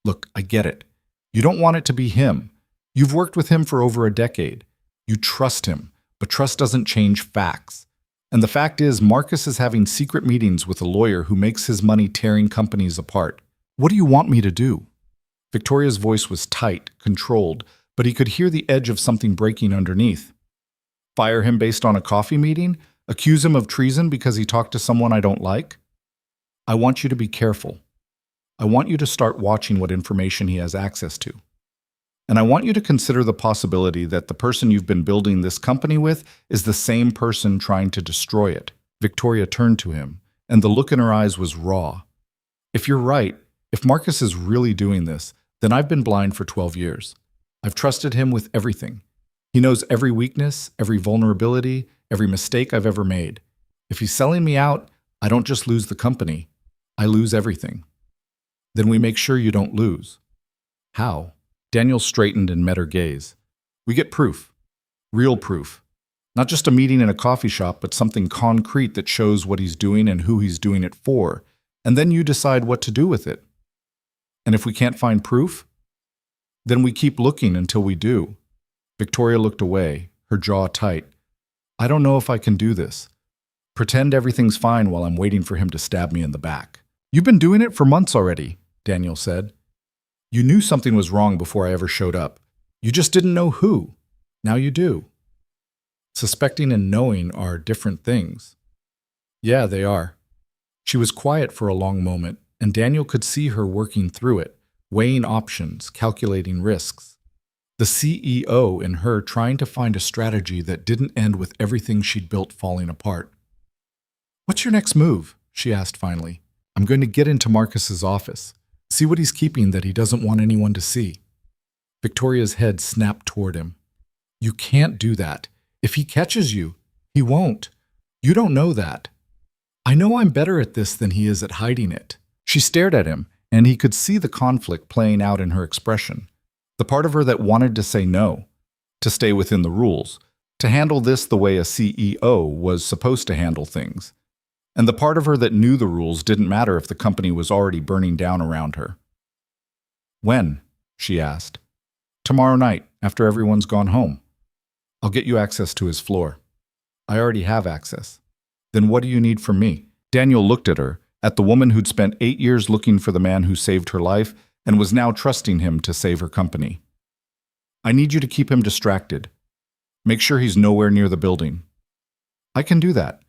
"Look, I get it. You don't want it to be him. You've worked with him for over a decade. You trust him, but trust doesn't change facts. And the fact is, Marcus is having secret meetings with a lawyer who makes his money tearing companies apart. What do you want me to do?" Victoria's voice was tight, controlled, but he could hear the edge of something breaking underneath. "Fire him based on a coffee meeting? Accuse him of treason because he talked to someone I don't like? I want you to be careful. I want you to start watching what information he has access to. And I want you to consider the possibility that the person you've been building this company with is the same person trying to destroy it." Victoria turned to him, and the look in her eyes was raw. "If you're right, if Marcus is really doing this, then I've been blind for 12 years. I've trusted him with everything. He knows every weakness, every vulnerability, every mistake I've ever made. If he's selling me out, I don't just lose the company, I lose everything." "Then we make sure you don't lose." "How?" Daniel straightened and met her gaze. "We get proof. Real proof. Not just a meeting in a coffee shop, but something concrete that shows what he's doing and who he's doing it for. And then you decide what to do with it. And if we can't find proof, then we keep looking until we do." Victoria looked away, her jaw tight. "I don't know if I can do this. Pretend everything's fine while I'm waiting for him to stab me in the back." "You've been doing it for months already," Daniel said. "You knew something was wrong before I ever showed up. You just didn't know who. Now you do." Suspecting and knowing are different things. "Yeah, they are." She was quiet for a long moment, and Daniel could see her working through it, weighing options, calculating risks. The CEO in her trying to find a strategy that didn't end with everything she'd built falling apart. "What's your next move?" she asked finally. "I'm going to get into Marcus's office. See what he's keeping that he doesn't want anyone to see." Victoria's head snapped toward him. "You can't do that. If he catches you, he won't. You don't know that. I know I'm better at this than he is at hiding it." She stared at him, and he could see the conflict playing out in her expression. The part of her that wanted to say no, to stay within the rules, to handle this the way a CEO was supposed to handle things. And the part of her that knew the rules didn't matter if the company was already burning down around her. "When?" she asked. "Tomorrow night, after everyone's gone home. I'll get you access to his floor." "I already have access." "Then what do you need from me?" Daniel looked at her, at the woman who'd spent 8 years looking for the man who saved her life and was now trusting him to save her company. "I need you to keep him distracted. Make sure he's nowhere near the building. I can do that.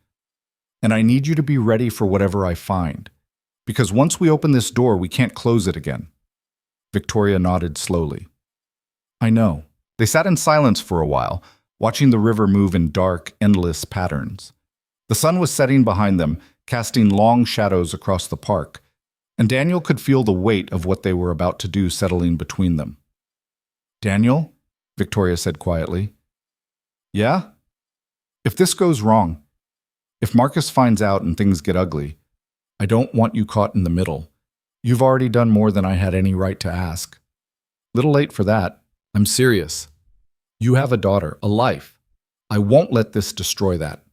And I need you to be ready for whatever I find. Because once we open this door, we can't close it again. Victoria nodded slowly. I know. They sat in silence for a while, watching the river move in dark, endless patterns. The sun was setting behind them, casting long shadows across the park, and Daniel could feel the weight of what they were about to do settling between them. Daniel? Victoria said quietly. Yeah? If this goes wrong, if Marcus finds out and things get ugly, I don't want you caught in the middle. You've already done more than I had any right to ask. Little late for that. I'm serious. You have a daughter, a life. I won't let this destroy that.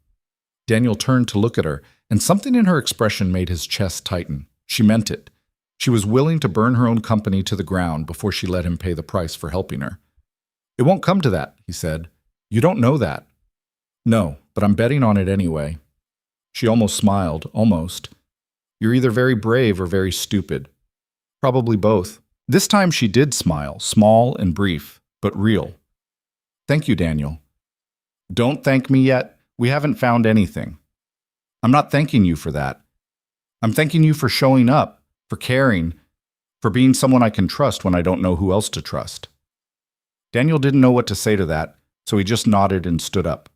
Daniel turned to look at her, and something in her expression made his chest tighten. She meant it. She was willing to burn her own company to the ground before she let him pay the price for helping her. It won't come to that, he said. You don't know that. No, but I'm betting on it anyway. She almost smiled, almost. You're either very brave or very stupid. Probably both. This time she did smile, small and brief, but real. Thank you, Daniel. Don't thank me yet. We haven't found anything. I'm not thanking you for that. I'm thanking you for showing up, for caring, for being someone I can trust when I don't know who else to trust. Daniel didn't know what to say to that, so he just nodded and stood up.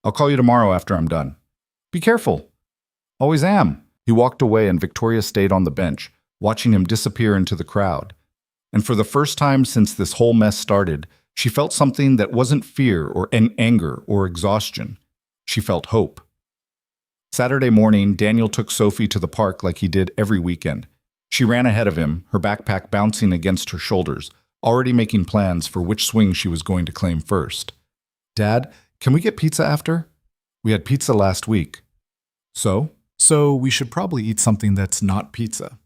I'll call you tomorrow after I'm done. Be careful. Always am. He walked away and Victoria stayed on the bench, watching him disappear into the crowd. And for the first time since this whole mess started, she felt something that wasn't fear or anger or exhaustion. She felt hope. Saturday morning, Daniel took Sophie to the park like he did every weekend. She ran ahead of him, her backpack bouncing against her shoulders, already making plans for which swing she was going to claim first. Dad, can we get pizza after? We had pizza last week. So we should probably eat something that's not pizza.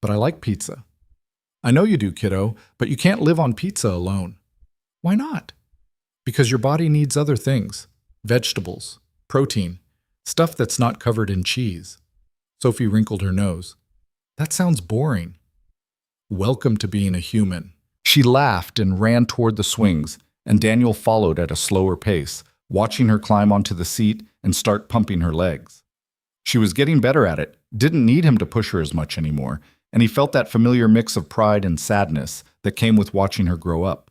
But I like pizza. I know you do, kiddo, but you can't live on pizza alone. Why not? Because your body needs other things. Vegetables, protein, stuff that's not covered in cheese. Sophie wrinkled her nose. That sounds boring. Welcome to being a human. She laughed and ran toward the swings, and Daniel followed at a slower pace, watching her climb onto the seat and start pumping her legs. She was getting better at it, didn't need him to push her as much anymore, and he felt that familiar mix of pride and sadness that came with watching her grow up.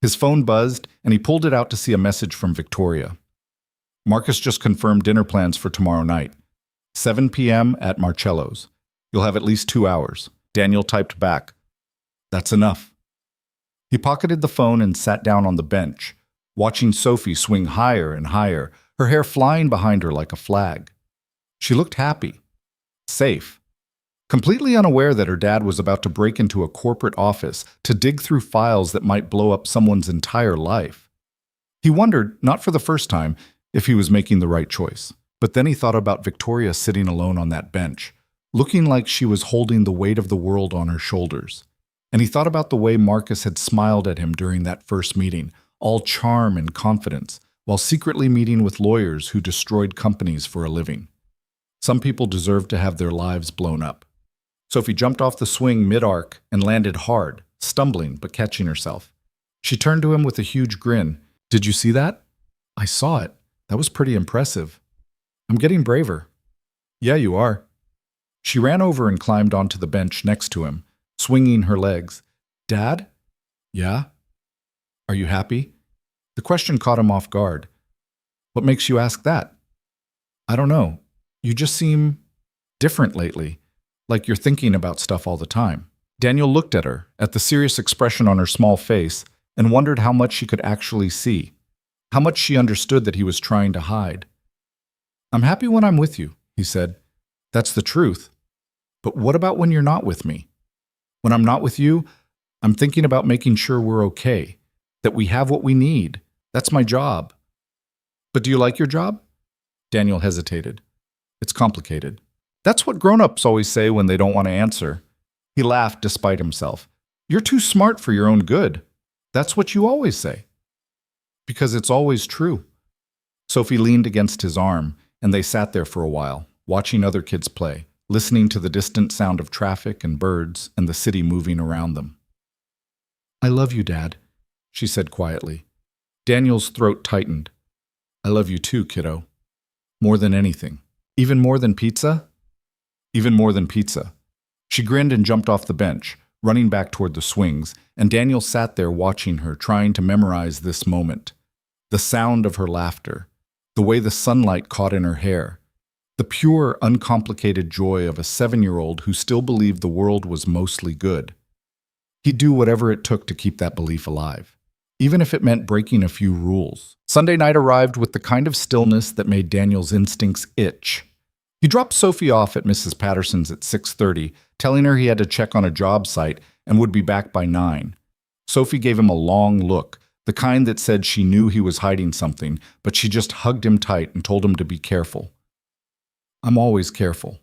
His phone buzzed, and he pulled it out to see a message from Victoria. Marcus just confirmed dinner plans for tomorrow night. 7 p.m. at Marcello's. You'll have at least 2 hours. Daniel typed back. That's enough. He pocketed the phone and sat down on the bench, watching Sophie swing higher and higher, her hair flying behind her like a flag. She looked happy, safe, completely unaware that her dad was about to break into a corporate office to dig through files that might blow up someone's entire life. He wondered, not for the first time, if he was making the right choice. But then he thought about Victoria sitting alone on that bench, looking like she was holding the weight of the world on her shoulders. And he thought about the way Marcus had smiled at him during that first meeting, all charm and confidence, while secretly meeting with lawyers who destroyed companies for a living. Some people deserve to have their lives blown up. Sophie jumped off the swing mid-arc and landed hard, stumbling but catching herself. She turned to him with a huge grin. Did you see that? I saw it. That was pretty impressive. I'm getting braver. Yeah, you are. She ran over and climbed onto the bench next to him, swinging her legs. Dad? Yeah? Are you happy? The question caught him off guard. What makes you ask that? I don't know. You just seem different lately, like you're thinking about stuff all the time. Daniel looked at her, at the serious expression on her small face, and wondered how much she could actually see, how much she understood that he was trying to hide. I'm happy when I'm with you, he said. That's the truth. But what about when you're not with me? When I'm not with you, I'm thinking about making sure we're okay, that we have what we need. That's my job. But do you like your job? Daniel hesitated. It's complicated. That's what grown-ups always say when they don't want to answer. He laughed despite himself. You're too smart for your own good. That's what you always say. Because it's always true. Sophie leaned against his arm, and they sat there for a while, watching other kids play, listening to the distant sound of traffic and birds and the city moving around them. I love you, Dad, she said quietly. Daniel's throat tightened. I love you too, kiddo. More than anything. Even more than pizza? Even more than pizza. She grinned and jumped off the bench, running back toward the swings, and Daniel sat there watching her, trying to memorize this moment. The sound of her laughter, the way the sunlight caught in her hair, the pure, uncomplicated joy of a 7-year-old who still believed the world was mostly good. He'd do whatever it took to keep that belief alive, even if it meant breaking a few rules. Sunday night arrived with the kind of stillness that made Daniel's instincts itch. He dropped Sophie off at Mrs. Patterson's at 6:30, telling her he had to check on a job site and would be back by 9. Sophie gave him a long look, the kind that said she knew he was hiding something, but she just hugged him tight and told him to be careful. I'm always careful.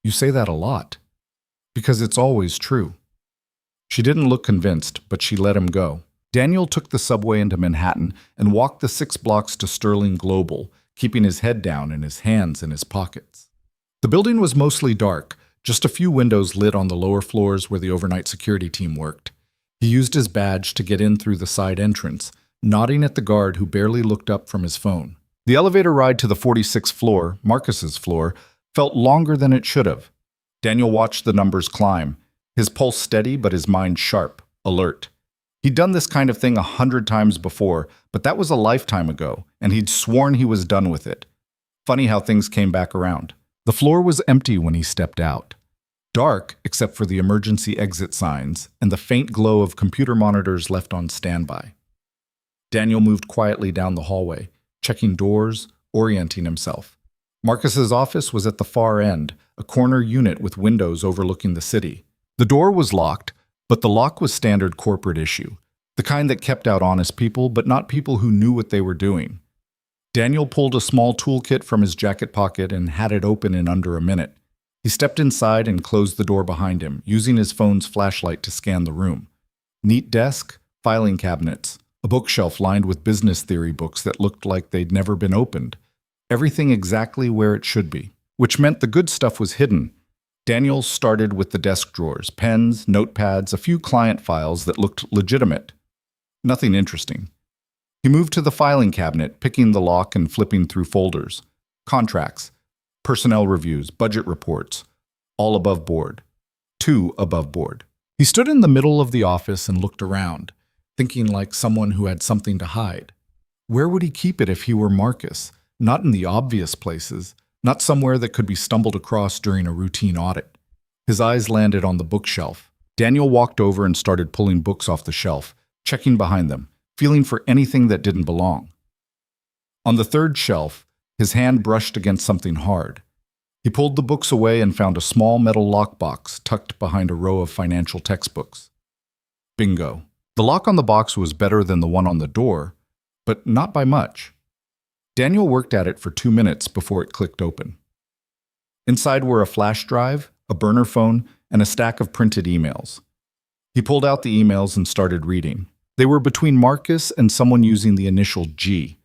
You say that a lot. Because it's always true. She didn't look convinced, but she let him go. Daniel took the subway into Manhattan and walked the 6 blocks to Sterling Global, keeping his head down and his hands in his pockets. The building was mostly dark, just a few windows lit on the lower floors where the overnight security team worked. He used his badge to get in through the side entrance, nodding at the guard who barely looked up from his phone. The elevator ride to the 46th floor, Marcus's floor, felt longer than it should have. Daniel watched the numbers climb, his pulse steady but his mind sharp, alert. He'd done this kind of thing 100 times before, but that was a lifetime ago, and he'd sworn he was done with it. Funny how things came back around. The floor was empty when he stepped out. Dark, except for the emergency exit signs and the faint glow of computer monitors left on standby. Daniel moved quietly down the hallway, checking doors, orienting himself. Marcus's office was at the far end, a corner unit with windows overlooking the city. The door was locked, but the lock was standard corporate issue, the kind that kept out honest people, but not people who knew what they were doing. Daniel pulled a small toolkit from his jacket pocket and had it open in under a minute. He stepped inside and closed the door behind him, using his phone's flashlight to scan the room. Neat desk, filing cabinets, a bookshelf lined with business theory books that looked like they'd never been opened. Everything exactly where it should be, which meant the good stuff was hidden. Daniel started with the desk drawers, pens, notepads, a few client files that looked legitimate. Nothing interesting. He moved to the filing cabinet, picking the lock and flipping through folders. Contracts, personnel reviews, budget reports, all above board. 2 above board. He stood in the middle of the office and looked around, thinking like someone who had something to hide. Where would he keep it if he were Marcus? Not in the obvious places, not somewhere that could be stumbled across during a routine audit. His eyes landed on the bookshelf. Daniel walked over and started pulling books off the shelf, checking behind them, feeling for anything that didn't belong. On the 3rd shelf, his hand brushed against something hard. He pulled the books away and found a small metal lockbox tucked behind a row of financial textbooks. Bingo. The lock on the box was better than the one on the door, but not by much. Daniel worked at it for 2 minutes before it clicked open. Inside were a flash drive, a burner phone, and a stack of printed emails. He pulled out the emails and started reading. They were between Marcus and someone using the initial G.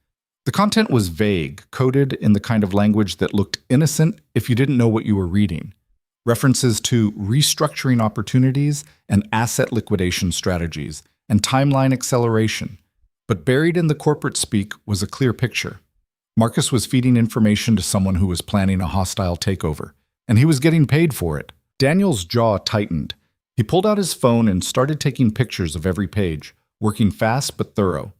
The content was vague, coded in the kind of language that looked innocent if you didn't know what you were reading. References to restructuring opportunities and asset liquidation strategies and timeline acceleration. But buried in the corporate speak was a clear picture. Marcus was feeding information to someone who was planning a hostile takeover, and he was getting paid for it. Daniel's jaw tightened. He pulled out his phone and started taking pictures of every page, working fast but thorough.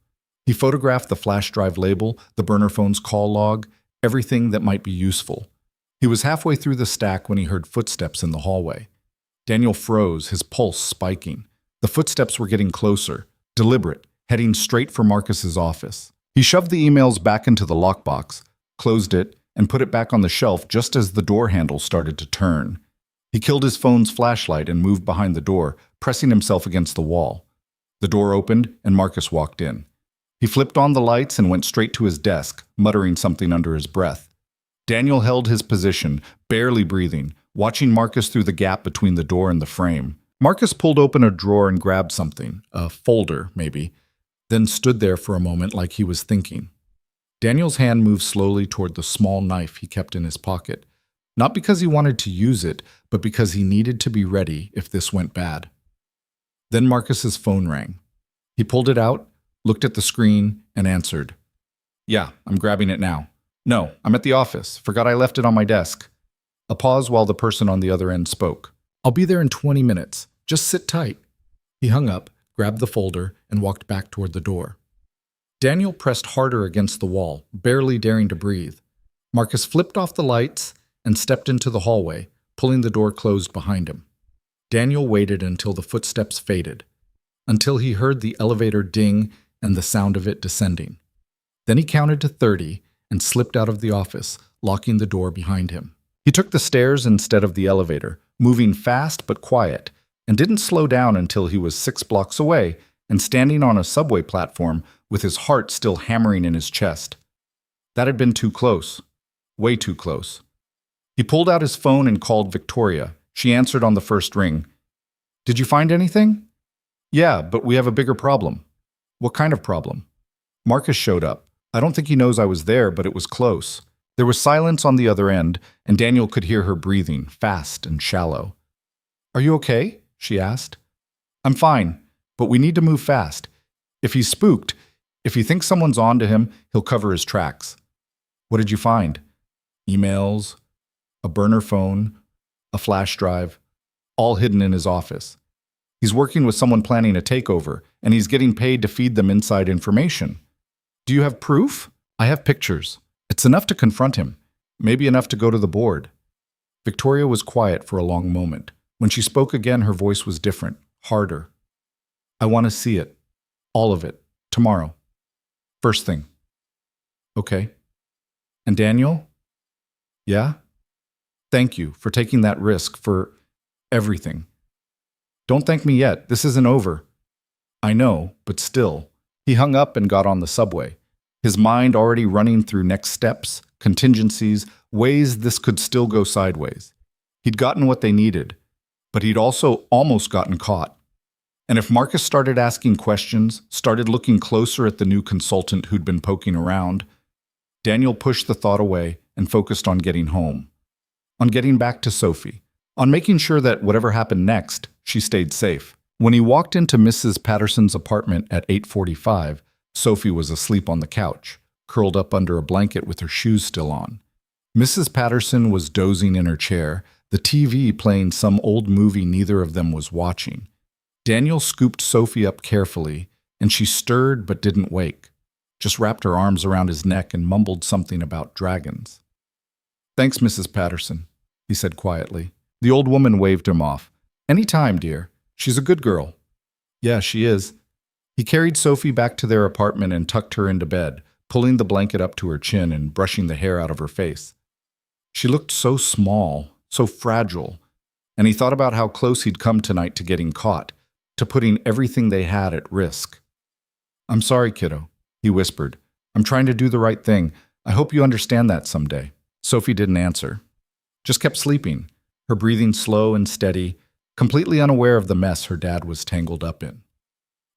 He photographed the flash drive label, the burner phone's call log, everything that might be useful. He was halfway through the stack when he heard footsteps in the hallway. Daniel froze, his pulse spiking. The footsteps were getting closer, deliberate, heading straight for Marcus's office. He shoved the emails back into the lockbox, closed it, and put it back on the shelf just as the door handle started to turn. He killed his phone's flashlight and moved behind the door, pressing himself against the wall. The door opened, and Marcus walked in. He flipped on the lights and went straight to his desk, muttering something under his breath. Daniel held his position, barely breathing, watching Marcus through the gap between the door and the frame. Marcus pulled open a drawer and grabbed something, a folder, maybe, then stood there for a moment like he was thinking. Daniel's hand moved slowly toward the small knife he kept in his pocket, not because he wanted to use it, but because he needed to be ready if this went bad. Then Marcus's phone rang. He pulled it out, looked at the screen, and answered. Yeah, I'm grabbing it now. No, I'm at the office. Forgot I left it on my desk. A pause while the person on the other end spoke. I'll be there in 20 minutes. Just sit tight. He hung up, grabbed the folder, and walked back toward the door. Daniel pressed harder against the wall, barely daring to breathe. Marcus flipped off the lights and stepped into the hallway, pulling the door closed behind him. Daniel waited until the footsteps faded, until he heard the elevator ding and the sound of it descending. Then he counted to 30 and slipped out of the office, locking the door behind him. He took the stairs instead of the elevator, moving fast but quiet, and didn't slow down until he was 6 blocks away and standing on a subway platform with his heart still hammering in his chest. That had been too close. Way too close. He pulled out his phone and called Victoria. She answered on the first ring. Did you find anything? Yeah, but we have a bigger problem. What kind of problem? Marcus showed up. I don't think he knows I was there, but it was close. There was silence on the other end, and Daniel could hear her breathing, fast and shallow. Are you okay? She asked. I'm fine, but we need to move fast. If he's spooked, if he thinks someone's on to him, he'll cover his tracks. What did you find? Emails, a burner phone, a flash drive, all hidden in his office. He's working with someone planning a takeover, and he's getting paid to feed them inside information. Do you have proof? I have pictures. It's enough to confront him, maybe enough to go to the board. Victoria was quiet for a long moment. When she spoke again, her voice was different, harder. I want to see it. All of it. Tomorrow. First thing. Okay. And Daniel? Yeah? Thank you for taking that risk, for everything. Don't thank me yet. This isn't over. I know, but still. He hung up and got on the subway, his mind already running through next steps, contingencies, ways this could still go sideways. He'd gotten what they needed, but he'd also almost gotten caught. And if Marcus started asking questions, started looking closer at the new consultant who'd been poking around, Daniel pushed the thought away and focused on getting home, on getting back to Sophie, on making sure that whatever happened next, she stayed safe. When he walked into Mrs. Patterson's apartment at 8:45, Sophie was asleep on the couch, curled up under a blanket with her shoes still on. Mrs. Patterson was dozing in her chair, the TV playing some old movie neither of them was watching. Daniel scooped Sophie up carefully, and she stirred but didn't wake, just wrapped her arms around his neck and mumbled something about dragons. Thanks, Mrs. Patterson, he said quietly. The old woman waved him off. Any time, dear. She's a good girl. Yeah, she is. He carried Sophie back to their apartment and tucked her into bed, pulling the blanket up to her chin and brushing the hair out of her face. She looked so small, so fragile, and he thought about how close he'd come tonight to getting caught, to putting everything they had at risk. I'm sorry, kiddo, he whispered. I'm trying to do the right thing. I hope you understand that someday. Sophie didn't answer. Just kept sleeping, her breathing slow and steady, completely unaware of the mess her dad was tangled up in.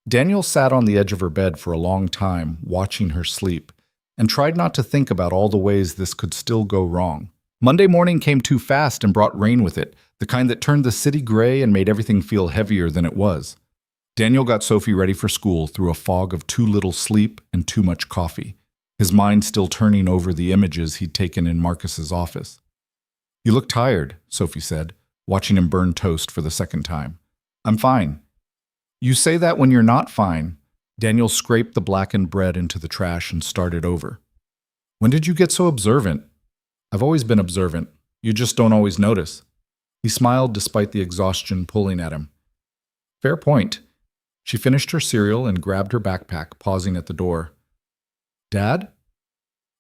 Daniel sat on the edge of her bed for a long time, watching her sleep, and tried not to think about all the ways this could still go wrong. Monday morning came too fast and brought rain with it, the kind that turned the city gray and made everything feel heavier than it was. Daniel got Sophie ready for school through a fog of too little sleep and too much coffee, his mind still turning over the images he'd taken in Marcus's office. You look tired, Sophie said, watching him burn toast for the second time. I'm fine. You say that when you're not fine. Daniel scraped the blackened bread into the trash and started over. When did you get so observant? I've always been observant. You just don't always notice. He smiled despite the exhaustion pulling at him. Fair point. She finished her cereal and grabbed her backpack, pausing at the door. Dad?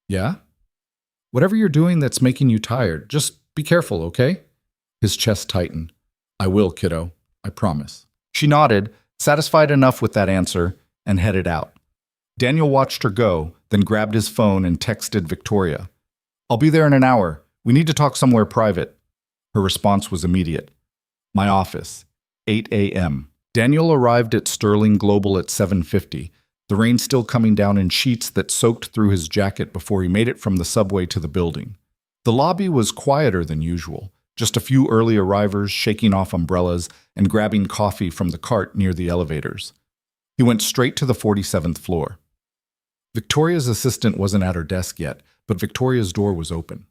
Yeah? Whatever you're doing that's making you tired, just be careful, okay? His chest tightened. I will, kiddo. I promise. She nodded, satisfied enough with that answer, and headed out. Daniel watched her go, then grabbed his phone and texted Victoria. I'll be there in an hour. We need to talk somewhere private. Her response was immediate. My office. 8 a.m. Daniel arrived at Sterling Global at 7:50, the rain still coming down in sheets that soaked through his jacket before he made it from the subway to the building. The lobby was quieter than usual, just a few early arrivers shaking off umbrellas and grabbing coffee from the cart near the elevators. He went straight to the 47th floor. Victoria's assistant wasn't at her desk yet, but Victoria's door was open.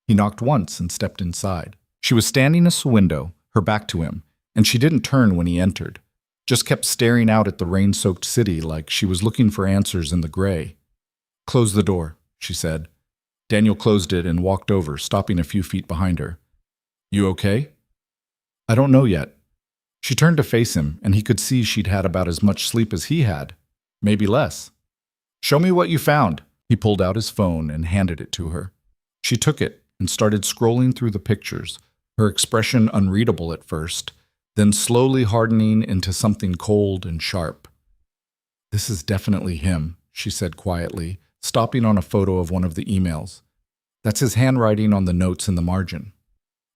He knocked once and stepped inside. She was standing at the window, her back to him, and she didn't turn when he entered, just kept staring out at the rain-soaked city like she was looking for answers in the gray. "Close the door," she said. Daniel closed it and walked over, stopping a few feet behind her. "You okay?" "I don't know yet." She turned to face him, and he could see she'd had about as much sleep as he had, maybe less. "Show me what you found." He pulled out his phone and handed it to her. She took it and started scrolling through the pictures, her expression unreadable at first, then slowly hardening into something cold and sharp. "This is definitely him," she said quietly, stopping on a photo of one of the emails. "That's his handwriting on the notes in the margin."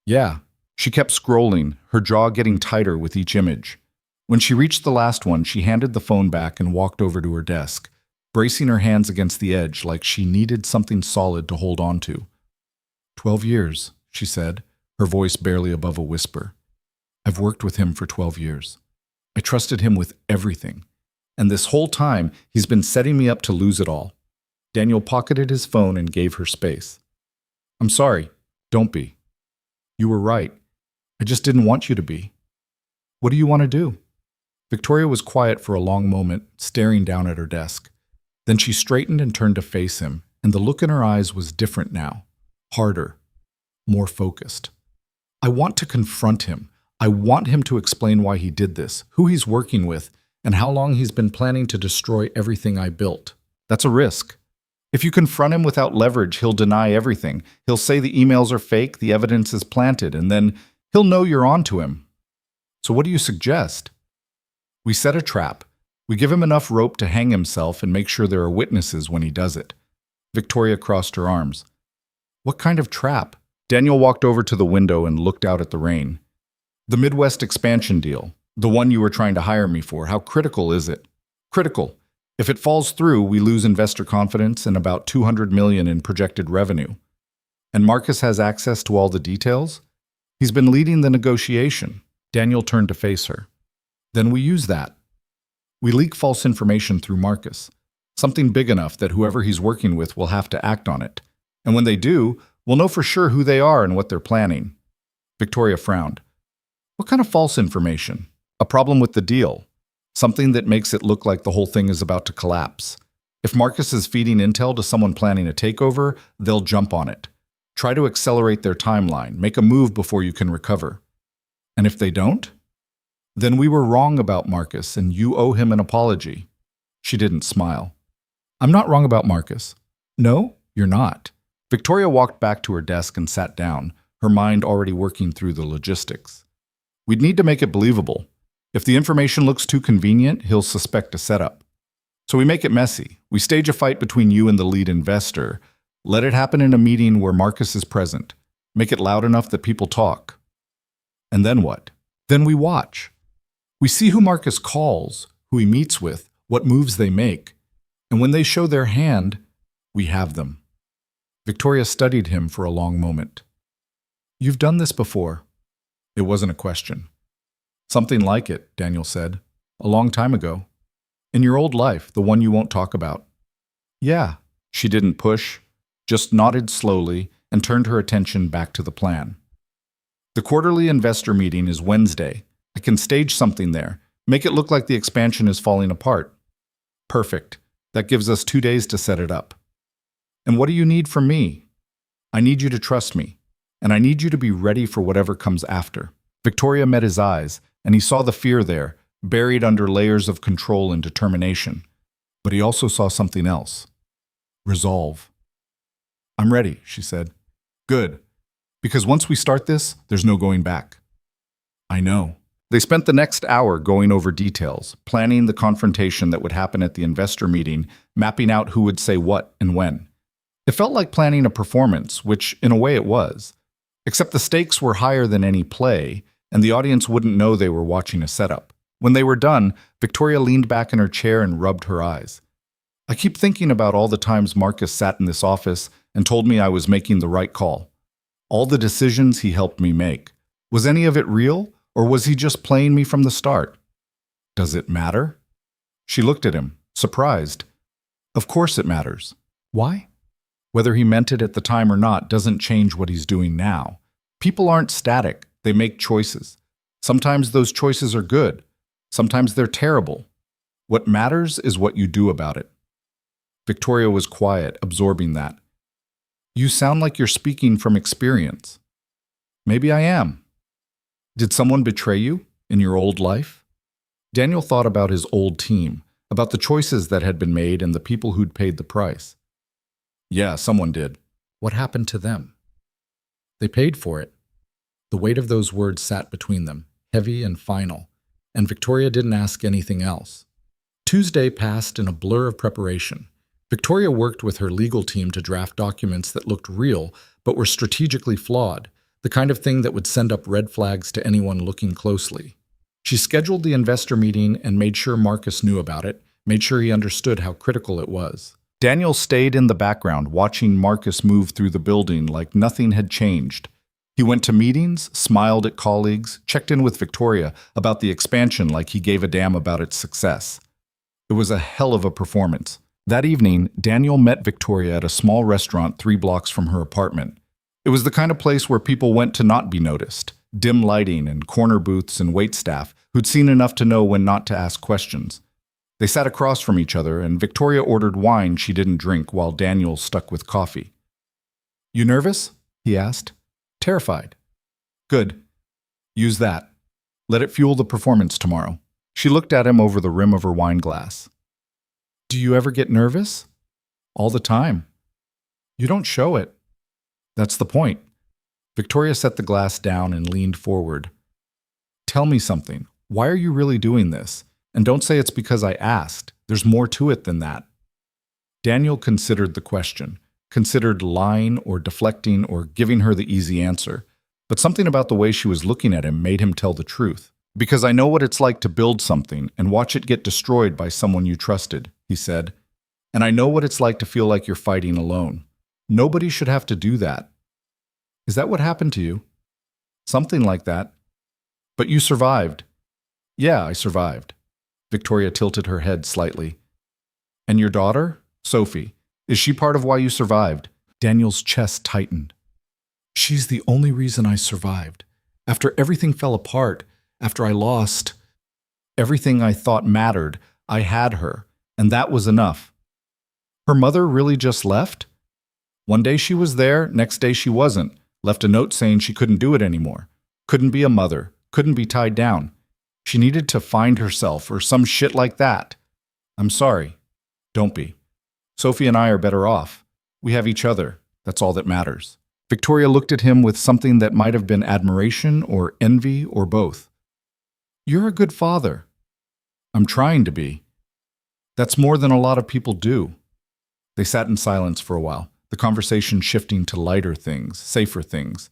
"Yeah." She kept scrolling, her jaw getting tighter with each image. When she reached the last one, she handed the phone back and walked over to her desk, bracing her hands against the edge like she needed something solid to hold on to. 12 years, she said, her voice barely above a whisper. "I've worked with him for 12 years. I trusted him with everything. And this whole time, he's been setting me up to lose it all." Daniel pocketed his phone and gave her space. "I'm sorry. Don't be. You were right. I just didn't want you to be. What do you want to do?" Victoria was quiet for a long moment, staring down at her desk. Then she straightened and turned to face him, and the look in her eyes was different now, harder, more focused. "I want to confront him. I want him to explain why he did this, who he's working with, and how long he's been planning to destroy everything I built. That's a risk. If you confront him without leverage, he'll deny everything. He'll say the emails are fake, the evidence is planted, and then he'll know you're on to him. So what do you suggest?" "We set a trap. We give him enough rope to hang himself and make sure there are witnesses when he does it." Victoria crossed her arms. "What kind of trap?" Daniel walked over to the window and looked out at the rain. "The Midwest expansion deal, the one you were trying to hire me for, how critical is it?" "Critical. If it falls through, we lose investor confidence and about $200 million in projected revenue. And Marcus has access to all the details? He's been leading the negotiation." Daniel turned to face her. "Then we use that. We leak false information through Marcus, something big enough that whoever he's working with will have to act on it. And when they do, we'll know for sure who they are and what they're planning." Victoria frowned. "What kind of false information?" "A problem with the deal. Something that makes it look like the whole thing is about to collapse. If Marcus is feeding intel to someone planning a takeover, they'll jump on it. Try to accelerate their timeline, make a move before you can recover. And if they don't? Then we were wrong about Marcus, and you owe him an apology." She didn't smile. "I'm not wrong about Marcus." "No, you're not." Victoria walked back to her desk and sat down, her mind already working through the logistics. "We'd need to make it believable. If the information looks too convenient, he'll suspect a setup. So we make it messy. We stage a fight between you and the lead investor. Let it happen in a meeting where Marcus is present. Make it loud enough that people talk. And then what? Then we watch. We see who Marcus calls, who he meets with, what moves they make. And when they show their hand, we have them." Victoria studied him for a long moment. "You've done this before." It wasn't a question. "Something like it," Daniel said. "A long time ago. In your old life, the one you won't talk about." "Yeah." She didn't push, just nodded slowly and turned her attention back to the plan. "The quarterly investor meeting is Wednesday. I can stage something there, make it look like the expansion is falling apart." "Perfect. That gives us 2 days to set it up." "And what do you need from me?" "I need you to trust me, and I need you to be ready for whatever comes after." Victoria met his eyes, and he saw the fear there, buried under layers of control and determination. But he also saw something else. Resolve. "I'm ready," she said. "Good. Because once we start this, there's no going back." "I know." They spent the next hour going over details, planning the confrontation that would happen at the investor meeting, mapping out who would say what and when. It felt like planning a performance, which in a way it was. Except the stakes were higher than any play, and the audience wouldn't know they were watching a setup. When they were done, Victoria leaned back in her chair and rubbed her eyes. "I keep thinking about all the times Marcus sat in this office and told me I was making the right call. All the decisions he helped me make. Was any of it real, or was he just playing me from the start? Does it matter?" She looked at him, surprised. Of course it matters. Why? Whether he meant it at the time or not doesn't change what he's doing now. People aren't static, they make choices. Sometimes those choices are good, sometimes they're terrible. What matters is what you do about it. Victoria was quiet, absorbing that. You sound like you're speaking from experience. Maybe I am. Did someone betray you in your old life? Daniel thought about his old team, about the choices that had been made and the people who'd paid the price. Yeah, someone did. What happened to them? They paid for it. The weight of those words sat between them, heavy and final, and Victoria didn't ask anything else. Tuesday passed in a blur of preparation. Victoria worked with her legal team to draft documents that looked real but were strategically flawed, the kind of thing that would send up red flags to anyone looking closely. She scheduled the investor meeting and made sure Marcus knew about it, made sure he understood how critical it was. Daniel stayed in the background, watching Marcus move through the building like nothing had changed. He went to meetings, smiled at colleagues, checked in with Victoria about the expansion like he gave a damn about its success. It was a hell of a performance. That evening, Daniel met Victoria at a small restaurant 3 blocks from her apartment. It was the kind of place where people went to not be noticed. Dim lighting and corner booths and waitstaff who'd seen enough to know when not to ask questions. They sat across from each other, and Victoria ordered wine she didn't drink while Daniel stuck with coffee. You nervous? He asked. Terrified. Good. Use that. Let it fuel the performance tomorrow. She looked at him over the rim of her wine glass. Do you ever get nervous? All the time. You don't show it. That's the point. Victoria set the glass down and leaned forward. Tell me something. Why are you really doing this? And don't say it's because I asked. There's more to it than that. Daniel considered the question, considered lying or deflecting or giving her the easy answer. But something about the way she was looking at him made him tell the truth. Because I know what it's like to build something and watch it get destroyed by someone you trusted, he said. And I know what it's like to feel like you're fighting alone. Nobody should have to do that. Is that what happened to you? Something like that. But you survived. Yeah, I survived. Victoria tilted her head slightly. And your daughter, Sophie, is she part of why you survived? Daniel's chest tightened. She's the only reason I survived. After everything fell apart, after I lost everything I thought mattered, I had her, and that was enough. Her mother really just left? One day she was there, next day she wasn't. Left a note saying she couldn't do it anymore. Couldn't be a mother, couldn't be tied down. She needed to find herself or some shit like that. I'm sorry. Don't be. Sophie and I are better off. We have each other. That's all that matters. Victoria looked at him with something that might have been admiration or envy or both. You're a good father. I'm trying to be. That's more than a lot of people do. They sat in silence for a while, the conversation shifting to lighter things, safer things.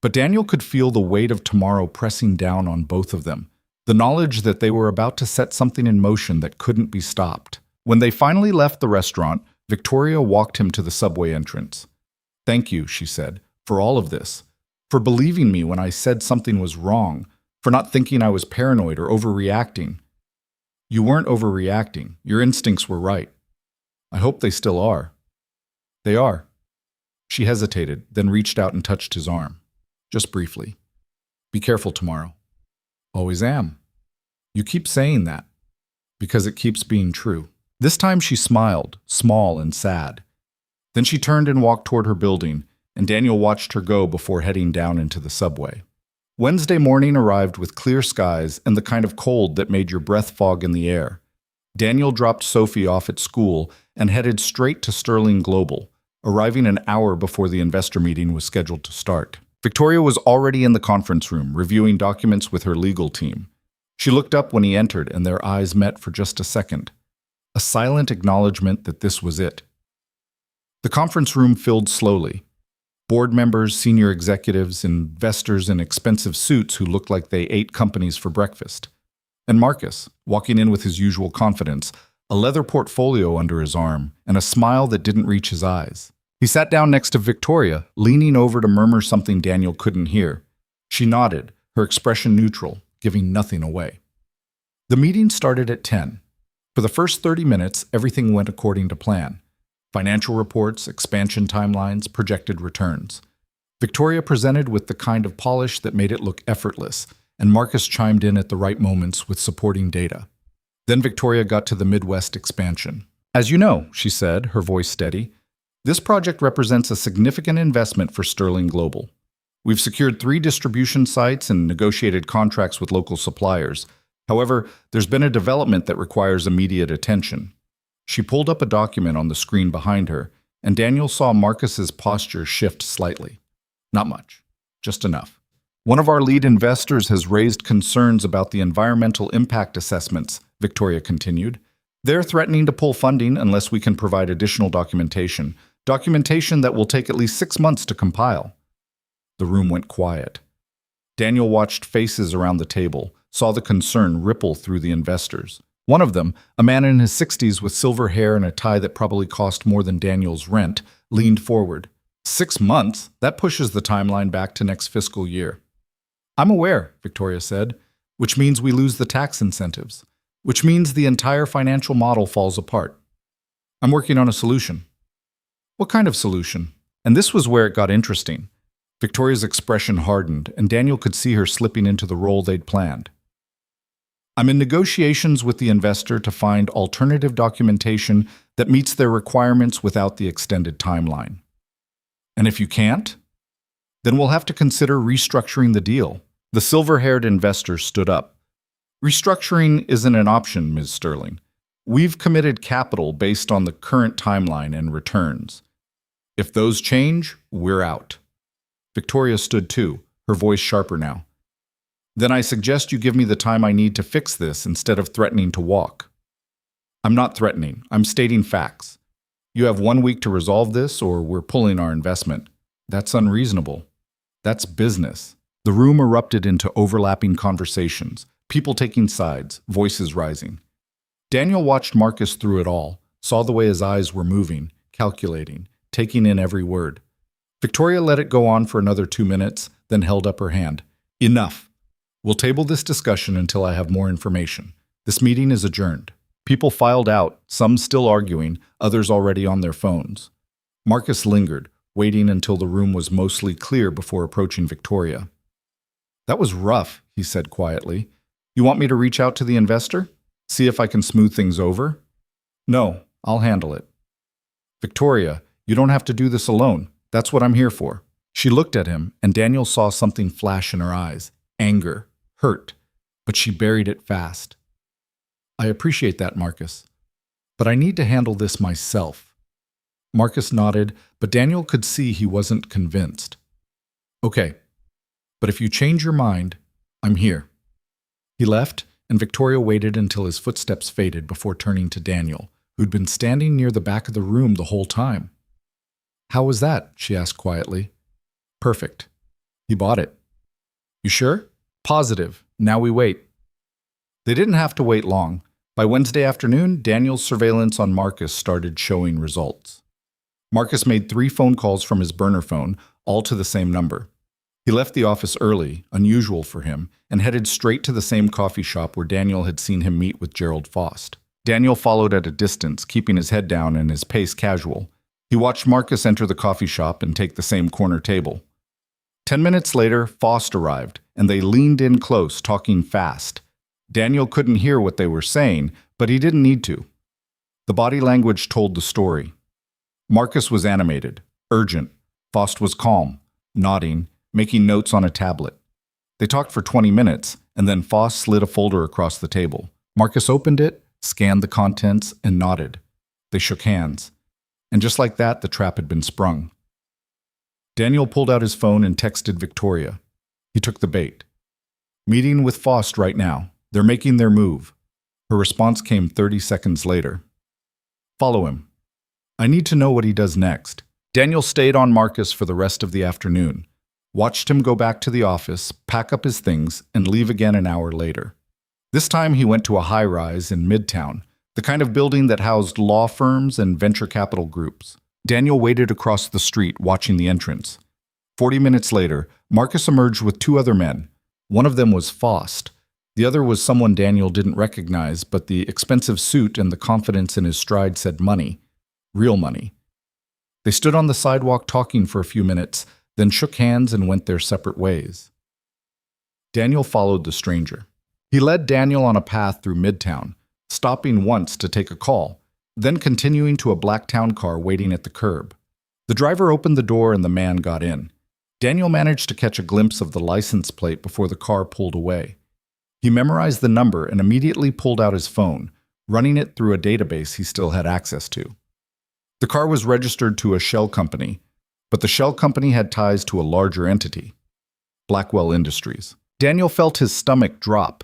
But Daniel could feel the weight of tomorrow pressing down on both of them, the knowledge that they were about to set something in motion that couldn't be stopped. When they finally left the restaurant, Victoria walked him to the subway entrance. Thank you, she said, for all of this, for believing me when I said something was wrong, for not thinking I was paranoid or overreacting. You weren't overreacting. Your instincts were right. I hope they still are. They are. She hesitated, then reached out and touched his arm. Just briefly. Be careful tomorrow. Always am. You keep saying that, because it keeps being true. This time she smiled, small and sad. Then she turned and walked toward her building, and Daniel watched her go before heading down into the subway. Wednesday morning arrived with clear skies and the kind of cold that made your breath fog in the air. Daniel dropped Sophie off at school and headed straight to Sterling Global, arriving an hour before the investor meeting was scheduled to start. Victoria was already in the conference room, reviewing documents with her legal team. She looked up when he entered, and their eyes met for just a second. A silent acknowledgement that this was it. The conference room filled slowly. Board members, senior executives, investors in expensive suits who looked like they ate companies for breakfast. And Marcus, walking in with his usual confidence, a leather portfolio under his arm, and a smile that didn't reach his eyes. He sat down next to Victoria, leaning over to murmur something Daniel couldn't hear. She nodded, her expression neutral, giving nothing away. The meeting started at 10. For the first 30 minutes, everything went according to plan. Financial reports, expansion timelines, projected returns. Victoria presented with the kind of polish that made it look effortless, and Marcus chimed in at the right moments with supporting data. Then Victoria got to the Midwest expansion. As you know, she said, her voice steady, this project represents a significant investment for Sterling Global. We've secured 3 distribution sites and negotiated contracts with local suppliers. However, there's been a development that requires immediate attention. She pulled up a document on the screen behind her, and Daniel saw Marcus's posture shift slightly. Not much, just enough. One of our lead investors has raised concerns about the environmental impact assessments, Victoria continued. They're threatening to pull funding unless we can provide additional documentation that will take at least 6 months to compile. The room went quiet. Daniel watched faces around the table, saw the concern ripple through the investors. One of them, a man in his 60s with silver hair and a tie that probably cost more than Daniel's rent, leaned forward. 6 months? That pushes the timeline back to next fiscal year. I'm aware, Victoria said, which means we lose the tax incentives, which means the entire financial model falls apart. I'm working on a solution. What kind of solution? And this was where it got interesting. Victoria's expression hardened, and Daniel could see her slipping into the role they'd planned. I'm in negotiations with the investor to find alternative documentation that meets their requirements without the extended timeline. And if you can't, then we'll have to consider restructuring the deal. The silver-haired investor stood up. Restructuring isn't an option, Ms. Sterling. We've committed capital based on the current timeline and returns. If those change, we're out. Victoria stood too, her voice sharper now. Then I suggest you give me the time I need to fix this instead of threatening to walk. I'm not threatening, I'm stating facts. You have 1 week to resolve this or we're pulling our investment. That's unreasonable. That's business. The room erupted into overlapping conversations, people taking sides, voices rising. Daniel watched Marcus through it all, saw the way his eyes were moving, calculating, taking in every word. Victoria let it go on for another 2 minutes, then held up her hand. Enough. We'll table this discussion until I have more information. This meeting is adjourned. People filed out, some still arguing, others already on their phones. Marcus lingered, waiting until the room was mostly clear before approaching Victoria. That was rough, he said quietly. You want me to reach out to the investor? See if I can smooth things over? No, I'll handle it. Victoria, you don't have to do this alone. That's what I'm here for. She looked at him, and Daniel saw something flash in her eyes. Anger, hurt, but she buried it fast. I appreciate that, Marcus. But I need to handle this myself. Marcus nodded, but Daniel could see he wasn't convinced. Okay, but if you change your mind, I'm here. He left, and Victoria waited until his footsteps faded before turning to Daniel, who'd been standing near the back of the room the whole time. How was that? She asked quietly. Perfect. He bought it. You sure? Positive. Now we wait. They didn't have to wait long. By Wednesday afternoon, Daniel's surveillance on Marcus started showing results. Marcus made 3 phone calls from his burner phone, all to the same number. He left the office early, unusual for him, and headed straight to the same coffee shop where Daniel had seen him meet with Gerald Faust. Daniel followed at a distance, keeping his head down and his pace casual. He watched Marcus enter the coffee shop and take the same corner table. 10 minutes later, Faust arrived, and they leaned in close, talking fast. Daniel couldn't hear what they were saying, but he didn't need to. The body language told the story. Marcus was animated, urgent. Faust was calm, nodding, making notes on a tablet. They talked for 20 minutes, and then Faust slid a folder across the table. Marcus opened it, scanned the contents, and nodded. They shook hands. And just like that, the trap had been sprung. Daniel pulled out his phone and texted Victoria. He took the bait. Meeting with Faust right now. They're making their move. Her response came 30 seconds later. Follow him. I need to know what he does next. Daniel stayed on Marcus for the rest of the afternoon, watched him go back to the office, pack up his things, and leave again an hour later. This time he went to a high-rise in Midtown, the kind of building that housed law firms and venture capital groups. Daniel waited across the street, watching the entrance. 40 minutes later, Marcus emerged with 2 other men. One of them was Faust. The other was someone Daniel didn't recognize, but the expensive suit and the confidence in his stride said money. Real money. They stood on the sidewalk talking for a few minutes, then shook hands and went their separate ways. Daniel followed the stranger. He led Daniel on a path through Midtown, stopping once to take a call, then continuing to a black town car waiting at the curb. The driver opened the door and the man got in. Daniel managed to catch a glimpse of the license plate before the car pulled away. He memorized the number and immediately pulled out his phone, running it through a database he still had access to. The car was registered to a shell company, but the shell company had ties to a larger entity, Blackwell Industries. Daniel felt his stomach drop.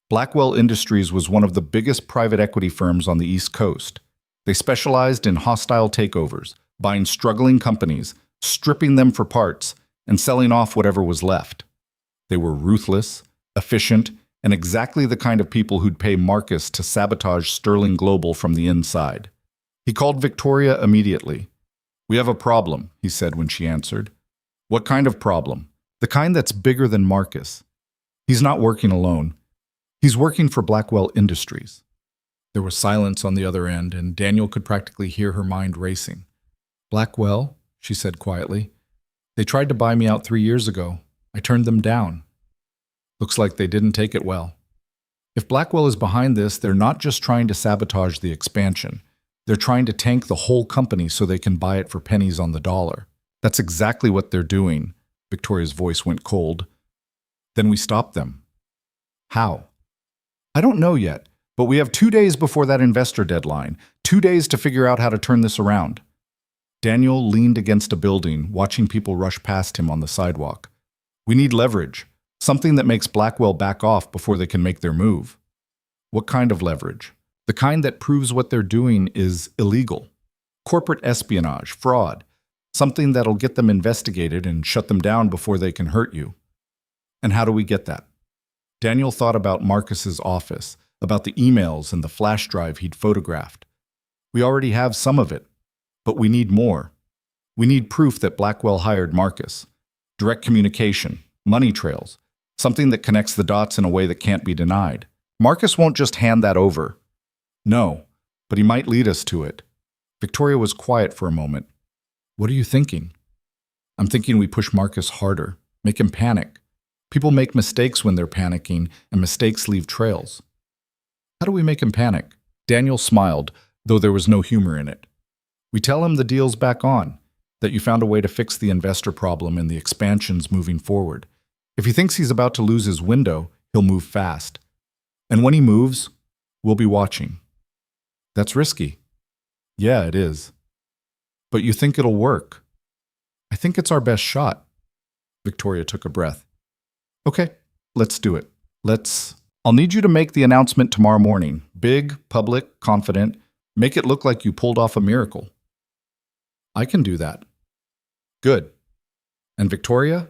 Blackwell Industries was one of the biggest private equity firms on the East Coast. They specialized in hostile takeovers, buying struggling companies, stripping them for parts, and selling off whatever was left. They were ruthless, efficient, and exactly the kind of people who'd pay Marcus to sabotage Sterling Global from the inside. He called Victoria immediately. "We have a problem," he said when she answered. "What kind of problem?" "The kind that's bigger than Marcus. He's not working alone. He's working for Blackwell Industries." There was silence on the other end, and Daniel could practically hear her mind racing. "Blackwell," she said quietly. "They tried to buy me out 3 years ago. I turned them down. Looks like they didn't take it well. If Blackwell is behind this, they're not just trying to sabotage the expansion. They're trying to tank the whole company so they can buy it for pennies on the dollar. That's exactly what they're doing." Victoria's voice went cold. "Then we stop them." "How?" "I don't know yet, but we have 2 days before that investor deadline. 2 days to figure out how to turn this around." Daniel leaned against a building, watching people rush past him on the sidewalk. "We need leverage, something that makes Blackwell back off before they can make their move." "What kind of leverage?" "The kind that proves what they're doing is illegal. Corporate espionage, fraud, something that'll get them investigated and shut them down before they can hurt you." "And how do we get that?" Daniel thought about Marcus's office, about the emails and the flash drive he'd photographed. "We already have some of it, but we need more. We need proof that Blackwell hired Marcus. Direct communication, money trails, something that connects the dots in a way that can't be denied. Marcus won't just hand that over. No, but he might lead us to it." Victoria was quiet for a moment. "What are you thinking?" "I'm thinking we push Marcus harder, make him panic. People make mistakes when they're panicking, and mistakes leave trails." "How do we make him panic?" Daniel smiled, though there was no humor in it. "We tell him the deal's back on, that you found a way to fix the investor problem and the expansion's moving forward. If he thinks he's about to lose his window, he'll move fast. And when he moves, we'll be watching." "That's risky." "Yeah, it is. But you think it'll work?" "I think it's our best shot." Victoria took a breath. "Okay, let's do it. I'll need you to make the announcement tomorrow morning. Big, public, confident. Make it look like you pulled off a miracle." "I can do that." "Good. And Victoria?"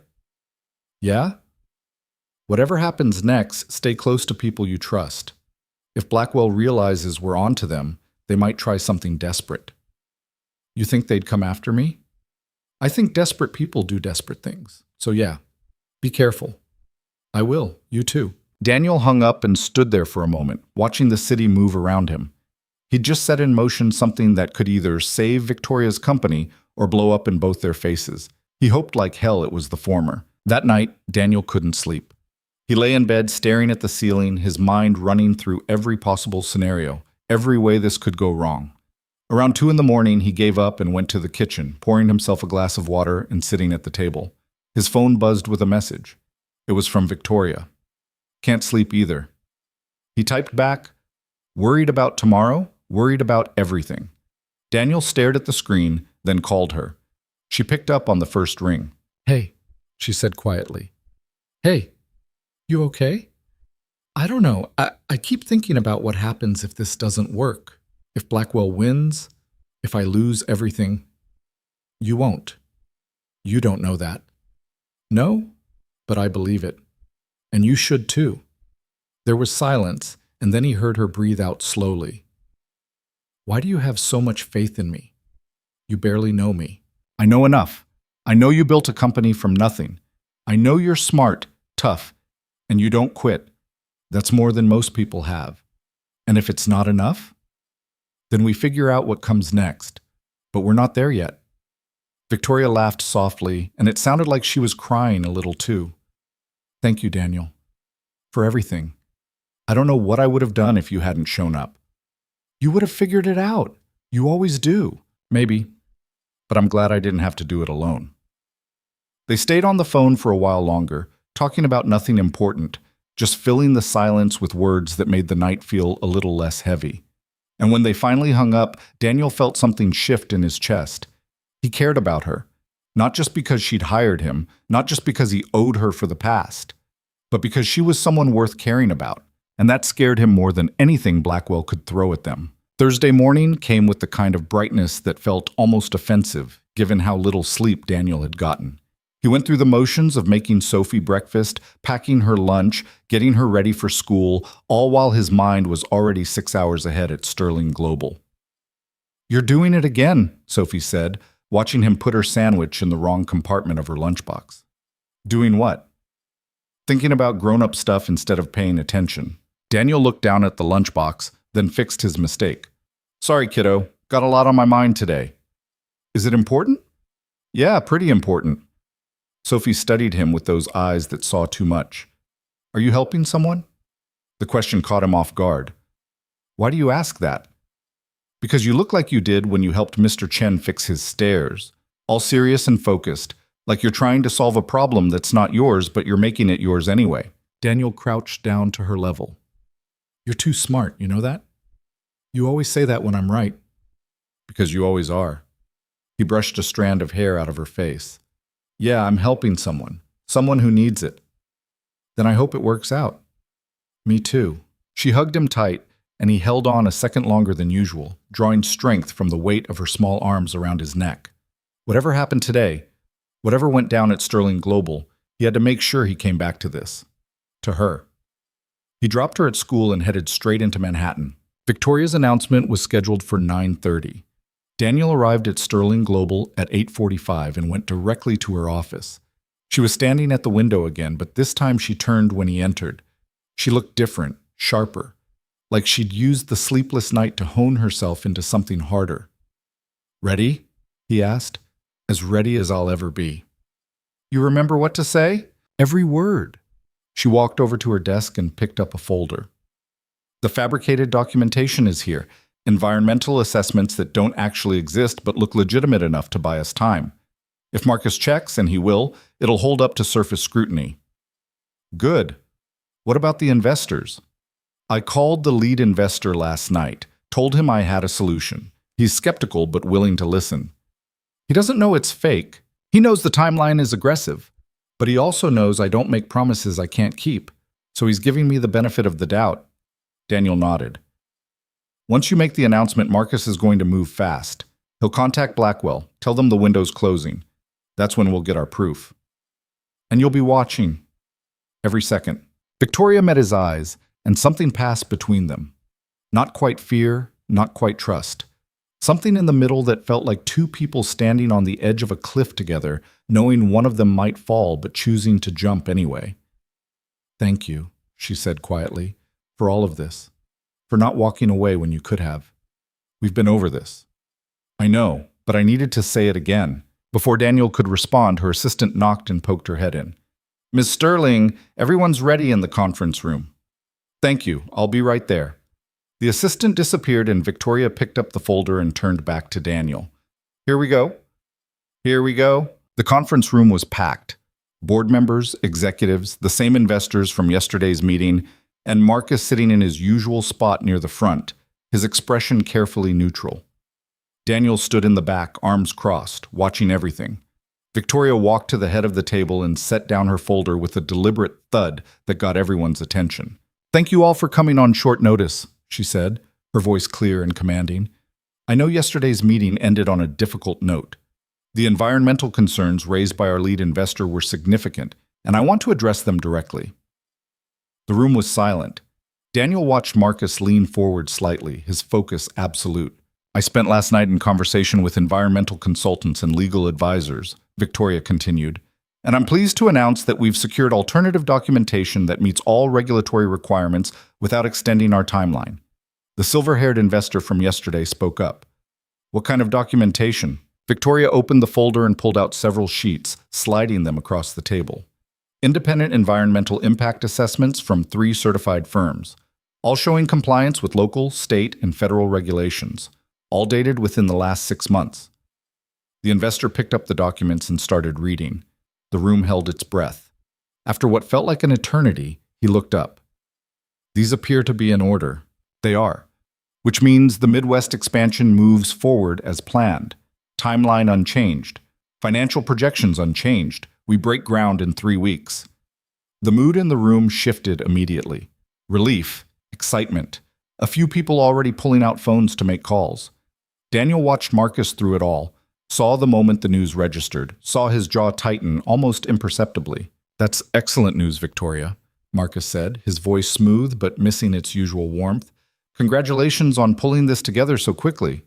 "Yeah?" "Whatever happens next, stay close to people you trust. If Blackwell realizes we're on to them, they might try something desperate." "You think they'd come after me?" "I think desperate people do desperate things. So yeah, be careful." "I will. You too." Daniel hung up and stood there for a moment, watching the city move around him. He'd just set in motion something that could either save Victoria's company or blow up in both their faces. He hoped like hell it was the former. That night, Daniel couldn't sleep. He lay in bed staring at the ceiling, his mind running through every possible scenario, every way this could go wrong. Around 2 in the morning, he gave up and went to the kitchen, pouring himself a glass of water and sitting at the table. His phone buzzed with a message. It was from Victoria. "Can't sleep either." He typed back, "Worried about tomorrow, worried about everything." Daniel stared at the screen, then called her. She picked up on the first ring. "Hey," she said quietly. "Hey, you okay?" "I don't know. I keep thinking about what happens if this doesn't work. If Blackwell wins, if I lose everything." "You won't. You don't know that." "No, but I believe it. And you should too." There was silence, and then he heard her breathe out slowly. "Why do you have so much faith in me? You barely know me." "I know enough. I know you built a company from nothing. I know you're smart, tough, and you don't quit. That's more than most people have. And if it's not enough, then we figure out what comes next. But we're not there yet. Victoria laughed softly, and it sounded like she was crying a little too. Thank you, Daniel, for everything. I don't know what I would have done if you hadn't shown up. You would have figured it out. You always do. Maybe. But I'm glad I didn't have to do it alone. They stayed on the phone for a while longer, talking about nothing important, just filling the silence with words that made the night feel a little less heavy. And when they finally hung up, Daniel felt something shift in his chest. He cared about her, not just because she'd hired him, not just because he owed her for the past, but because she was someone worth caring about, and that scared him more than anything Blackwell could throw at them. Thursday morning came with the kind of brightness that felt almost offensive, given how little sleep Daniel had gotten. He went through the motions of making Sophie breakfast, packing her lunch, getting her ready for school, all while his mind was already 6 hours ahead at Sterling Global. "You're doing it again," Sophie said, watching him put her sandwich in the wrong compartment of her lunchbox. Doing what? Thinking about grown-up stuff instead of paying attention. Daniel looked down at the lunchbox, then fixed his mistake. "Sorry, kiddo. Got a lot on my mind today." "Is it important?" "Yeah, pretty important." Sophie studied him with those eyes that saw too much. "Are you helping someone?" The question caught him off guard. "Why do you ask that?" "Because you look like you did when you helped Mr. Chen fix his stairs, all serious and focused, like you're trying to solve a problem that's not yours, but you're making it yours anyway." Daniel crouched down to her level. "You're too smart, you know that? You always say that when I'm right." "Because you always are." He brushed a strand of hair out of her face. "Yeah, I'm helping someone who needs it." "Then I hope it works out." "Me too." She hugged him tight, and he held on a second longer than usual, drawing strength from the weight of her small arms around his neck. Whatever happened today, whatever went down at Sterling Global, he had to make sure he came back to this. To her. He dropped her at school and headed straight into Manhattan. Victoria's announcement was scheduled for 9:30. Daniel arrived at Sterling Global at 8:45 and went directly to her office. She was standing at the window again, but this time she turned when he entered. She looked different, sharper, like she'd used the sleepless night to hone herself into something harder. "Ready?" he asked. "As ready as I'll ever be." "You remember what to say?" "Every word." She walked over to her desk and picked up a folder. "The fabricated documentation is here. Environmental assessments that don't actually exist but look legitimate enough to buy us time. If Marcus checks, and he will, it'll hold up to surface scrutiny." "Good. What about the investors?" "I called the lead investor last night, told him I had a solution. He's skeptical but willing to listen. He doesn't know it's fake. He knows the timeline is aggressive. But he also knows I don't make promises I can't keep, so he's giving me the benefit of the doubt." Daniel nodded. "Once you make the announcement, Marcus is going to move fast. He'll contact Blackwell, tell them the window's closing. That's when we'll get our proof. And you'll be watching. Every second." Victoria met his eyes, and something passed between them. Not quite fear, not quite trust. Something in the middle that felt like two people standing on the edge of a cliff together, knowing one of them might fall but choosing to jump anyway. "Thank you," she said quietly, "for all of this. For not walking away when you could have. We've been over this." "I know, but I needed to say it again." Before Daniel could respond, her assistant knocked and poked her head in. "Miss Sterling, everyone's ready in the conference room." "Thank you, I'll be right there." The assistant disappeared and Victoria picked up the folder and turned back to Daniel. "Here we go. Here we go." The conference room was packed. Board members, executives, the same investors from yesterday's meeting, and Marcus sitting in his usual spot near the front, his expression carefully neutral. Daniel stood in the back, arms crossed, watching everything. Victoria walked to the head of the table and set down her folder with a deliberate thud that got everyone's attention. "Thank you all for coming on short notice," she said, her voice clear and commanding. "I know yesterday's meeting ended on a difficult note. The environmental concerns raised by our lead investor were significant, and I want to address them directly." The room was silent. Daniel watched Marcus lean forward slightly, his focus absolute. "I spent last night in conversation with environmental consultants and legal advisors," Victoria continued. And I'm pleased to announce that we've secured alternative documentation that meets all regulatory requirements without extending our timeline. The silver-haired investor from yesterday spoke up. What kind of documentation? Victoria opened the folder and pulled out several sheets, sliding them across the table. Independent environmental impact assessments from 3 certified firms, all showing compliance with local, state, and federal regulations, all dated within the last 6 months. The investor picked up the documents and started reading. The room held its breath. After what felt like an eternity, he looked up. These appear to be in order. They are. Which means the Midwest expansion moves forward as planned. Timeline unchanged. Financial projections unchanged. We break ground in 3 weeks. The mood in the room shifted immediately. Relief, excitement. A few people already pulling out phones to make calls. Daniel watched Marcus through it all, saw the moment the news registered, saw his jaw tighten almost imperceptibly. "That's excellent news, Victoria," Marcus said, his voice smooth but missing its usual warmth. "Congratulations on pulling this together so quickly."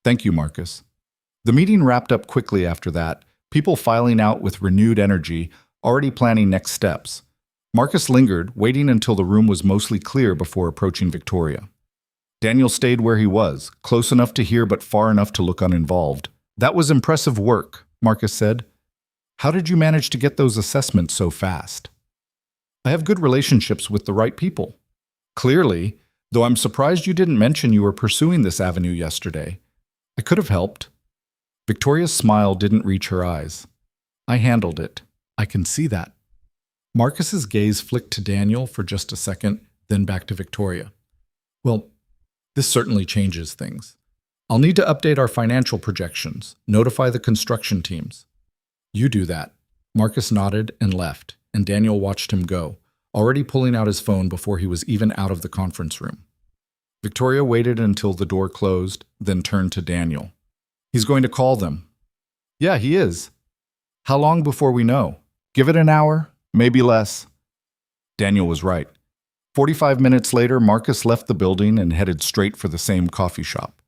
"Thank you, Marcus." The meeting wrapped up quickly after that, people filing out with renewed energy, already planning next steps. Marcus lingered, waiting until the room was mostly clear before approaching Victoria. Daniel stayed where he was, close enough to hear but far enough to look uninvolved. "That was impressive work," Marcus said. "How did you manage to get those assessments so fast?" "I have good relationships with the right people." "Clearly, though I'm surprised you didn't mention you were pursuing this avenue yesterday. I could have helped." Victoria's smile didn't reach her eyes. "I handled it. I can see that." Marcus's gaze flicked to Daniel for just a second, then back to Victoria. "Well, this certainly changes things. I'll need to update our financial projections, notify the construction teams." "You do that." Marcus nodded and left, and Daniel watched him go, already pulling out his phone before he was even out of the conference room. Victoria waited until the door closed, then turned to Daniel. "He's going to call them." "Yeah, he is." "How long before we know?" "Give it an hour, maybe less." Daniel was right. 45 minutes later, Marcus left the building and headed straight for the same coffee shop.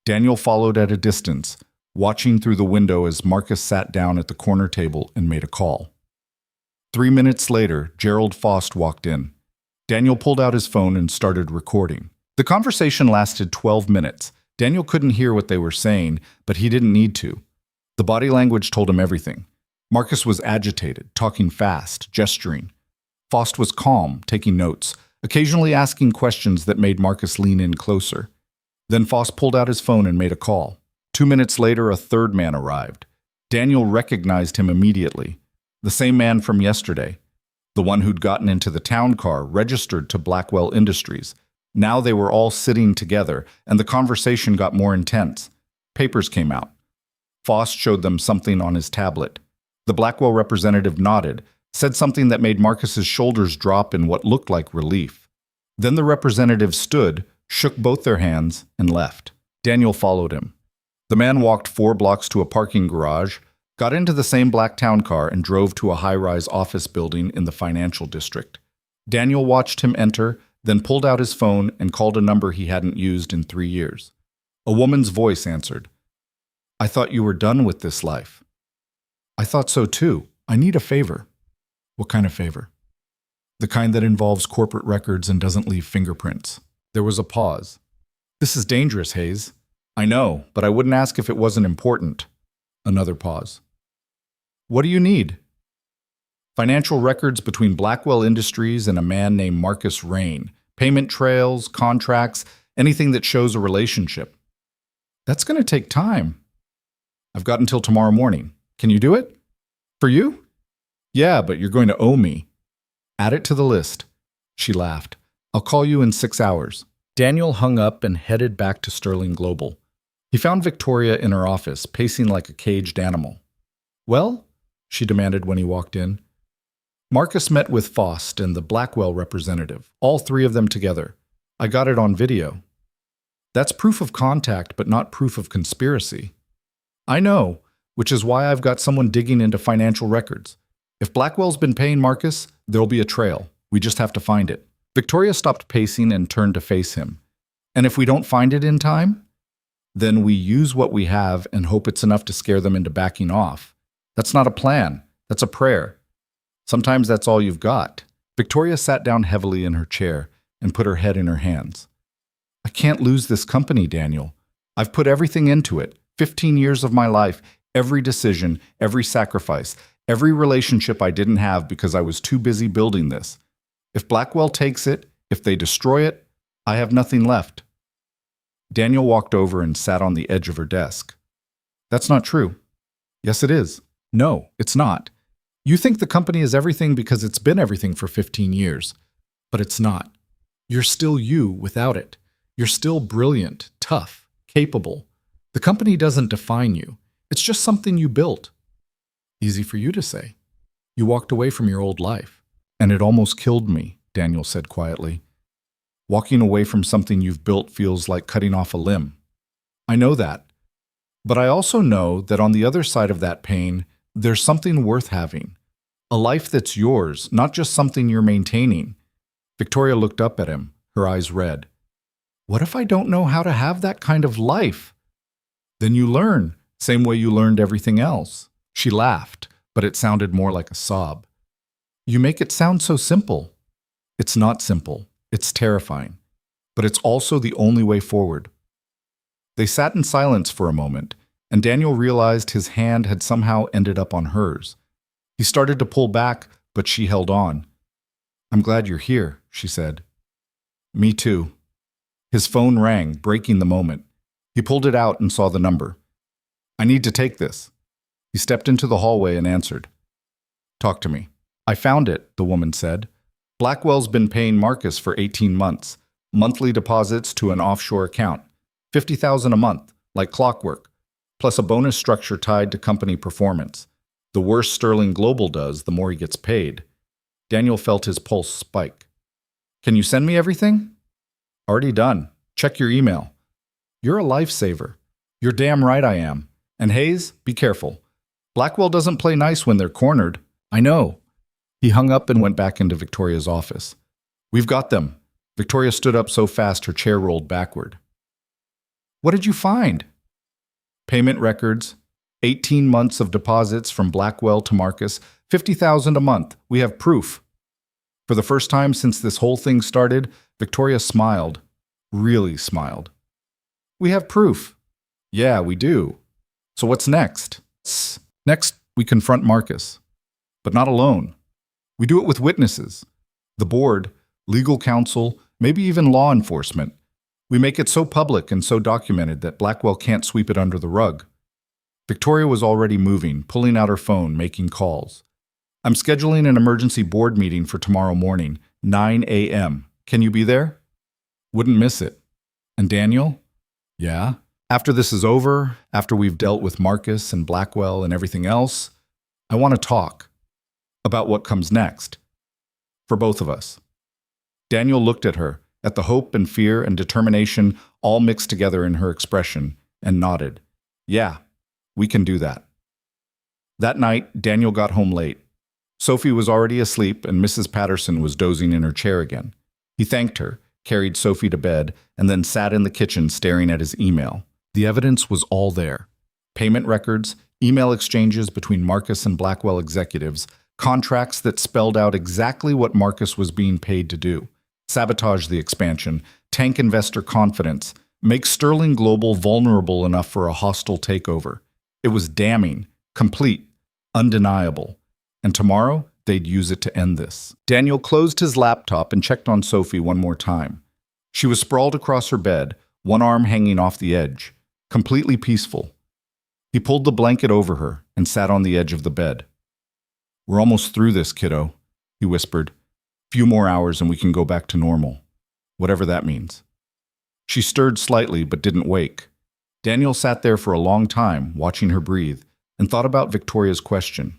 Daniel followed at a distance, watching through the window as Marcus sat down at the corner table and made a call. 3 minutes later, Gerald Faust walked in. Daniel pulled out his phone and started recording. The conversation lasted 12 minutes. Daniel couldn't hear what they were saying, but he didn't need to. The body language told him everything. Marcus was agitated, talking fast, gesturing. Faust was calm, taking notes, occasionally asking questions that made Marcus lean in closer. Then Faust pulled out his phone and made a call. 2 minutes later, a third man arrived. Daniel recognized him immediately. The same man from yesterday. The one who'd gotten into the town car, registered to Blackwell Industries. Now they were all sitting together, and the conversation got more intense. Papers came out. Faust showed them something on his tablet. The Blackwell representative nodded, said something that made Marcus's shoulders drop in what looked like relief. Then the representative stood, shook both their hands, and left. Daniel followed him. The man walked 4 blocks to a parking garage, got into the same black town car, and drove to a high-rise office building in the financial district. Daniel watched him enter, then pulled out his phone and called a number he hadn't used in 3 years. A woman's voice answered. "I thought you were done with this life." "I thought so too. I need a favor." "What kind of favor?" "The kind that involves corporate records and doesn't leave fingerprints." There was a pause. "This is dangerous, Hayes." "I know, but I wouldn't ask if it wasn't important." Another pause. "What do you need?" "Financial records between Blackwell Industries and a man named Marcus Rain. Payment trails, contracts, anything that shows a relationship." "That's going to take time." "I've got until tomorrow morning. Can you do it?" "For you?" "Yeah, but you're going to owe me." "Add it to the list." She laughed. "I'll call you in 6 hours." Daniel hung up and headed back to Sterling Global. He found Victoria in her office, pacing like a caged animal. "Well?" she demanded when he walked in. Marcus met with Faust and the Blackwell representative, all 3 of them together. "I got it on video." "That's proof of contact, but not proof of conspiracy." "I know, which is why I've got someone digging into financial records. If Blackwell's been paying Marcus, there'll be a trail. We just have to find it." Victoria stopped pacing and turned to face him. "And if we don't find it in time?" "Then we use what we have and hope it's enough to scare them into backing off. That's not a plan. That's a prayer. Sometimes that's all you've got. Victoria sat down heavily in her chair and put her head in her hands. I can't lose this company, Daniel. I've put everything into it. 15 years of my life, every decision, every sacrifice, every relationship I didn't have because I was too busy building this. If Blackwell takes it, if they destroy it, I have nothing left. Daniel walked over and sat on the edge of her desk. That's not true. Yes, it is. No, it's not. You think the company is everything because it's been everything for 15 years, but it's not. You're still you without it. You're still brilliant, tough, capable. The company doesn't define you. It's just something you built. Easy for you to say. You walked away from your old life. And it almost killed me, Daniel said quietly. Walking away from something you've built feels like cutting off a limb. I know that. But I also know that on the other side of that pain, there's something worth having. A life that's yours, not just something you're maintaining. Victoria looked up at him, her eyes red. What if I don't know how to have that kind of life? Then you learn, same way you learned everything else. She laughed, but it sounded more like a sob. You make it sound so simple. It's not simple. It's terrifying. But it's also the only way forward. They sat in silence for a moment, and Daniel realized his hand had somehow ended up on hers. He started to pull back, but she held on. I'm glad you're here, she said. Me too. His phone rang, breaking the moment. He pulled it out and saw the number. I need to take this. He stepped into the hallway and answered. Talk to me. I found it, the woman said. Blackwell's been paying Marcus for 18 months, monthly deposits to an offshore account, $50,000 a month, like clockwork, plus a bonus structure tied to company performance. The worse Sterling Global does, the more he gets paid. Daniel felt his pulse spike. Can you send me everything? Already done. Check your email. You're a lifesaver. You're damn right I am. And Hayes, be careful. Blackwell doesn't play nice when they're cornered. I know. He hung up and went back into Victoria's office. We've got them. Victoria stood up so fast her chair rolled backward. What did you find? Payment records, 18 months of deposits from Blackwell to Marcus, $50,000 a month. We have proof. For the first time since this whole thing started, Victoria smiled. Really smiled. We have proof. Yeah, we do. So what's next? Next, we confront Marcus. But not alone. We do it with witnesses. The board, legal counsel, maybe even law enforcement. We make it so public and so documented that Blackwell can't sweep it under the rug. Victoria was already moving, pulling out her phone, making calls. I'm scheduling an emergency board meeting for tomorrow morning, 9 a.m. Can you be there? Wouldn't miss it. And Daniel? Yeah? After this is over, after we've dealt with Marcus and Blackwell and everything else, I want to talk about what comes next. For both of us. Daniel looked at her, at the hope and fear and determination all mixed together in her expression, and nodded. Yeah, we can do that. That night, Daniel got home late. Sophie was already asleep and Mrs. Patterson was dozing in her chair again. He thanked her, carried Sophie to bed, and then sat in the kitchen staring at his email. The evidence was all there. Payment records, email exchanges between Marcus and Blackwell executives, contracts that spelled out exactly what Marcus was being paid to do. Sabotage the expansion, tank investor confidence, make Sterling Global vulnerable enough for a hostile takeover. It was damning, complete, undeniable. And tomorrow, they'd use it to end this. Daniel closed his laptop and checked on Sophie one more time. She was sprawled across her bed, one arm hanging off the edge, completely peaceful. He pulled the blanket over her and sat on the edge of the bed. We're almost through this, kiddo, he whispered. Few more hours and we can go back to normal, whatever that means. She stirred slightly but didn't wake. Daniel sat there for a long time, watching her breathe, and thought about Victoria's question.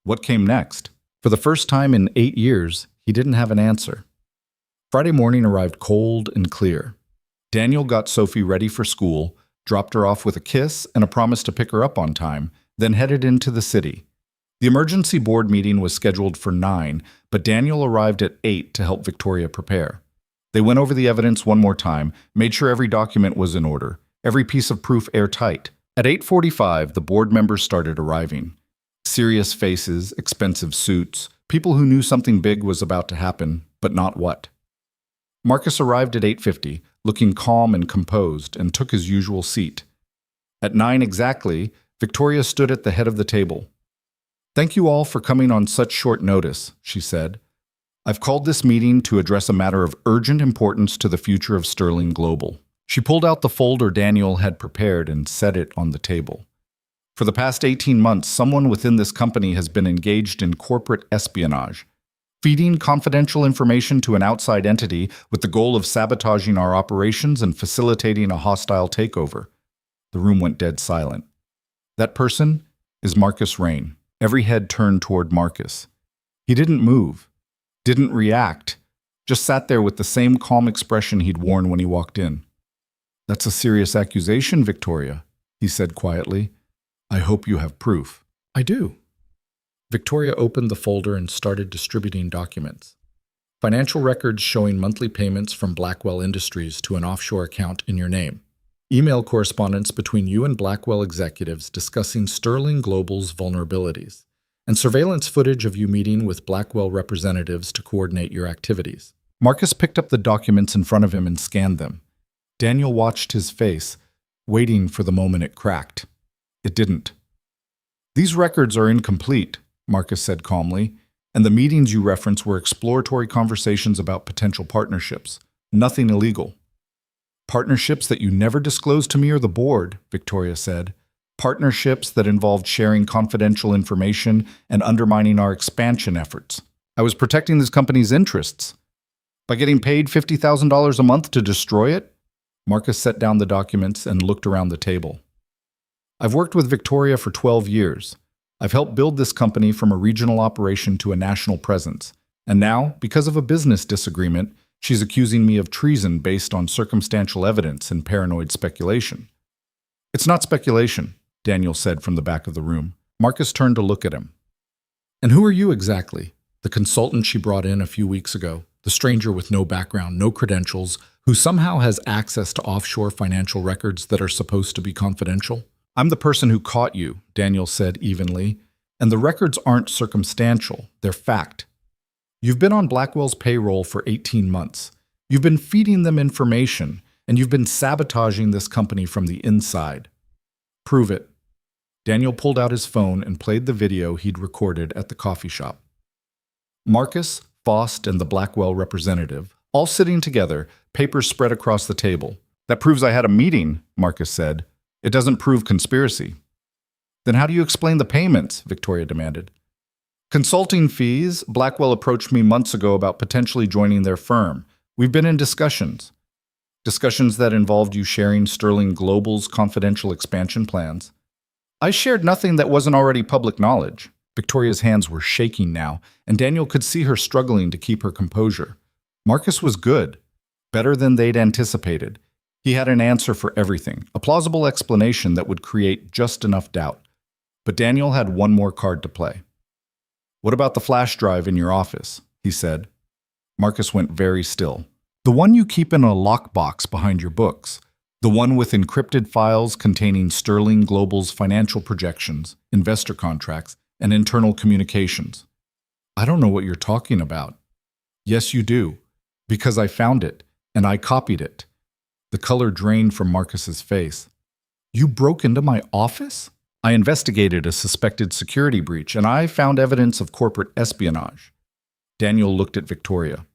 What came next? For the first time in 8 years, he didn't have an answer. Friday morning arrived cold and clear. Daniel got Sophie ready for school, dropped her off with a kiss and a promise to pick her up on time, then headed into the city. The emergency board meeting was scheduled for 9, but Daniel arrived at 8 to help Victoria prepare. They went over the evidence one more time, made sure every document was in order, every piece of proof airtight. At 8:45, the board members started arriving. Serious faces, expensive suits, people who knew something big was about to happen, but not what. Marcus arrived at 8:50, looking calm and composed, and took his usual seat. At 9 exactly, Victoria stood at the head of the table. "Thank you all for coming on such short notice," she said. "I've called this meeting to address a matter of urgent importance to the future of Sterling Global." She pulled out the folder Daniel had prepared and set it on the table. For the past 18 months, someone within this company has been engaged in corporate espionage, feeding confidential information to an outside entity with the goal of sabotaging our operations and facilitating a hostile takeover. The room went dead silent. That person is Marcus Rain. Every head turned toward Marcus. He didn't move, didn't react, just sat there with the same calm expression he'd worn when he walked in. "That's a serious accusation, Victoria," he said quietly. "I hope you have proof." "I do." Victoria opened the folder and started distributing documents. Financial records showing monthly payments from Blackwell Industries to an offshore account in your name. Email correspondence between you and Blackwell executives discussing Sterling Global's vulnerabilities, and surveillance footage of you meeting with Blackwell representatives to coordinate your activities. Marcus picked up the documents in front of him and scanned them. Daniel watched his face, waiting for the moment it cracked. It didn't. "These records are incomplete," Marcus said calmly, "and the meetings you reference were exploratory conversations about potential partnerships. Nothing illegal." "Partnerships that you never disclosed to me or the board," Victoria said. "Partnerships that involved sharing confidential information and undermining our expansion efforts. I was protecting this company's interests. By getting paid $50,000 a month to destroy it?" Marcus set down the documents and looked around the table. "I've worked with Victoria for 12 years. I've helped build this company from a regional operation to a national presence. And now, because of a business disagreement, she's accusing me of treason based on circumstantial evidence and paranoid speculation." "It's not speculation," Daniel said from the back of the room. Marcus turned to look at him. "And who are you exactly? The consultant she brought in a few weeks ago, the stranger with no background, no credentials, who somehow has access to offshore financial records that are supposed to be confidential?" "I'm the person who caught you," Daniel said evenly, "and the records aren't circumstantial, they're fact. You've been on Blackwell's payroll for 18 months. You've been feeding them information, and you've been sabotaging this company from the inside. Prove it." Daniel pulled out his phone and played the video he'd recorded at the coffee shop. Marcus, Faust, and the Blackwell representative, all sitting together, papers spread across the table. "That proves I had a meeting," Marcus said. "It doesn't prove conspiracy." "Then how do you explain the payments?" Victoria demanded. "Consulting fees. Blackwell approached me months ago about potentially joining their firm. We've been in discussions. Discussions that involved you sharing Sterling Global's confidential expansion plans. I shared nothing that wasn't already public knowledge." Victoria's hands were shaking now, and Daniel could see her struggling to keep her composure. Marcus was good, better than they'd anticipated. He had an answer for everything, a plausible explanation that would create just enough doubt. But Daniel had one more card to play. "What about the flash drive in your office?" he said. Marcus went very still. "The one you keep in a lockbox behind your books. The one with encrypted files containing Sterling Global's financial projections, investor contracts, and internal communications." "I don't know what you're talking about." "Yes, you do. Because I found it, and I copied it." The color drained from Marcus's face. "You broke into my office?" "I investigated a suspected security breach, and I found evidence of corporate espionage." Daniel looked at Victoria.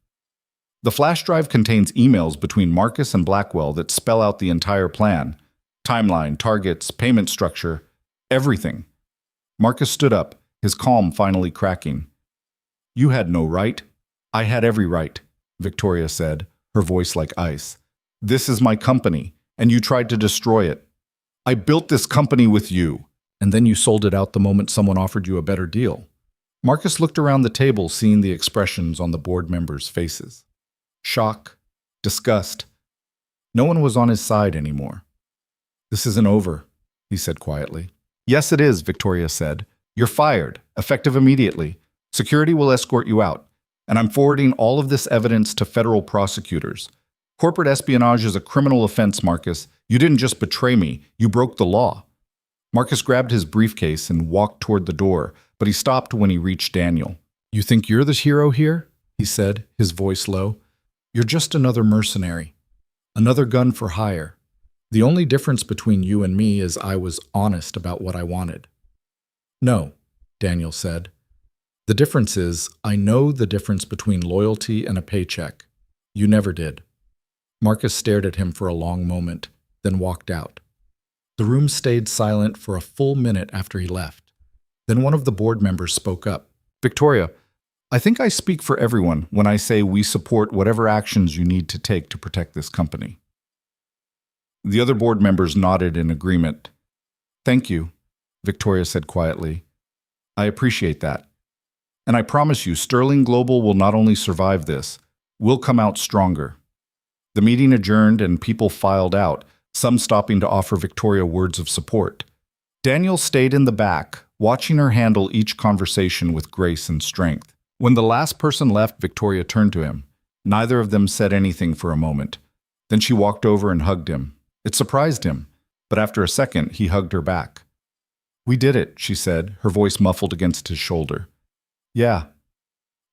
"The flash drive contains emails between Marcus and Blackwell that spell out the entire plan. Timeline, targets, payment structure, everything." Marcus stood up, his calm finally cracking. "You had no right." "I had every right," Victoria said, her voice like ice. "This is my company, and you tried to destroy it. I built this company with you, and then you sold it out the moment someone offered you a better deal." Marcus looked around the table, seeing the expressions on the board members' faces. Shock, disgust. No one was on his side anymore. "This isn't over," he said quietly. "Yes, it is," Victoria said. "You're fired, effective immediately. Security will escort you out. And I'm forwarding all of this evidence to federal prosecutors. Corporate espionage is a criminal offense, Marcus. You didn't just betray me, you broke the law." Marcus grabbed his briefcase and walked toward the door, but he stopped when he reached Daniel. "You think you're the hero here?" he said, his voice low. "You're just another mercenary. Another gun for hire. The only difference between you and me is I was honest about what I wanted." "No," Daniel said. "The difference is I know the difference between loyalty and a paycheck. You never did." Marcus stared at him for a long moment, then walked out. The room stayed silent for a full minute after he left. Then one of the board members spoke up. "Victoria, I think I speak for everyone when I say we support whatever actions you need to take to protect this company." The other board members nodded in agreement. "Thank you," Victoria said quietly. "I appreciate that. And I promise you, Sterling Global will not only survive this, we'll come out stronger." The meeting adjourned and people filed out, some stopping to offer Victoria words of support. Daniel stayed in the back, watching her handle each conversation with grace and strength. When the last person left, Victoria turned to him. Neither of them said anything for a moment. Then she walked over and hugged him. It surprised him, but after a second, he hugged her back. "We did it," she said, her voice muffled against his shoulder. "Yeah,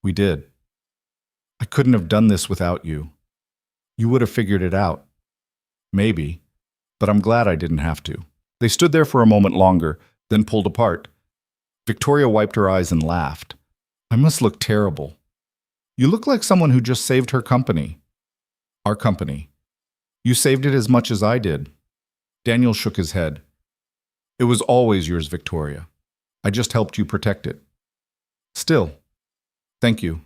we did. I couldn't have done this without you. You would have figured it out. Maybe, but I'm glad I didn't have to." They stood there for a moment longer, then pulled apart. Victoria wiped her eyes and laughed. "I must look terrible. You look like someone who just saved her company." "Our company. You saved it as much as I did." Daniel shook his head. "It was always yours, Victoria. I just helped you protect it." "Still, thank you."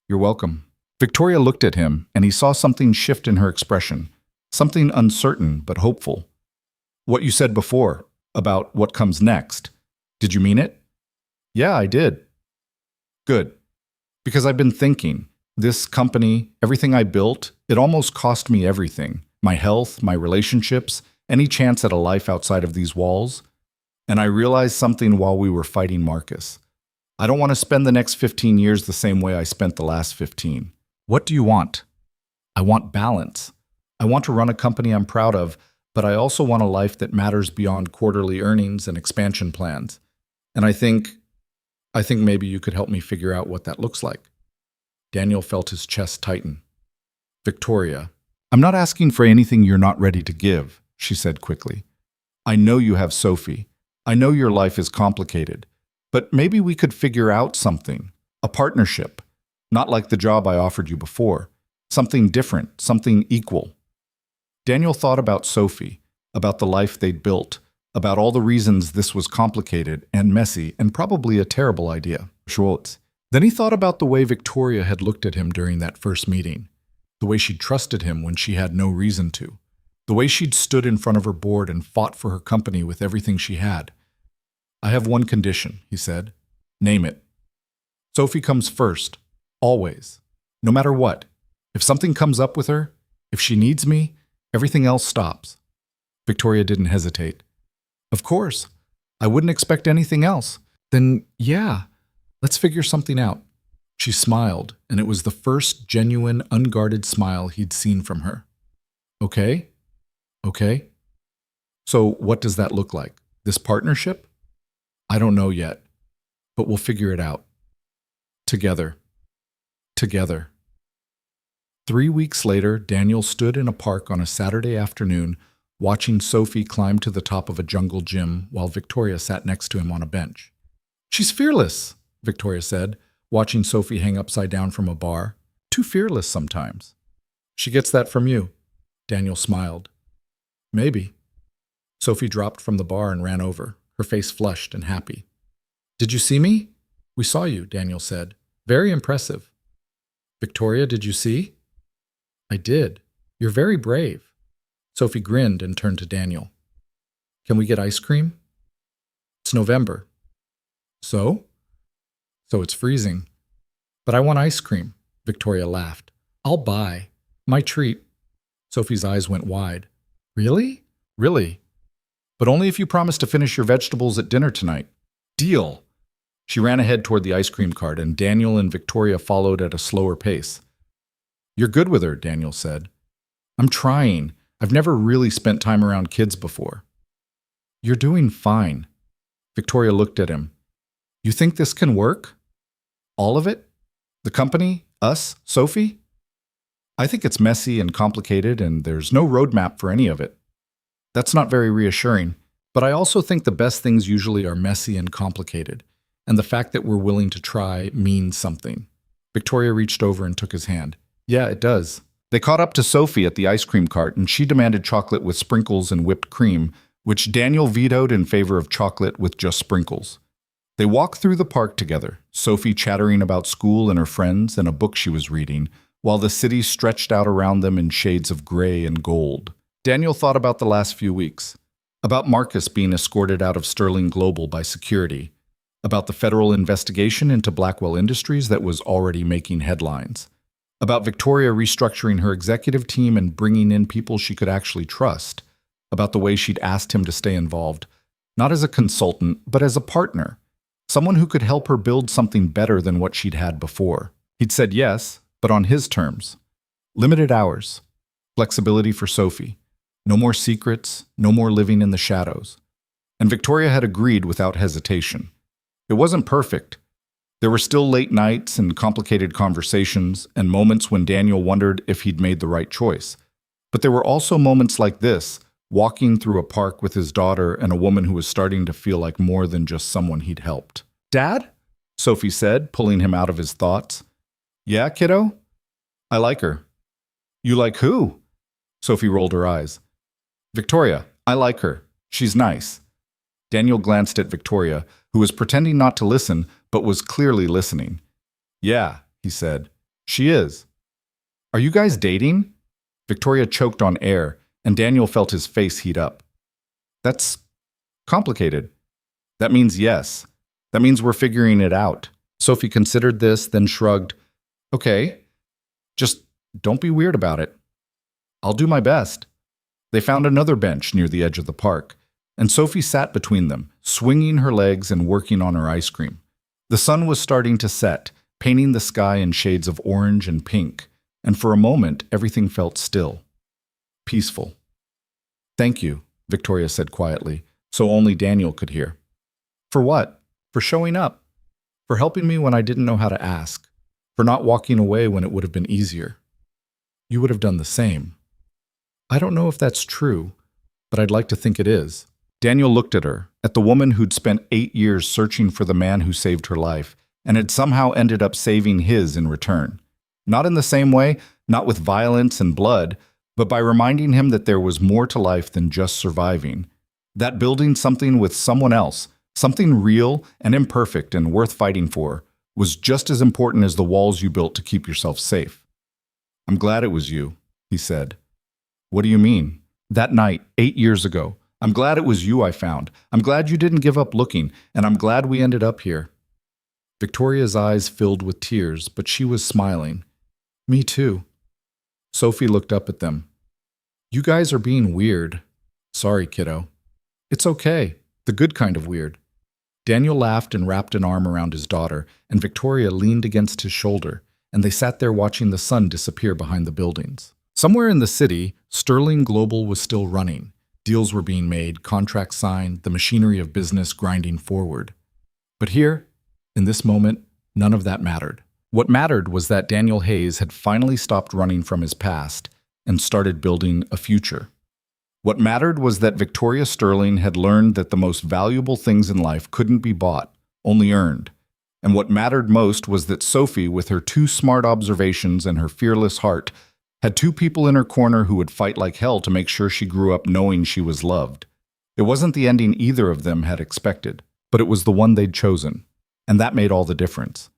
"You're welcome." Victoria looked at him, and he saw something shift in her expression, something uncertain but hopeful. "What you said before, about what comes next, did you mean it?" "Yeah, I did." "Good. Because I've been thinking, this company, everything I built, it almost cost me everything. My health, my relationships, any chance at a life outside of these walls. And I realized something while we were fighting Marcus. I don't want to spend the next 15 years the same way I spent the last 15. What do you want?" "I want balance. I want to run a company I'm proud of, but I also want a life that matters beyond quarterly earnings and expansion plans. And I think maybe you could help me figure out what that looks like." Daniel felt his chest tighten. "Victoria, I'm not asking for anything you're not ready to give," she said quickly. "I know you have Sophie. I know your life is complicated. But maybe we could figure out something. A partnership. Not like the job I offered you before. Something different, something equal." Daniel thought about Sophie, about the life they'd built, about all the reasons this was complicated and messy and probably a terrible idea. Schwartz. Then he thought about the way Victoria had looked at him during that first meeting, the way she'd trusted him when she had no reason to, the way she'd stood in front of her board and fought for her company with everything she had. "I have one condition," he said. "Name it." "Sophie comes first. Always. No matter what. If something comes up with her, if she needs me, everything else stops." Victoria didn't hesitate. "Of course. I wouldn't expect anything else." "Then, yeah, let's figure something out." She smiled, and it was the first genuine, unguarded smile he'd seen from her. "Okay? Okay. So what does that look like? This partnership?" "I don't know yet, but we'll figure it out. Together. Together." 3 weeks later, Daniel stood in a park on a Saturday afternoon, watching Sophie climb to the top of a jungle gym while Victoria sat next to him on a bench. "She's fearless," Victoria said, watching Sophie hang upside down from a bar. "Too fearless sometimes." "She gets that from you." Daniel smiled. "Maybe." Sophie dropped from the bar and ran over, her face flushed and happy. "Did you see me?" "We saw you," Daniel said. "Very impressive." "Victoria, did you see?" "I did. You're very brave." Sophie grinned and turned to Daniel. "Can we get ice cream?" "It's November." "So?" "So it's freezing." "But I want ice cream," Victoria laughed. "I'll buy. My treat." Sophie's eyes went wide. "Really?" "Really. But only if you promise to finish your vegetables at dinner tonight." "Deal." She ran ahead toward the ice cream cart, and Daniel and Victoria followed at a slower pace. "You're good with her," Daniel said. "I'm trying. I've never really spent time around kids before." You're doing fine. Victoria looked at him. You think this can work? All of it? The company? Us? Sophie? I think it's messy and complicated, and there's no roadmap for any of it. That's not very reassuring, but I also think the best things usually are messy and complicated, and the fact that we're willing to try means something. Victoria reached over and took his hand. Yeah, it does. They caught up to Sophie at the ice cream cart, and she demanded chocolate with sprinkles and whipped cream, which Daniel vetoed in favor of chocolate with just sprinkles. They walked through the park together, Sophie chattering about school and her friends and a book she was reading, while the city stretched out around them in shades of gray and gold. Daniel thought about the last few weeks, about Marcus being escorted out of Sterling Global by security, about the federal investigation into Blackwell Industries that was already making headlines, about Victoria restructuring her executive team and bringing in people she could actually trust, about the way she'd asked him to stay involved, not as a consultant, but as a partner, someone who could help her build something better than what she'd had before. He'd said yes, but on his terms. Limited hours, flexibility for Sophie, no more secrets, no more living in the shadows. And Victoria had agreed without hesitation. It wasn't perfect. There were still late nights and complicated conversations and moments when Daniel wondered if he'd made the right choice. But there were also moments like this, walking through a park with his daughter and a woman who was starting to feel like more than just someone he'd helped. Dad? Sophie said, pulling him out of his thoughts. Yeah, kiddo? I like her. You like who? Sophie rolled her eyes. Victoria, I like her. She's nice. Daniel glanced at Victoria, who was pretending not to listen, but was clearly listening. Yeah, he said. She is. Are you guys dating? Victoria choked on air, and Daniel felt his face heat up. That's complicated. That means yes. That means we're figuring it out. Sophie considered this, then shrugged. Okay, just don't be weird about it. I'll do my best. They found another bench near the edge of the park, and Sophie sat between them, swinging her legs and working on her ice cream. The sun was starting to set, painting the sky in shades of orange and pink, and for a moment everything felt still. Peaceful. Thank you, Victoria said quietly, so only Daniel could hear. For what? For showing up. For helping me when I didn't know how to ask. For not walking away when it would have been easier. You would have done the same. I don't know if that's true, but I'd like to think it is. Daniel looked at her, at the woman who'd spent 8 years searching for the man who saved her life, and had somehow ended up saving his in return. Not in the same way, not with violence and blood, but by reminding him that there was more to life than just surviving. That building something with someone else, something real and imperfect and worth fighting for, was just as important as the walls you built to keep yourself safe. I'm glad it was you, he said. What do you mean? That night, 8 years ago. I'm glad it was you I found. I'm glad you didn't give up looking, and I'm glad we ended up here. Victoria's eyes filled with tears, but she was smiling. Me too. Sophie looked up at them. You guys are being weird. Sorry, kiddo. It's okay. The good kind of weird. Daniel laughed and wrapped an arm around his daughter, and Victoria leaned against his shoulder, and they sat there watching the sun disappear behind the buildings. Somewhere in the city, Sterling Global was still running. Deals were being made, contracts signed, the machinery of business grinding forward. But here, in this moment, none of that mattered. What mattered was that Daniel Hayes had finally stopped running from his past and started building a future. What mattered was that Victoria Sterling had learned that the most valuable things in life couldn't be bought, only earned. And what mattered most was that Sophie, with her 2 smart observations and her fearless heart, had 2 people in her corner who would fight like hell to make sure she grew up knowing she was loved. It wasn't the ending either of them had expected, but it was the one they'd chosen. And that made all the difference.